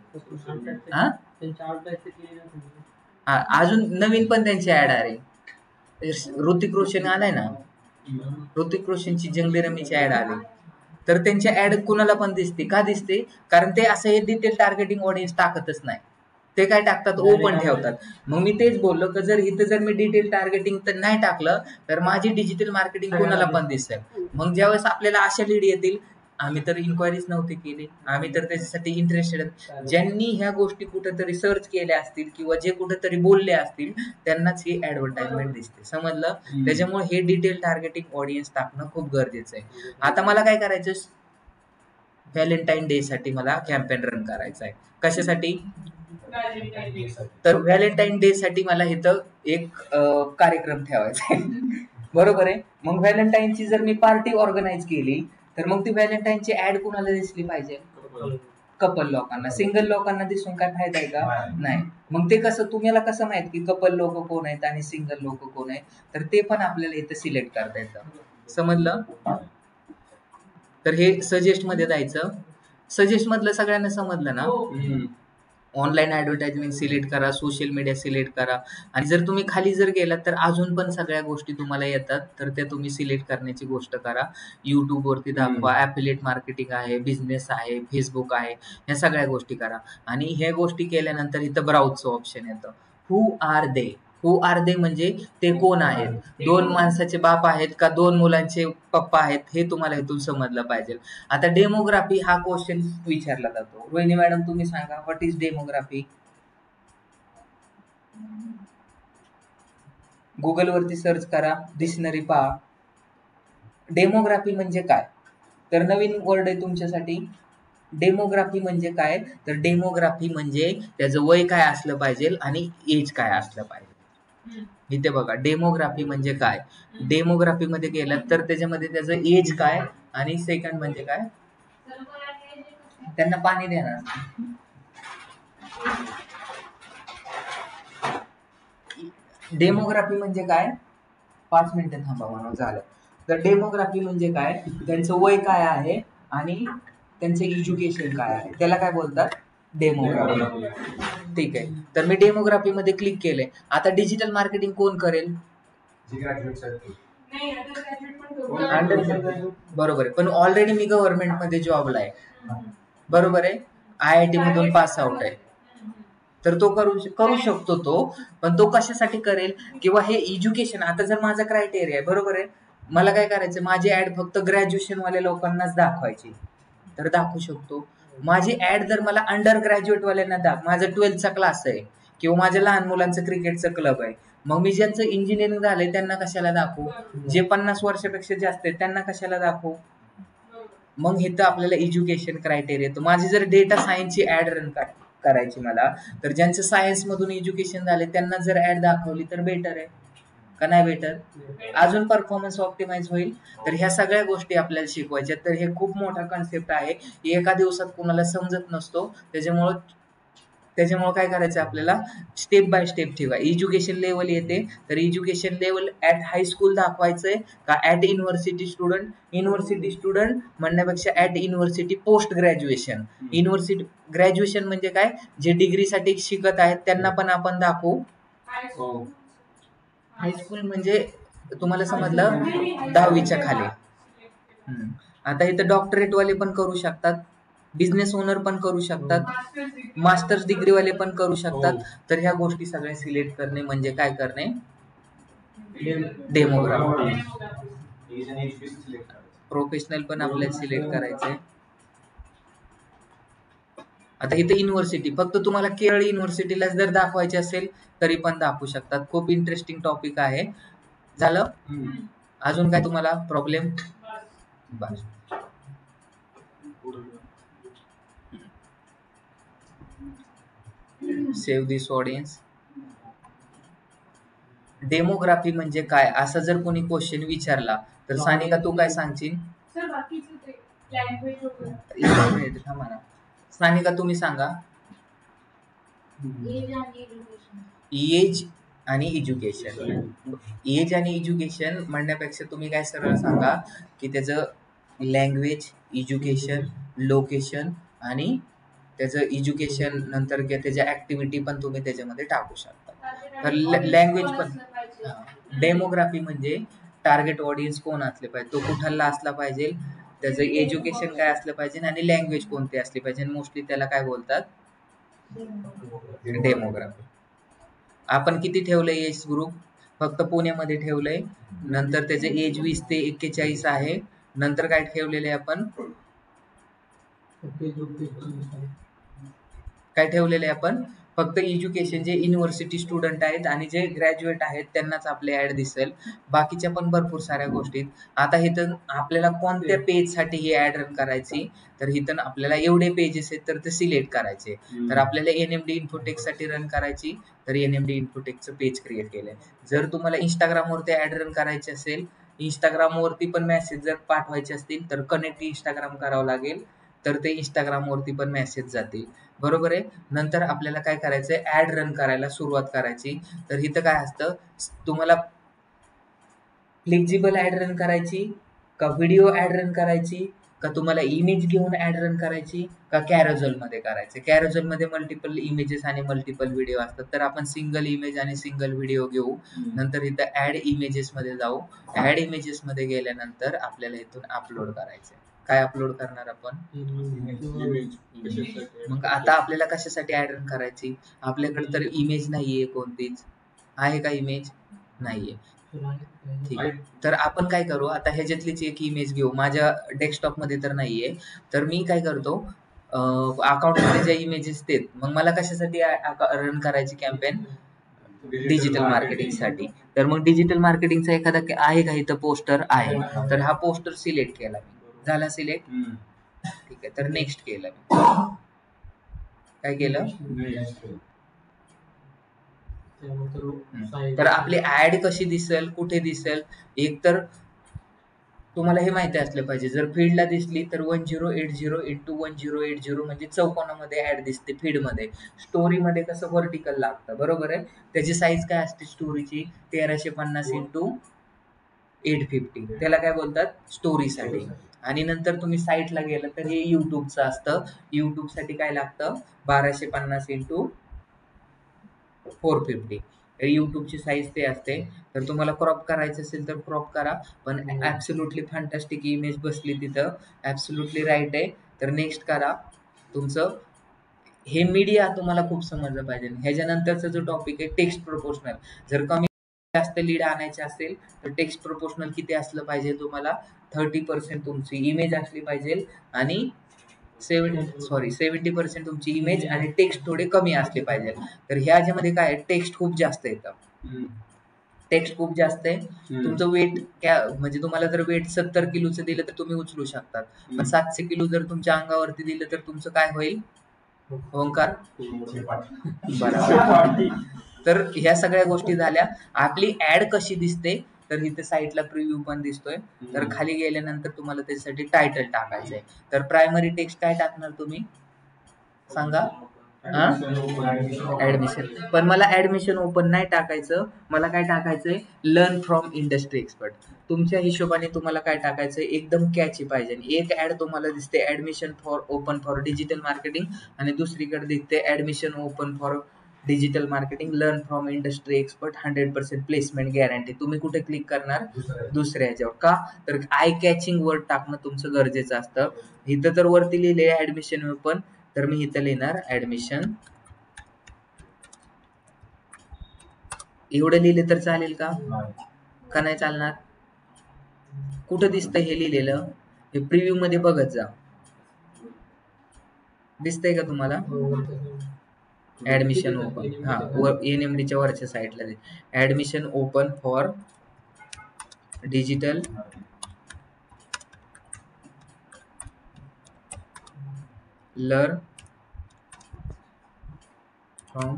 अजून नवीन पण त्यांची ऍड आहे. ऋतिक रोशन आलाय ना, ऋतिक रोशनची जंगली रमीची ऍड आली. तर त्यांची ऍड कुणाला पण दिसते. का दिसते? कारण ते असं हे डिटेल टार्गेटिंग ऑडियन्स टाकतच नाही. ते काय टाकतात? ओपन ठेवतात. मग मी तेच बोललो की जर मी डिटेल टार्गेटिंग तर नाही टाकलं तर माझी डिजिटल मार्केटिंग कुणाला पण दिसेल. मग ज्यावेळेस आपल्याला अशा लीड येतील, आम्ही तर इन्क्वायरीज नव्हती केली, आम्ही तर त्याच्यासाठी इंटरेस्टेड, ज्यांनी ह्या गोष्टी कुठेतरी सर्च केल्या असतील किंवा जे कुठेतरी बोलले असतील त्यांनाच ही ऍडव्हर्टाइजमेंट दिसते. समजलं? त्याच्यामुळे हे डिटेल टार्गेटिंग ऑडियन्स टाकणं खूप गरजेचं आहे. आता मला काय करायचं? व्हॅलेंटाईन डे साठी मला कॅम्पेन रन करायचा आहे. कशासाठी? तर व्हॅलेंटाईन डे साठी मला इथं एक कार्यक्रम ठेवायचा आहे. बरोबर आहे. मग व्हॅलेंटाईनची जर मी पार्टी ऑर्गनाईज केली तर मग ती व्हॅलेंटाईनची ऍड कुणाला दिसली पाहिजे? कपल लोकांना. सिंगल लोकांना दिसून काय फायदा आहे का? नाही. मग ते कसं, तुम्हाला कसं माहित की कपल लोक कोण आहेत आणि सिंगल लोक कोण आहेत? तर ते पण आपल्याला इथं सिलेक्ट करता येतं. समजलं? तर हे सजेस्ट मध्ये जायचं. सजेस्ट मधलं सगळ्यांना समजलं ना? ऑनलाईन ऍडव्हर्टाइजमेंट सिलेक्ट करा, सोशल मीडिया सिलेक्ट करा. आणि जर तुम्ही खाली जर गेलात तर अजून पण सगळ्या गोष्टी तुम्हाला येतात, तर त्या तुम्ही सिलेक्ट करण्याची गोष्ट करा. युट्यूब वरती दाखवा, ॲफिलिएट मार्केटिंग आहे, बिझनेस आहे, फेसबुक आहे, ह्या सगळ्या गोष्टी करा. आणि ह्या गोष्टी केल्यानंतर इथं ब्राउजचं ऑप्शन येतं. हु are they? Who are they म्हणजे ते कोण आहेत? 2 माणसाचे बाप आहेत का 2 मुलांचे पप्पा आहेत? हे तुम्हाला इथून समजलं पाहिजे. आता डेमोग्राफी हा क्वेश्चन विचारला जातो. रोहिणी मॅडम तुम्ही सांगा, व्हॉट इज डेमोग्राफी? गुगल वरती सर्च करा, डिक्शनरी पहा. डेमोग्राफी म्हणजे काय? तर नवीन वर्ड आहे तुमच्यासाठी. डेमोग्राफी म्हणजे काय? तर डेमोग्राफी म्हणजे त्याचं वय काय असलं पाहिजे आणि एज काय असलं पाहिजे. इथे बघा, डेमोग्राफी म्हणजे काय? डेमोग्राफी मध्ये गेलात तर त्याच्यामध्ये त्याचं एज काय आणि सेकंड म्हणजे काय? त्यांना पाणी देणार. डेमोग्राफी म्हणजे काय? 5 मिनिटं थांबा म्हणून झालं. तर डेमोग्राफी म्हणजे काय? त्यांचं वय काय आहे आणि त्यांचं एज्युकेशन काय आहे, त्याला काय बोलतात? डेमोग्राफी. ठीक आहे. तर मी डेमोग्राफी मध्ये क्लिक केलंय. आता डिजिटल मार्केटिंग कोण करेल? जे ग्रॅज्युएट्स आहेत ते. नाही, आता ग्रॅज्युएट पण बरोबर आहे, पण ऑलरेडी मी गव्हर्नमेंट मध्ये जॉबला आहे, बरोबर आहे, IIT मधून पास आउट आहे, तर तो करू शकतो तो. पण तो कशासाठी करेल, किंवा हे एज्युकेशन, आता जर माझा क्रायटेरिया आहे, बरोबर आहे, मला काय करायचं, माझी ऍड फक्त ग्रॅज्युएशन वाल्या लोकांनाच दाखवायची, तर दाखवू शकतो. माझी ऍड जर मला अंडर ग्रॅज्युएट वाल्यांना माझं 12th क्लास आहे, किंवा माझ्या लहान मुलांचं क्रिकेटचं क्लब आहे, मग मी ज्यांचं इंजिनिअरिंग झालंय त्यांना कशाला दाखवू, जे 50 वर्षापेक्षा जास्त आहेत त्यांना कशाला दाखवू. मग हे तर आपल्याला एज्युकेशन क्रायटेरिया. तर माझी जर डेटा सायन्सची ऍड रन करायची मला, तर ज्यांचं सायन्स मधून एज्युकेशन झाले त्यांना जर ऍड दाखवली तर बेटर आहे का नाही बेटर, अजून परफॉर्मन्स ऑप्टिमाइज होईल. तर ह्या सगळ्या गोष्टी आपल्याला शिकवायच्या. तर हे खूप मोठा कन्सेप्ट आहे, एका दिवसात कुणाला समजत नसतो. त्याच्यामुळं काय करायचं आपल्याला, स्टेप बाय स्टेप ठेवा. एज्युकेशन लेवल येते, तर एज्युकेशन लेवल ऍट हायस्कूल दाखवायचंय का at university student. University student म्हणण्यापेक्षा at university post graduation. University graduation म्हणजे काय, जे डिग्रीसाठी शिकत आहेत त्यांना पण आपण दाखवू. हायस्कूल म्हणजे तुम्हाला समजलं 10वीच्या खाली. आता इथं डॉक्टरेट वाले पण करू शकतात, बिझनेस ओनर पण करू शकतात, मास्टर्स डिग्री वाले पण करू शकतात. तर ह्या गोष्टी सगळ्या सिलेक्ट करणे म्हणजे काय करणे, डेमोग्राफी. प्रोफेशनल पण आपल्याला सिलेक्ट करायचंय. आता इथं युनिव्हर्सिटी फक्त तुम्हाला केरळ युनिव्हर्सिटीला जर दाखवायचे असेल तरी पण दाखवू शकतात. खूप इंटरेस्टिंग टॉपिक आहे. झालं, अजून काय तुम्हाला प्रॉब्लेम? बस, सेव्ह दिस ऑडियन्स. डेमोग्राफी म्हणजे काय, असं जर कोणी क्वेश्चन विचारला तर सानिका तू काय सांगशील? सर बाकीचे ते लँग्वेज वगैरे. थांबा ना, सानिका तुम्ही सांगा. एज आणि एज्युकेशन. एज आणि एज्युकेशन म्हणण्यापेक्षा तुम्ही काय सरळ सांगा की त्याचं लँग्वेज, एज्युकेशन, लोकेशन आणि त्याचं एज्युकेशन नंतर त्याच्या ऍक्टिव्हिटी पण तुम्ही त्याच्यामध्ये टाकू शकता. तर लँग्वेज पण. डेमोग्राफी म्हणजे टार्गेट ऑडियन्स कोण असले पाहिजे, तो कुठला असला पाहिजे, त्याचं एज्युकेशन काय असलं पाहिजे आणि लँग्वेज कोणती असली पाहिजे. मोस्टली त्याला काय बोलतात, डेमोग्राफी. आपण किती ठेवलंय एज ग्रुप, फक्त पुण्यामध्ये ठेवलंय. नंतर त्याचे एज 20 ते 41 आहे. नंतर काय ठेवलेले आपण, काय ठेवलेले आपण, फक्त एज्युकेशन, जे युनिव्हर्सिटी स्टुडंट आहेत आणि जे ग्रॅज्युएट आहेत त्यांनाच आपले ऍड दिसेल. बाकीच्या पण भरपूर साऱ्या गोष्टी. आता इथं आपल्याला कोणत्या पेज साठी ही ऍड रन करायची, तर इथं आपल्याला एवढे पेजेस आहेत तर ते सिलेक्ट करायचे. तर आपल्याला NMD इन्फोटेक साठी रन करायची, तर NMD इन्फोटेकचं पेज क्रिएट केलंय. जर तुम्हाला इंस्टाग्रामवरती ऍड रन करायची असेल, इंस्टाग्रामवरती पण मेसेज जर पाठवायचे असतील तर कनेक्ट इंस्टाग्राम करावं लागेल, तर ते इंस्टाग्रामवरती पण मेसेज जातील. बरोबर आहे. नंतर आपल्याला काय करायचंय, ऍड रन करायला सुरुवात करायची. तर इथं काय असतं, तुम्हाला फ्लेक्झिबल ऍड रन करायची का व्हिडिओ ऍड रन करायची, का तुम्हाला इमेज घेऊन ऍड रन करायची, का कॅरोजल मध्ये करायचे. कॅरोजल मध्ये मल्टिपल इमेजेस आणि मल्टिपल व्हिडिओ असतात, तर आपण सिंगल इमेज आणि सिंगल व्हिडिओ घेऊ. नंतर इथं ऍड इमेजेस मध्ये जाऊ. ऍड इमेजेस मध्ये गेल्यानंतर आपल्याला इथून अपलोड करायचे. काय अपलोड करणार आपण, मग आता आपल्याला कशासाठी ऍड रन करायची, आपल्याकडे तर इमेज नाहीये, कोणतीच आहे का इमेज, नाहीये. ठीक आहे, तर आपण काय करू, आता ह्याच्यातलीच एक इमेज घेऊ. माझ्या डेस्कटॉप मध्ये तर नाहीये, तर मी काय करतो, अकाउंट मध्ये ज्या इमेजेस आहेत, मग मला कशासाठी रन करायची कॅम्पेन, डिजिटल मार्केटिंग साठी. तर मग डिजिटल मार्केटिंगचा एखादा आहे का इथं पोस्टर आहे, तर हा पोस्टर सिलेक्ट केला मी. झाला सिलेक्ट, ठीक आहे. तर नेक्स्ट केलं मी. काय केलं, तर आपली ऍड कशी दिसेल, कुठे दिसेल, एक तर तुम्हाला हे माहिती असलं पाहिजे. जर फीडला दिसली तर 1080x1080 म्हणजे चौकोनामध्ये ऍड दिसते फीड मध्ये. स्टोरी मध्ये कसं व्हर्टिकल लागतं, बरोबर आहे. त्याची साईज काय असते स्टोरीची, 1350x850, त्याला काय बोलतात, स्टोरीसाठी. आणि नंतर तुम्ही साईटला गेलं तर हे युट्यूबचं असतं. युट्यूब साठी काय लागतं, 1250x450. यूट्यूबची साईज ते असते. तर तुम्हाला क्रॉप करायचं असेल तर क्रॉप करा, पण ॲब्सोल्युटली फॅन्टास्टिक इमेज बसली तिथं, ॲब्सोल्युटली राईट आहे. तर नेक्स्ट करा. तुमचं हे मीडिया तुम्हाला खूप समजलं पाहिजे. ह्याच्यानंतरचा जो टॉपिक आहे टेक्स्ट प्रोपोर्शनल. जर कमी जास्त लीड आणायचे असेल तर टेक्स्ट प्रोपोर्शनल किती असलं पाहिजे तुम्हाला, 30% तुमची इमेज असली पाहिजे आणि 70% तुमची इमेज आणि टेक्स्ट थोडे कमी असले पाहिजे. तर ह्याच्यामध्ये काय टेक्स्ट खूप जास्त येतं, टेक्स्ट खूप जास्त आहे. तुमचं वेट म्हणजे तुम्हाला जर वेट 70 किलोचं दिलं तर तुम्ही उचलू शकतात, पण 700 किलो जर तुमच्या अंगावरती दिलं तर तुमचं काय होईल ओंकार? बरोबर. तर ह्या सगळ्या गोष्टी झाल्या. आपली ऍड कशी दिसते तर इथे साईटला प्रिव्ह्यू पण दिसतोय. तर खाली गेल्यानंतर तुम्हाला त्याच्यासाठी टायटल टाकायचंय. तर प्रायमरी टेक्स्ट काय टाकणार तुम्ही सांगा? ऍडमिशन. पण मला ऍडमिशन ओपन नाही टाकायचं, मला काय टाकायचंय लर्न फ्रॉम इंडस्ट्री एक्सपर्ट. तुमच्या हिशोबाने तुम्हाला काय टाकायचं एकदम कॅची पाहिजे. एक ऍड तुम्हाला दिसते admission for open for digital marketing आणि दुसरीकडे दिसते admission open for digital marketing learn from industry expert 100% placement guarantee. तुम्ही कुठे क्लिक करणार? दुसऱ्या ह्याच्यावर. का तर आय कॅचिंग वर्ड टाकणं तुमचं गरजेचं असतं. इथं तर वरती लिहिले ऍडमिशन ओपन, तर मी इथं लिहिणार ऍडमिशन. एवढं लिहिले तर चालेल का नाही चालणार? कुठं दिसतंय हे लिहिलेलं? हे प्रिव्ह्यू मध्ये बघत जा. दिसतंय का तुम्हाला? Admission open. हा, NMDच्या वरच्या साईडला admission open for digital learn from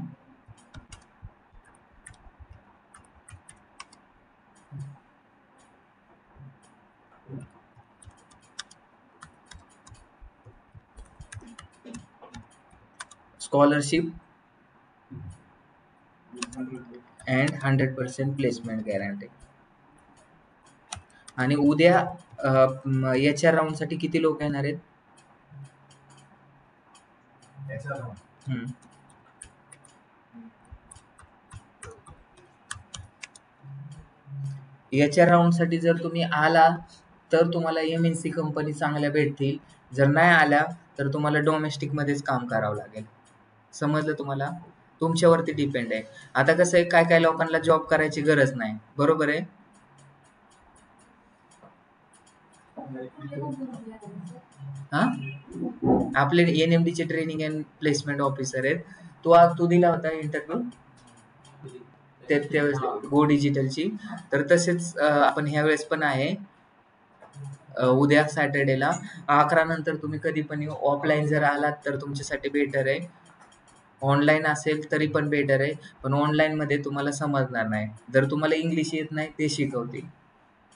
scholarship and 100% placement guarantee. आणि उद्या याच्या राऊंड साठी किती लोक येणार आहेत? याच्या राऊंड साठी जर तुम्ही आला तर तुम्हाला MNC कंपनी चांगल्या भेटतील. जर नाही आल्या तर तुम्हाला डोमेस्टिक मध्येच काम करावं लागेल. समजलं तुम्हाला? तुमच्यावरती डिपेंड आहे. आता कसं आहे, काय काय लोकांना जॉब करायची गरज नाही, बरोबर आहे? हा, आपले NMDचे ट्रेनिंग अँड प्लेसमेंट ऑफिसर आहेत. तू दिला होता इंटरव्ह्यू त्यावेळेस गो डिजिटलची. तर तसेच आपण ह्या वेळेस पण आहे उद्या सॅटर्डेला 11 नंतर. तुम्ही कधी पण ऑफलाईन जर आलात तर तुमच्यासाठी बेटर आहे, ऑनलाईन असेल तरी पण बेटर आहे. पण ऑनलाईन मध्ये तुम्हाला समजणार नाही. जर तुम्हाला इंग्लिश येत नाही ते शिकवतील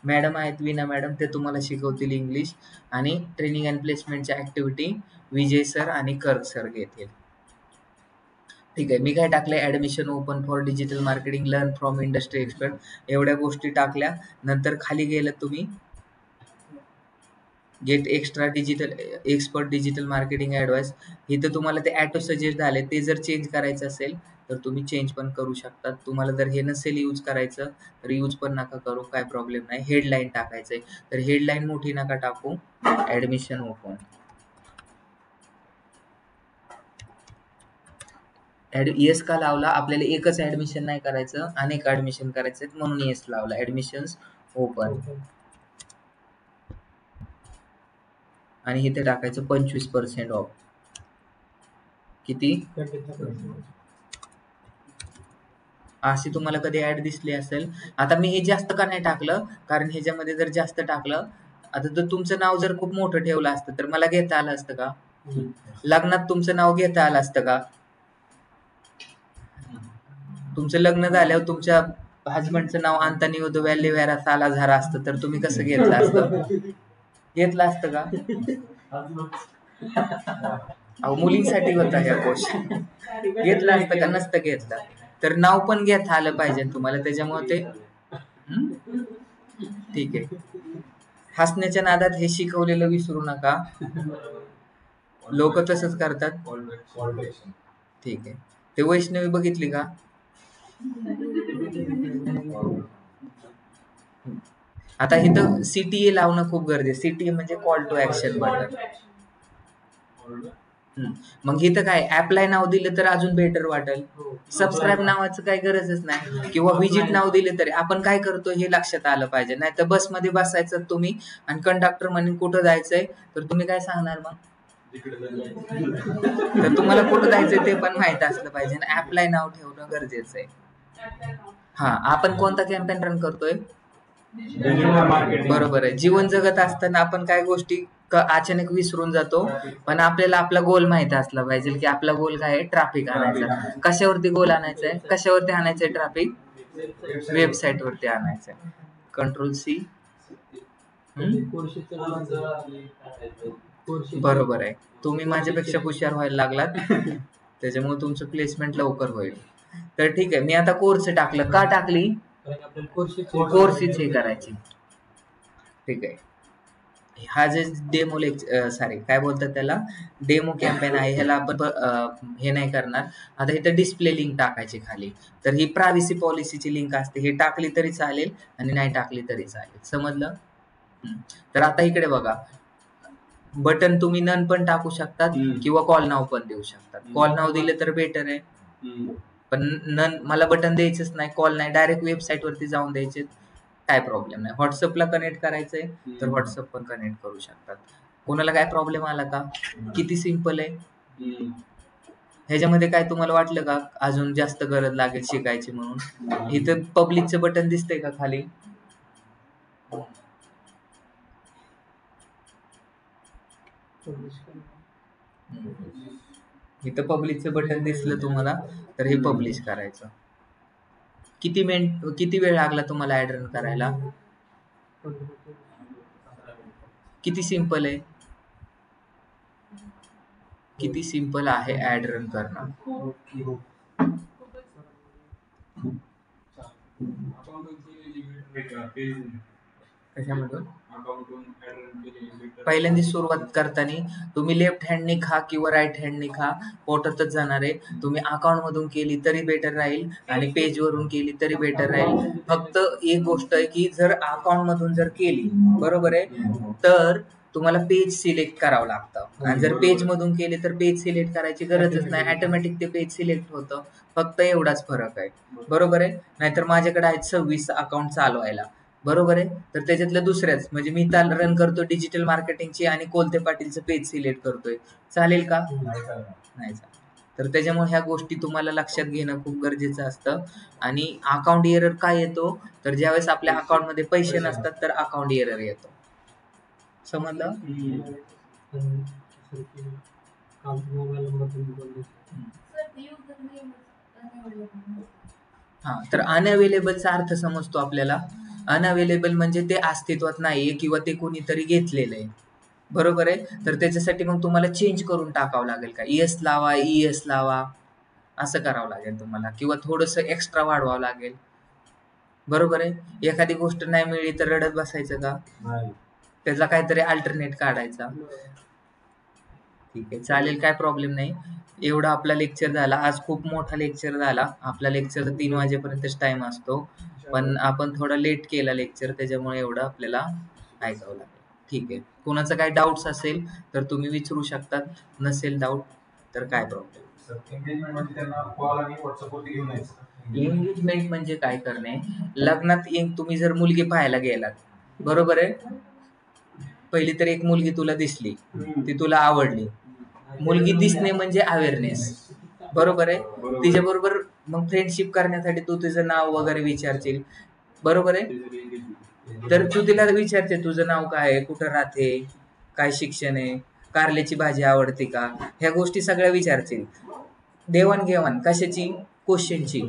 मॅडम आहेत, विना मॅडम, ते तुम्हाला शिकवतील इंग्लिश. आणि ट्रेनिंग अँड प्लेसमेंटच्या ऍक्टिव्हिटी विजय सर आणि कर्क सर घेतील. ठीक आहे. मी काय टाकलंय admission open for digital marketing learn from industry expert, एवढ्या गोष्टी टाकल्या. नंतर खाली गेलं तुम्ही get extra digital expert digital marketing advice. इथं तुम्हाला ते ऑटो सजेस्ट झाले, ते जर चेंज करायचं असेल तर तुम्ही चेंज पण करू शकता. तुम्हाला जर हे नसेल यूज करायचं तर यूज पण नका करू, काय प्रॉब्लेम नाही. हेडलाईन टाकायचंय तर हेडलाईन मोठी नका टाकू, ऍडमिशन ओपन. येस का लावला? आपल्याला एकच ऍडमिशन नाही करायचं, अनेक ऍडमिशन करायचे म्हणून येस लावला. ऍडमिशन्स ओपन आणि इथे टाकायचं 25% ऑफ. किती? अशी तुम्हाला कधी ऍड दिसली असेल. आता मी हे जास्त का नाही टाकलं, कारण ह्याच्यामध्ये जर जास्त टाकलं, आता जर तुमचं नाव जर खूप मोठं ठेवलं असतं तर मला घेता आलं असतं का? लग्नात तुमचं नाव घेता आलं असतं का? तुमचं लग्न झाल्यावर तुमच्या हजबंडचं नाव अंतोनियो द व्हॅलेव्हेरा सालाझार असतं तर तुम्ही कसं घेतलं असतं? घेतलं असतं का? अहो, मुलींसाठी होता ह्या गोष्टी. घेतलं असतं का? नसतं घेतलं. तर नाव पण घेता आलं पाहिजे तुम्हाला, त्याच्यामुळे ते ठीक आहे. हसण्याच्या नादात हे शिकवलेलं विसरू नका, लोक तसंच करतात. ठीक आहे. ते वैष्णवी बघितली का? आता इथं CTA लावणं खूप गरजेचं. CTA म्हणजे call to action Call button. to action. मग इथं काय अप्लाय नाव दिलं तर अजून बेटर वाटेल. सबस्क्राईब नावाचं काही गरजच नाही, किंवा विजिट नाव दिले तरी. आपण काय करतो हे लक्षात आलं पाहिजे. नाही तर बसमध्ये बसायचं तुम्ही आणि कंडक्टर म्हणे कुठं जायचंय, तर तुम्ही काय सांगणार मग? तर तुम्हाला कुठं जायचंय ते पण माहित असलं पाहिजे. आणि अप्लाय नाव ठेवणं गरजेचं आहे. Apply now. हा, आपण कोणता कॅम्पेन रन करतोय? Digital marketing. बरोबर आहे. जीवन जगत असताना आपण काय गोष्टी अचानक विसरून जातो, पण आपल्याला आपला गोल माहिती असला पाहिजे की आपला गोल काय आहे? ट्रॅफिक आणायचा. कशावरती गोल आणायचा आहे? कशावरती आणायचंय ट्रॅफिक? वेबसाईट वरती आणायचंय. कंट्रोल-C. बरोबर आहे. तुम्ही माझ्यापेक्षा हुशार व्हायला लागलात, त्याच्यामुळे तुमचं प्लेसमेंट लवकर होईल. तर ठीक आहे, मी आता कोर्स टाकलं. का टाकली? कोर्सेस हे करायची. ठीक आहे. हा जे डेमो सॉरी काय बोलतात त्याला, डेमो कॅम्पेन आहे, ह्याला आपण हे नाही करणार. आता इथं डिस्प्ले लिंक टाकायची खाली. तर ही प्रायव्हसी पॉलिसीची लिंक असते. हे टाकली तरी चालेल आणि नाही टाकली तरी चालेल. समजलं? तर आता इकडे बघा, बटन तुम्ही नन पण टाकू शकतात किंवा कॉल नाव पण देऊ शकतात. कॉल नाव दिले तर बेटर आहे, पण नन मला बटन द्यायचंच नाही, कॉल नाही, डायरेक्ट वेबसाईट वरती जाऊन द्यायचे, काय प्रॉब्लेम नाही. व्हॉट्सअपला कनेक्ट करायचंय तर व्हॉट्सअप पण कनेक्ट करू शकतात. कोणाला काय प्रॉब्लेम आला का? किती सिंपल आहे. ह्याच्यामध्ये काय तुम्हाला वाटलं का अजून जास्त गरज लागेल शिकायची म्हणून? इथं पब्लिकचं बटन दिसतंय का खाली? इथं पब्लिकचं बटन दिसलं तुम्हाला, तर हे पब्लिश करायचं. किती वेळ लागला तुम्हाला ऍड रन करायला? किती सिंपल आहे, किती सिंपल आहे ऍड रन करणं. कशामधून? पहिल्यांदा सुरुवात करताना तुम्ही लेफ्ट हँडनी खा किंवा राईट हँडनी खा, पोटातच जाणार आहे. तुम्ही अकाउंट मधून केली तरी बेटर राहील आणि पेज वरून केली तरी बेटर राहील. फक्त एक गोष्ट आहे की जर अकाउंट मधून जर केली, बरोबर आहे, तर तुम्हाला पेज सिलेक्ट करावं लागतं. आणि जर पेज मधून केले तर पेज सिलेक्ट करायची गरजच नाही, ऑटोमॅटिक ते पेज सिलेक्ट होतं. फक्त एवढाच फरक आहे, बरोबर आहे. नाहीतर माझ्याकडे आहेत 26 अकाउंट चालवायला, बरोबर आहे. तर त्याच्यातलं दुसऱ्याच म्हणजे मी रन करतो डिजिटल मार्केटिंगची आणि कोलते पाटीलचं पेज सिलेक्ट करतोय, चालेल का? नाही चालेल. तर त्याच्यामुळे ह्या गोष्टी तुम्हाला लक्षात घेणं खूप गरजेचं असतं. आणि अकाउंट एरर काय येतो, तर ज्यावेळेस आपल्या अकाउंट मध्ये पैसे नसतात तर अकाउंट एरर येतो. समजलं? हा, तर अनअवेलेबलचा अर्थ समजतो आपल्याला. अनअवेलेबल म्हणजे ते अस्तित्वात नाहीये किंवा ते कोणीतरी घेतलेलं आहे, बरोबर आहे. तर त्याच्यासाठी मग तुम्हाला चेंज करून टाकावं लागेल. का ES लावा, ES लावा, असं करावं लागेल तुम्हाला, किंवा थोडंसं एक्स्ट्रा वाढवावं लागेल, बरोबर आहे. एखादी गोष्ट नाही मिळली तर रडत बसायचं का? त्याचा काहीतरी अल्टरनेट काढायचा. ठीक आहे, चालेल, काय प्रॉब्लेम नाही. एवढा आपला लेक्चर झाला आज. खूप मोठा लेक्चर झाला आपला. लेक्चर 3 वाजेपर्यंतच टाइम असतो, पण आपण थोडा लेट केला लेक्चर, त्याच्यामुळे एवढं आपल्याला ऐकावं लागेल. ठीक आहे, कोणाचं काही डाऊट्स असेल तर तुम्ही विचारू शकतात, नसेल डाऊट तर काय प्रॉब्लेम. एंगेजमेंट म्हणजे त्यांना कॉल आणि व्हॉट्सअप वरती घेऊन यायचं. एंगेजमेंट म्हणजे काय करणे? लग्नात तुम्ही जर मुलगी पाहायला गेलात, बरोबर आहे, पहिली तर एक मुलगी तुला दिसली, ती तुला आवडली. मुलगी दिसणे म्हणजे अवेअरनेस, बरोबर आहे. तिच्याबरोबर मग फ्रेंडशिप करण्यासाठी तू तिचं नाव वगैरे विचारशील, बरोबर आहे. तर तू तिला विचारते तुझं नाव काय आहे, कुठं राहते, काय शिक्षण आहे, कारल्याची भाजी आवडते का, ह्या गोष्टी सगळ्या विचारशील. देवाणघेवाण कशाची? क्वेश्चनची.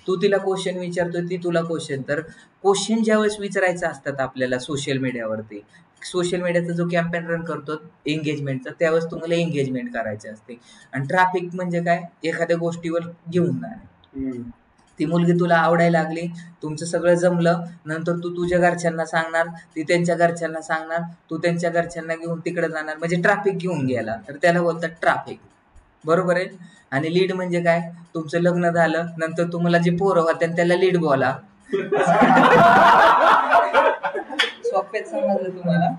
तू तिला क्वेश्चन विचारतोय, ती तुला क्वेश्चन. तर क्वेश्चन ज्यावेळेस विचारायचं असतात आपल्याला सोशल मीडियावरती, सोशल मीडियाचा जो कॅम्पेन रन करतो एंगेजमेंटचा, त्यावेळेस तुम्हाला एंगेजमेंट करायचे असते. आणि ट्रॅफिक म्हणजे काय? एखाद्या गोष्टीवर घेऊन जाणे. ती मुलगी तुला आवडायला लागली, तुमचं सगळं जमलं, नंतर तू तुझ्या घरच्यांना सांगणार, ती त्यांच्या घरच्यांना सांगणार, तू त्यांच्या घरच्यांना घेऊन तिकडे जाणार, म्हणजे ट्रॅफिक घेऊन गेला, तर त्याला बोलतात ट्रॅफिक, बरोबर आहे. आणि लीड म्हणजे काय, तुमचं लग्न झालं नंतर तुम्हाला जे पोरं होत्या त्याला लीड बोला. सोप्यात समजलं तुम्हाला.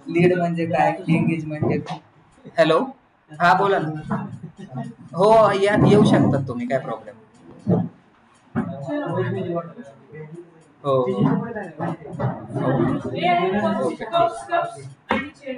लीड म्हणजे काय, एंगेजमेंट म्हणजे. हॅलो, हा बोला ना. हो या, येऊ शकतात तुम्ही, काय प्रॉब्लेम. हो हे आहे, cups आणि chair.